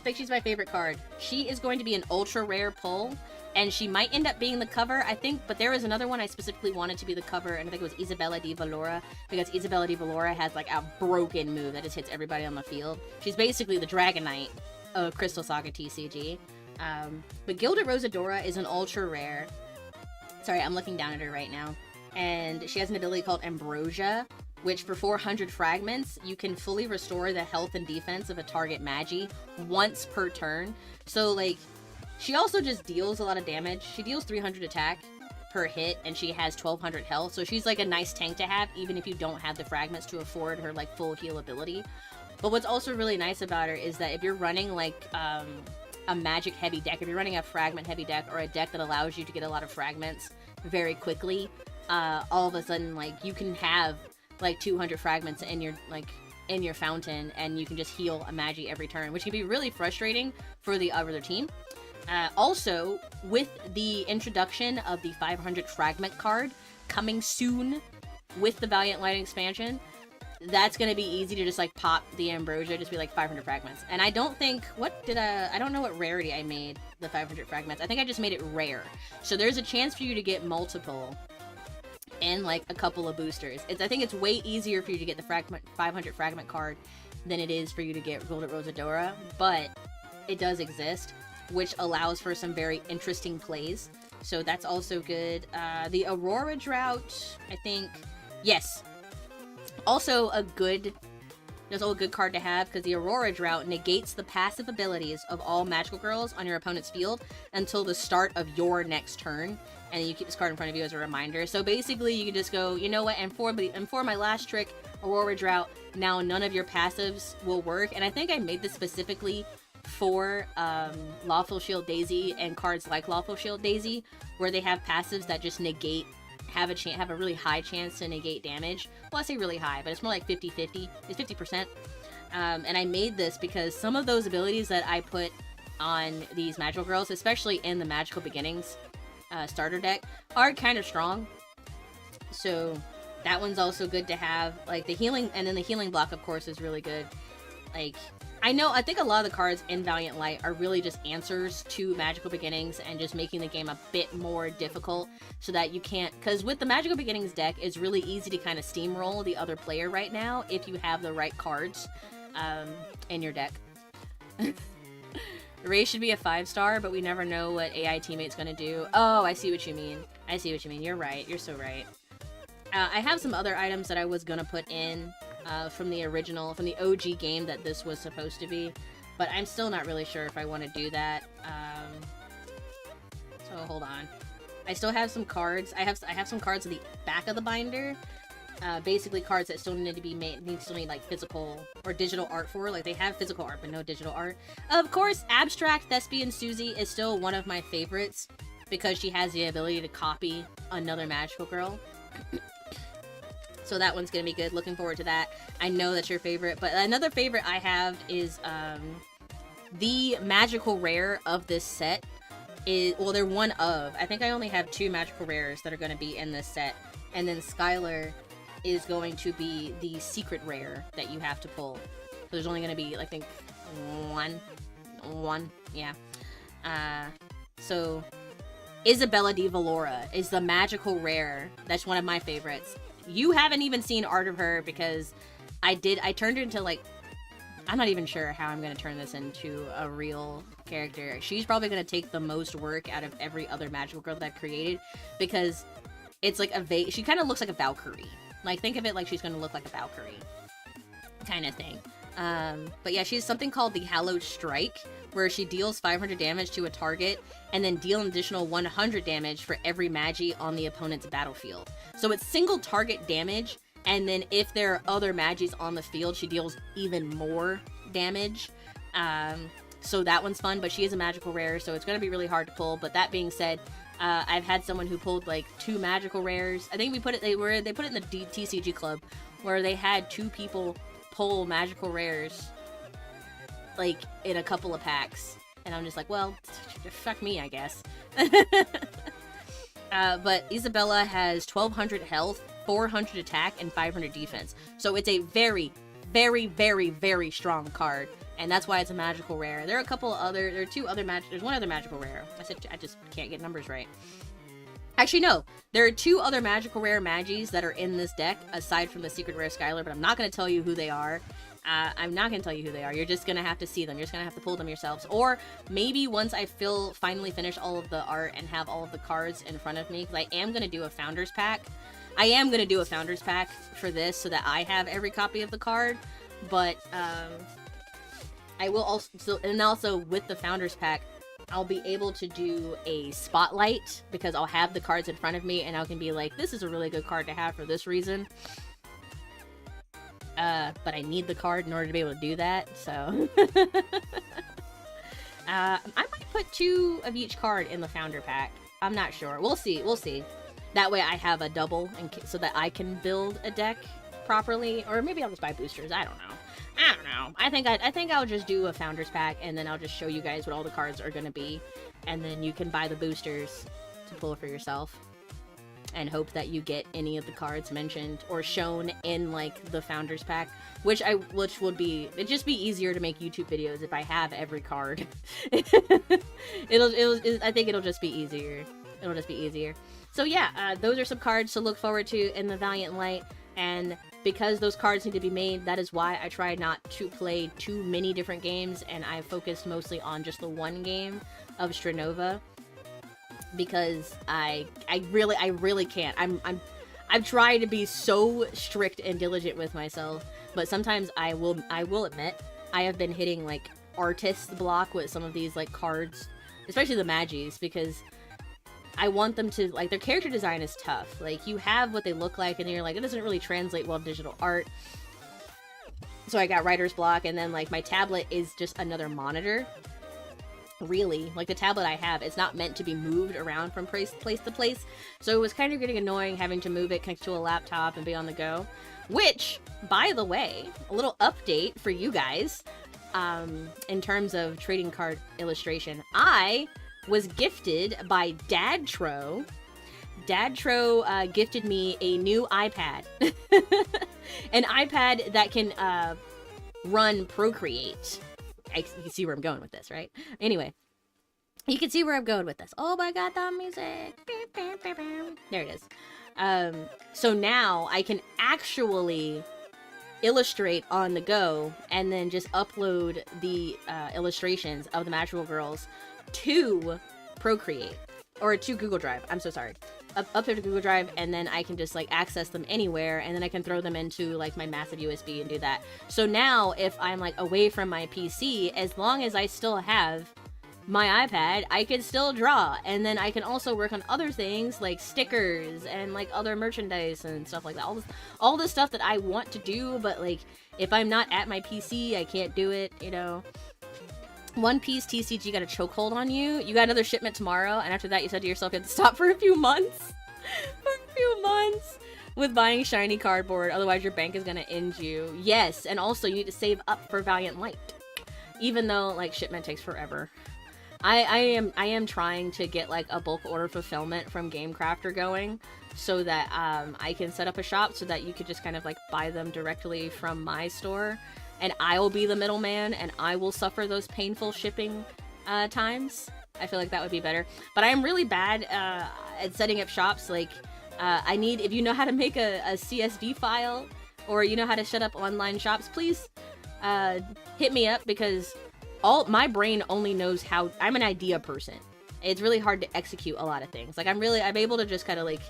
think she's my favorite card. She is going to be an ultra rare pull. And she might end up being the cover, I think, but there was another one I specifically wanted to be the cover, and I think it was Isabella di Valora, because Isabella di Valora has, like, a broken move that just hits everybody on the field. She's basically the Dragonite of Crystal Saga TCG. But Gilded Rosadora is an ultra rare. Sorry, I'm looking down at her right now. And she has an ability called Ambrosia, which for 400 fragments, you can fully restore the health and defense of a target Magi once per turn. So, like... She also just deals a lot of damage. She deals 300 attack per hit, and she has 1200 health, so she's like a nice tank to have, even if you don't have the fragments to afford her like full heal ability. But what's also really nice about her is that if you're running like a magic heavy deck, if you're running a fragment heavy deck, or a deck that allows you to get a lot of fragments very quickly, all of a sudden like you can have like 200 fragments in your fountain, and you can just heal a Magi every turn, which can be really frustrating for the other team. Also, with the introduction of the 500 fragment card coming soon with the Valiant Light expansion, that's gonna be easy to just like pop the Ambrosia, just be like 500 fragments. And I don't think, I don't know what rarity I made the 500 fragments. I think I just made it rare. So there's a chance for you to get multiple and like a couple of boosters. I think it's way easier for you to get the 500 fragment card than it is for you to get Golden Rosadora, but it does exist, which allows for some very interesting plays. So that's also good. The Aurora Drought, I think, yes. Also a good card to have, because the Aurora Drought negates the passive abilities of all magical girls on your opponent's field until the start of your next turn. And then you keep this card in front of you as a reminder. So basically, you can just go, you know what, and for my last trick, Aurora Drought, now none of your passives will work. And I think I made this specifically for Lawful Shield Daisy and cards like Lawful Shield Daisy, where they have passives that just negate, have a really high chance to negate damage. Well, I say really high, but it's more like 50-50. It's 50%. And I made this because some of those abilities that I put on these magical girls, especially in the Magical Beginnings starter deck, are kind of strong. So that one's also good to have. Like the healing, and then the healing block, of course, is really good. Like, I think a lot of the cards in Valiant Light are really just answers to Magical Beginnings and just making the game a bit more difficult so that you can't, because with the Magical Beginnings deck, it's really easy to kind of steamroll the other player right now if you have the right cards in your deck. Ray should be a 5-star, but we never know what AI teammate's gonna do. Oh, I see what you mean. I see what you mean. You're right. You're so right. I have some other items that I was gonna put in from the OG game that this was supposed to be, but I'm still not really sure if I want to do that. So hold on. I still have some cards. I have some cards at the back of the binder. Basically cards that still need to be made, still need like physical or digital art for. Like they have physical art, but no digital art. Of course, Abstract Thespian Susie is still one of my favorites because she has the ability to copy another magical girl. So that one's gonna be good. Looking forward to that. I know that's your favorite, but another favorite I have is the magical rare of this set is, well, they're one of, I think I only have 2 magical rares that are going to be in this set, and then Skylar is going to be the secret rare that you have to pull. So there's only going to be, I think, one, yeah. So Isabella di Valora is the magical rare. That's one of my favorites. You haven't even seen art of her because I turned her into, like, I'm not even sure how I'm going to turn this into a real character. She's probably going to take the most work out of every other magical girl that I've created because it's like she kind of looks like a Valkyrie. Like, think of it like she's going to look like a Valkyrie kind of thing. But yeah, she's something called the Hallowed Strike, where she deals 500 damage to a target and then deal an additional 100 damage for every magi on the opponent's battlefield. So it's single target damage, and then if there are other magis on the field, she deals even more damage. So that one's fun, but she is a magical rare, so it's going to be really hard to pull. But that being said, I've had someone who pulled like 2 magical rares. I think they put it in the TCG club, where they had 2 people pull magical rares like in a couple of packs, and I'm just like, well, fuck me, I guess. But Isabella has 1200 health, 400 attack, and 500 defense, so it's a very, very, very, very strong card, and that's why it's a magical rare. There are there's one other magical rare. I just can't get numbers right. Actually, no. There are 2 other magical rare magis that are in this deck, aside from the secret rare Skylar, but I'm not going to tell you who they are. I'm not going to tell you who they are. You're just going to have to see them. You're just going to have to pull them yourselves. Or maybe once I finally finish all of the art and have all of the cards in front of me, because I am going to do a Founders Pack. I am going to do a Founders Pack for this so that I have every copy of the card. But I will also with the Founders Pack, I'll be able to do a spotlight because I'll have the cards in front of me and I can be like, this is a really good card to have for this reason. But I need the card in order to be able to do that, so. I might put 2 of each card in the Founder Pack. I'm not sure. We'll see. That way I have a double so that I can build a deck properly. Or maybe I'll just buy boosters. I don't know. I think I'll just do a Founders Pack, and then I'll just show you guys what all the cards are going to be, and then you can buy the boosters to pull for yourself. and hope that you get any of the cards mentioned or shown in like the founders pack, which it'd just be easier to make YouTube videos if I have every card. I think it'll just be easier. It'll just be easier. So yeah, those are some cards to look forward to in the Valiant Light, and because those cards need to be made, that is why I try not to play too many different games, and I focused mostly on just the one game of Stranova, because I really can't. I've tried to be so strict and diligent with myself, but sometimes I will admit I have been hitting like artist block with some of these like cards, especially the Magis, because I want them to, like, their character design is tough. Like, you have what they look like, and you're like, it doesn't really translate well to digital art. So I got writer's block, and then, like, my tablet is just another monitor. Really. Like, the tablet I have, it's not meant to be moved around from place to place. So it was kind of getting annoying having to move it, connect to a laptop, and be on the go. Which, by the way, a little update for you guys, in terms of trading card illustration. I was gifted by Dadtro. Dadtro gifted me a new iPad. An iPad that can run Procreate. You can see where I'm going with this, right? Anyway, you can see where I'm going with this. Oh my god, that music. There it is. So now I can actually illustrate on the go and then just upload the illustrations of the Magical Girls to Procreate, or to Google Drive. I'm so sorry. Up there to Google Drive, and then I can just like access them anywhere, and then I can throw them into like my massive USB and do that. So now if I'm like away from my PC, as long as I still have my iPad, I can still draw, and then I can also work on other things like stickers and like other merchandise and stuff like that. All the stuff that I want to do, but like if I'm not at my PC, I can't do it, you know. One Piece TCG got a chokehold on you. You got another shipment tomorrow, and after that you said to yourself you had to stop for a few months. With buying shiny cardboard, otherwise your bank is gonna end you. Yes, and also you need to save up for Valiant Light. Even though like shipment takes forever. I am trying to get like a bulk order fulfillment from GameCrafter going, so that I can set up a shop so that you could just kind of like buy them directly from my store. And I will be the middleman, and I will suffer those painful shipping times. I feel like that would be better. But I am really bad at setting up shops. Like, I need, if you know how to make a CSV file, or you know how to set up online shops, please hit me up, because my brain only knows how. I'm an idea person. It's really hard to execute a lot of things. Like, I'm able to just kind of like,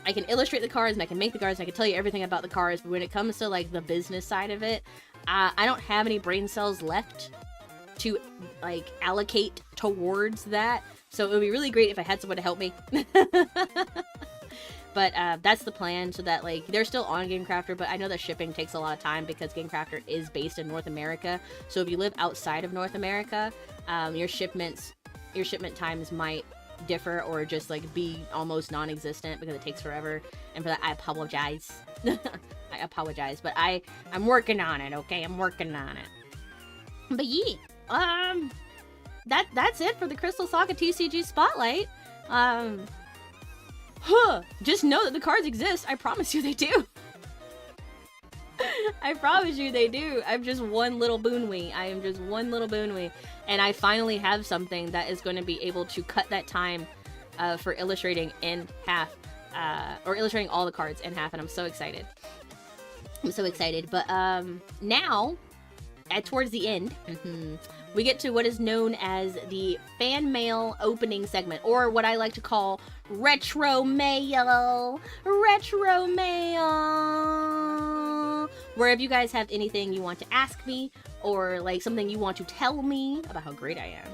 I can illustrate the cards, and I can make the cards, and I can tell you everything about the cards, but when it comes to, like, the business side of it, I don't have any brain cells left to, like, allocate towards that, so it would be really great if I had someone to help me. But that's the plan, so that, like, they're still on GameCrafter, but I know that shipping takes a lot of time because GameCrafter is based in North America, so if you live outside of North America, your shipment times might differ, or just like be almost non-existent because it takes forever, and for that I apologize. I apologize, but I'm working on it, okay? I'm working on it. But yeah, that's it for the Crystal Saga TCG Spotlight. Just know that the cards exist. I promise you they do. I promise you they do. I'm just one little boonwee. I am just one little boonwee. And I finally have something that is going to be able to cut that time for illustrating in half. Or illustrating all the cards in half. And I'm so excited. I'm so excited. But now, towards the end, we get to what is known as the fan mail opening segment. Or what I like to call retro mail. Retro mail. Where if you guys have anything you want to ask me, or like something you want to tell me about how great I am,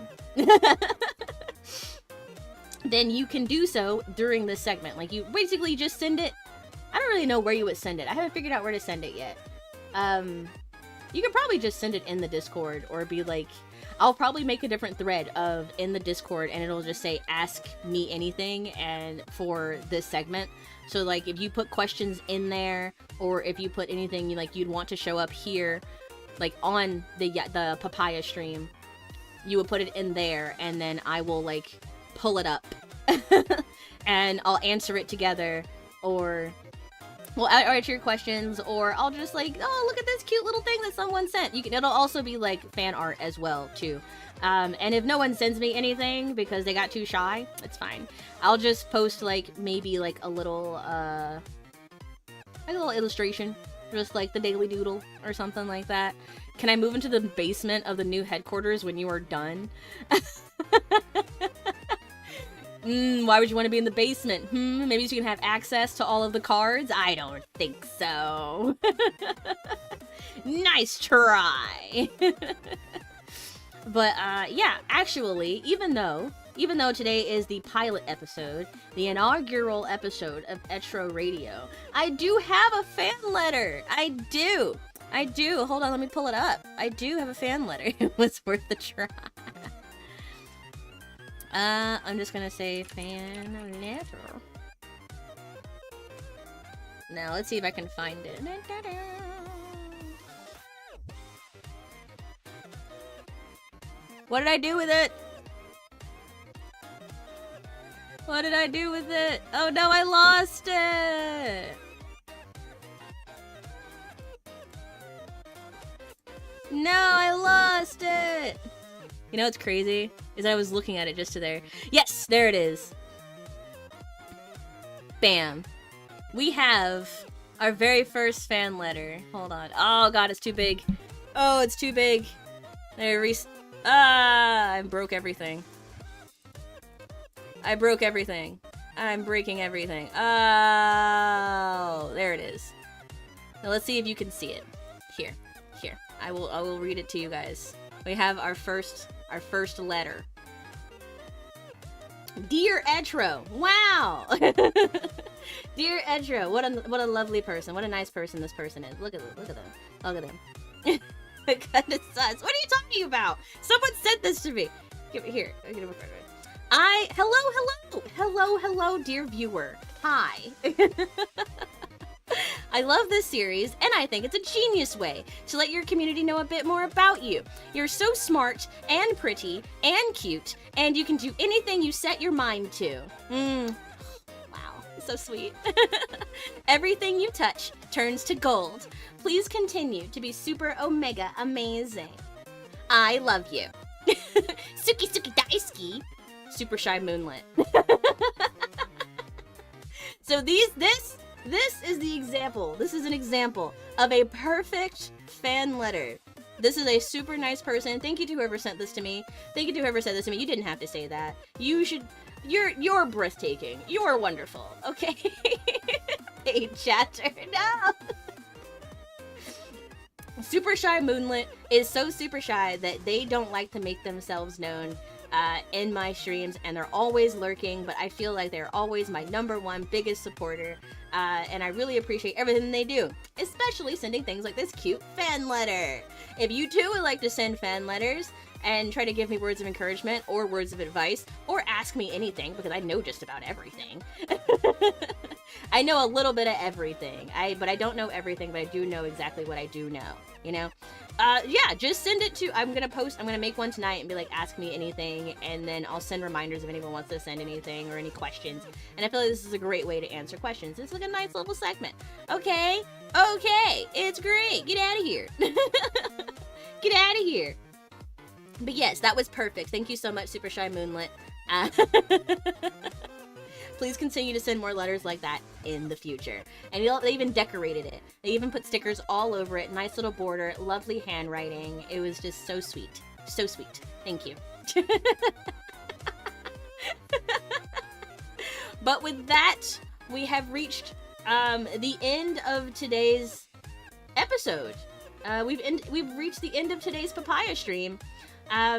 then you can do so during this segment. Like, you basically just send it. I don't really know where you would send it. I haven't figured out where to send it yet. You can probably just send it in the Discord, or be like, I'll probably make a different thread in the Discord, and it'll just say ask me anything, and for this segment. So like if you put questions in there, or if you put anything you'd want to show up here, like on the papaya stream, you would put it in there, and then I will like pull it up and I'll answer it together, or well, I'll answer your questions, or I'll just like, oh, look at this cute little thing that someone sent. It'll also be like fan art as well too. And if no one sends me anything because they got too shy, it's fine. I'll just post like maybe like a little illustration, just like the Daily Doodle or something like that. Can I move into the basement of the new headquarters when you are done? Why would you want to be in the basement? Maybe so you can have access to all of the cards? I don't think so. Nice try. But yeah, actually, even though today is the pilot episode, the inaugural episode of Etro Radio, I do have a fan letter. I do. Hold on, let me pull it up. I do have a fan letter. It was worth the try. I'm just gonna say fan letter. Now, let's see if I can find it. What did I do with it? What did I do with it? Oh no, I lost it! No, I lost it! You know what's crazy? Is I was looking at it just to there. Yes, there it is. Bam. We have our very first fan letter. Hold on. Oh god, it's too big. Oh, it's too big. There, I broke everything. I broke everything. I'm breaking everything. Oh, there it is. Now let's see if you can see it. Here. I will read it to you guys. We have our first letter. Dear Etro, wow. Dear Etro, what a lovely person. What a nice person this person is. Look at them. Look at them. Goodness us. What are you talking about? Someone sent this to me. Give it here. Hello, dear viewer. Hi. I love this series, and I think it's a genius way to let your community know a bit more about you. You're so smart, and pretty, and cute, and you can do anything you set your mind to. Wow, so sweet. Everything you touch turns to gold. Please continue to be super omega amazing. I love you. Suki daisuki. Super shy moonlit. So this is the example. This is an example of a perfect fan letter. This is a super nice person. Thank you to whoever sent this to me. Thank you to whoever said this to me. You didn't have to say that. You're breathtaking. You're wonderful. Okay. Hey, chatter. No. Super shy moonlit is so super shy that they don't like to make themselves known in my streams, and they're always lurking, but I feel like they're always my #1 biggest supporter, and I really appreciate everything they do, especially sending things like this cute fan letter. If you too would like to send fan letters and try to give me words of encouragement or words of advice, or ask me anything, because I know just about everything. I know a little bit of everything, but I don't know everything, but I do know exactly what I do know, you know? Yeah, just send it to, I'm gonna make one tonight and be like, ask me anything, and then I'll send reminders if anyone wants to send anything or any questions. And I feel like this is a great way to answer questions. It's like a nice little segment. Okay, it's great. Get out of here. Get out of here. But yes, that was perfect. Thank you so much, Super Shy Moonlit. Please continue to send more letters like that in the future. And they even decorated it. They even put stickers all over it. Nice little border. Lovely handwriting. It was just so sweet. So sweet. Thank you. But with that, we have reached the end of today's episode. We've reached the end of today's papaya stream.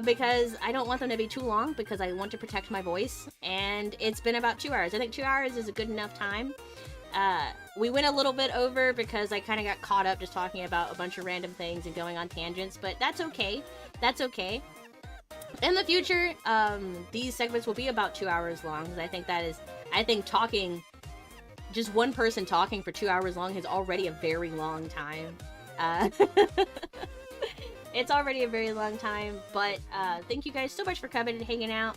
Because I don't want them to be too long, because I want to protect my voice, and it's been about 2 hours. I think 2 hours is a good enough time. We went a little bit over because I kind of got caught up just talking about a bunch of random things and going on tangents, but that's okay. That's okay. In the future, these segments will be about 2 hours long, because I think talking, just one person talking for 2 hours long is already a very long time. It's already a very long time, but thank you guys so much for coming and hanging out.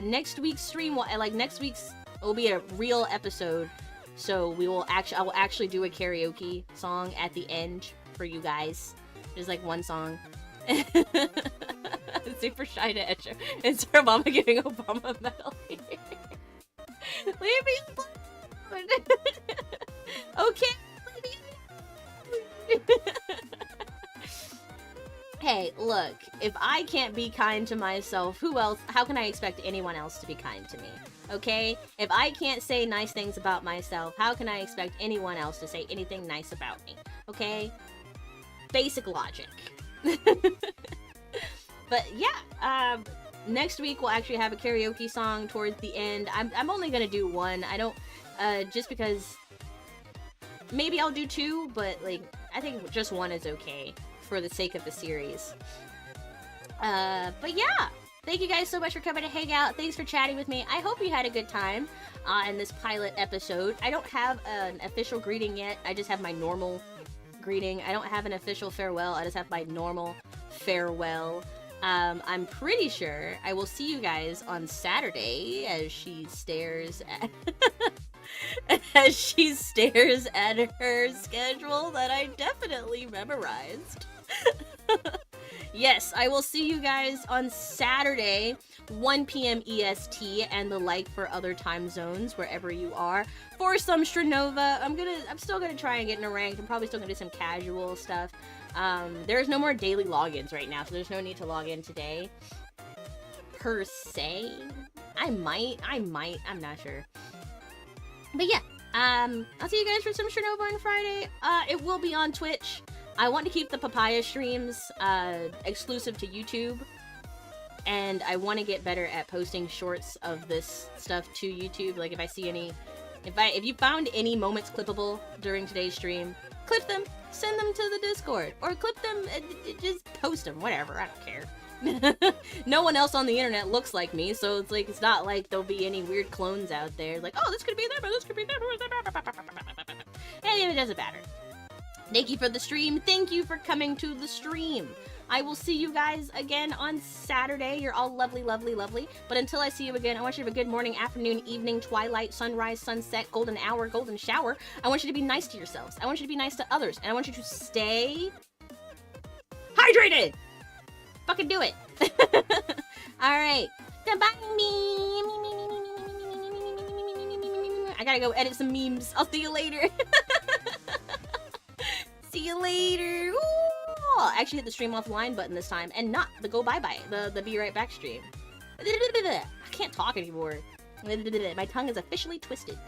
Next week's stream will, next week's will be a real episode. So I will actually do a karaoke song at the end for you guys. There's like one song. Super shy to Etro. It's her mama giving Obama medal. Leave me alone. Okay. Hey, look, if I can't be kind to myself, who else? How can I expect anyone else to be kind to me? Okay? If I can't say nice things about myself, how can I expect anyone else to say anything nice about me? Okay? Basic logic. But yeah, next week we'll actually have a karaoke song towards the end. I'm only gonna do one. I don't, just because maybe I'll do two, but like, I think just one is okay for the sake of the series. But yeah, thank you guys so much for coming to hang out. Thanks for chatting with me. I hope you had a good time in this pilot episode. I don't have an official greeting yet. I just have my normal greeting. I don't have an official farewell. I just have my normal farewell. I'm pretty sure I will see you guys on Saturday as she stares at as she stares at her schedule that I definitely memorized. Yes, I will see you guys on Saturday, 1 p.m. EST, and the like for other time zones, wherever you are, for some Stranova. I'm still gonna try and get in a rank. I'm probably still gonna do some casual stuff. There's no more daily logins right now, so there's no need to log in today, per se. I might, I'm not sure. But yeah, I'll see you guys for some Chernobyl on Friday. It will be on Twitch. I want to keep the papaya streams exclusive to YouTube, and I want to get better at posting shorts of this stuff to YouTube. Like if I see any, if you found any moments clippable during today's stream, clip them, send them to the Discord, or clip them, just post them, whatever. I don't care. No one else on the internet looks like me, so it's like, it's not like there'll be any weird clones out there. Like, oh, this could be them, or this could be them. And it doesn't matter. Thank you for the stream. Thank you for coming to the stream. I will see you guys again on Saturday. You're all lovely, lovely, lovely. But until I see you again, I want you to have a good morning, afternoon, evening, twilight, sunrise, sunset, golden hour, golden shower. I want you to be nice to yourselves. I want you to be nice to others. And I want you to stay hydrated. Fucking do it. Alright. Goodbye, me. I gotta go edit some memes. I'll see you later. See you later. Ooh. I actually hit the stream offline button this time, and not the go bye-bye, the be right back stream. I can't talk anymore. My tongue is officially twisted.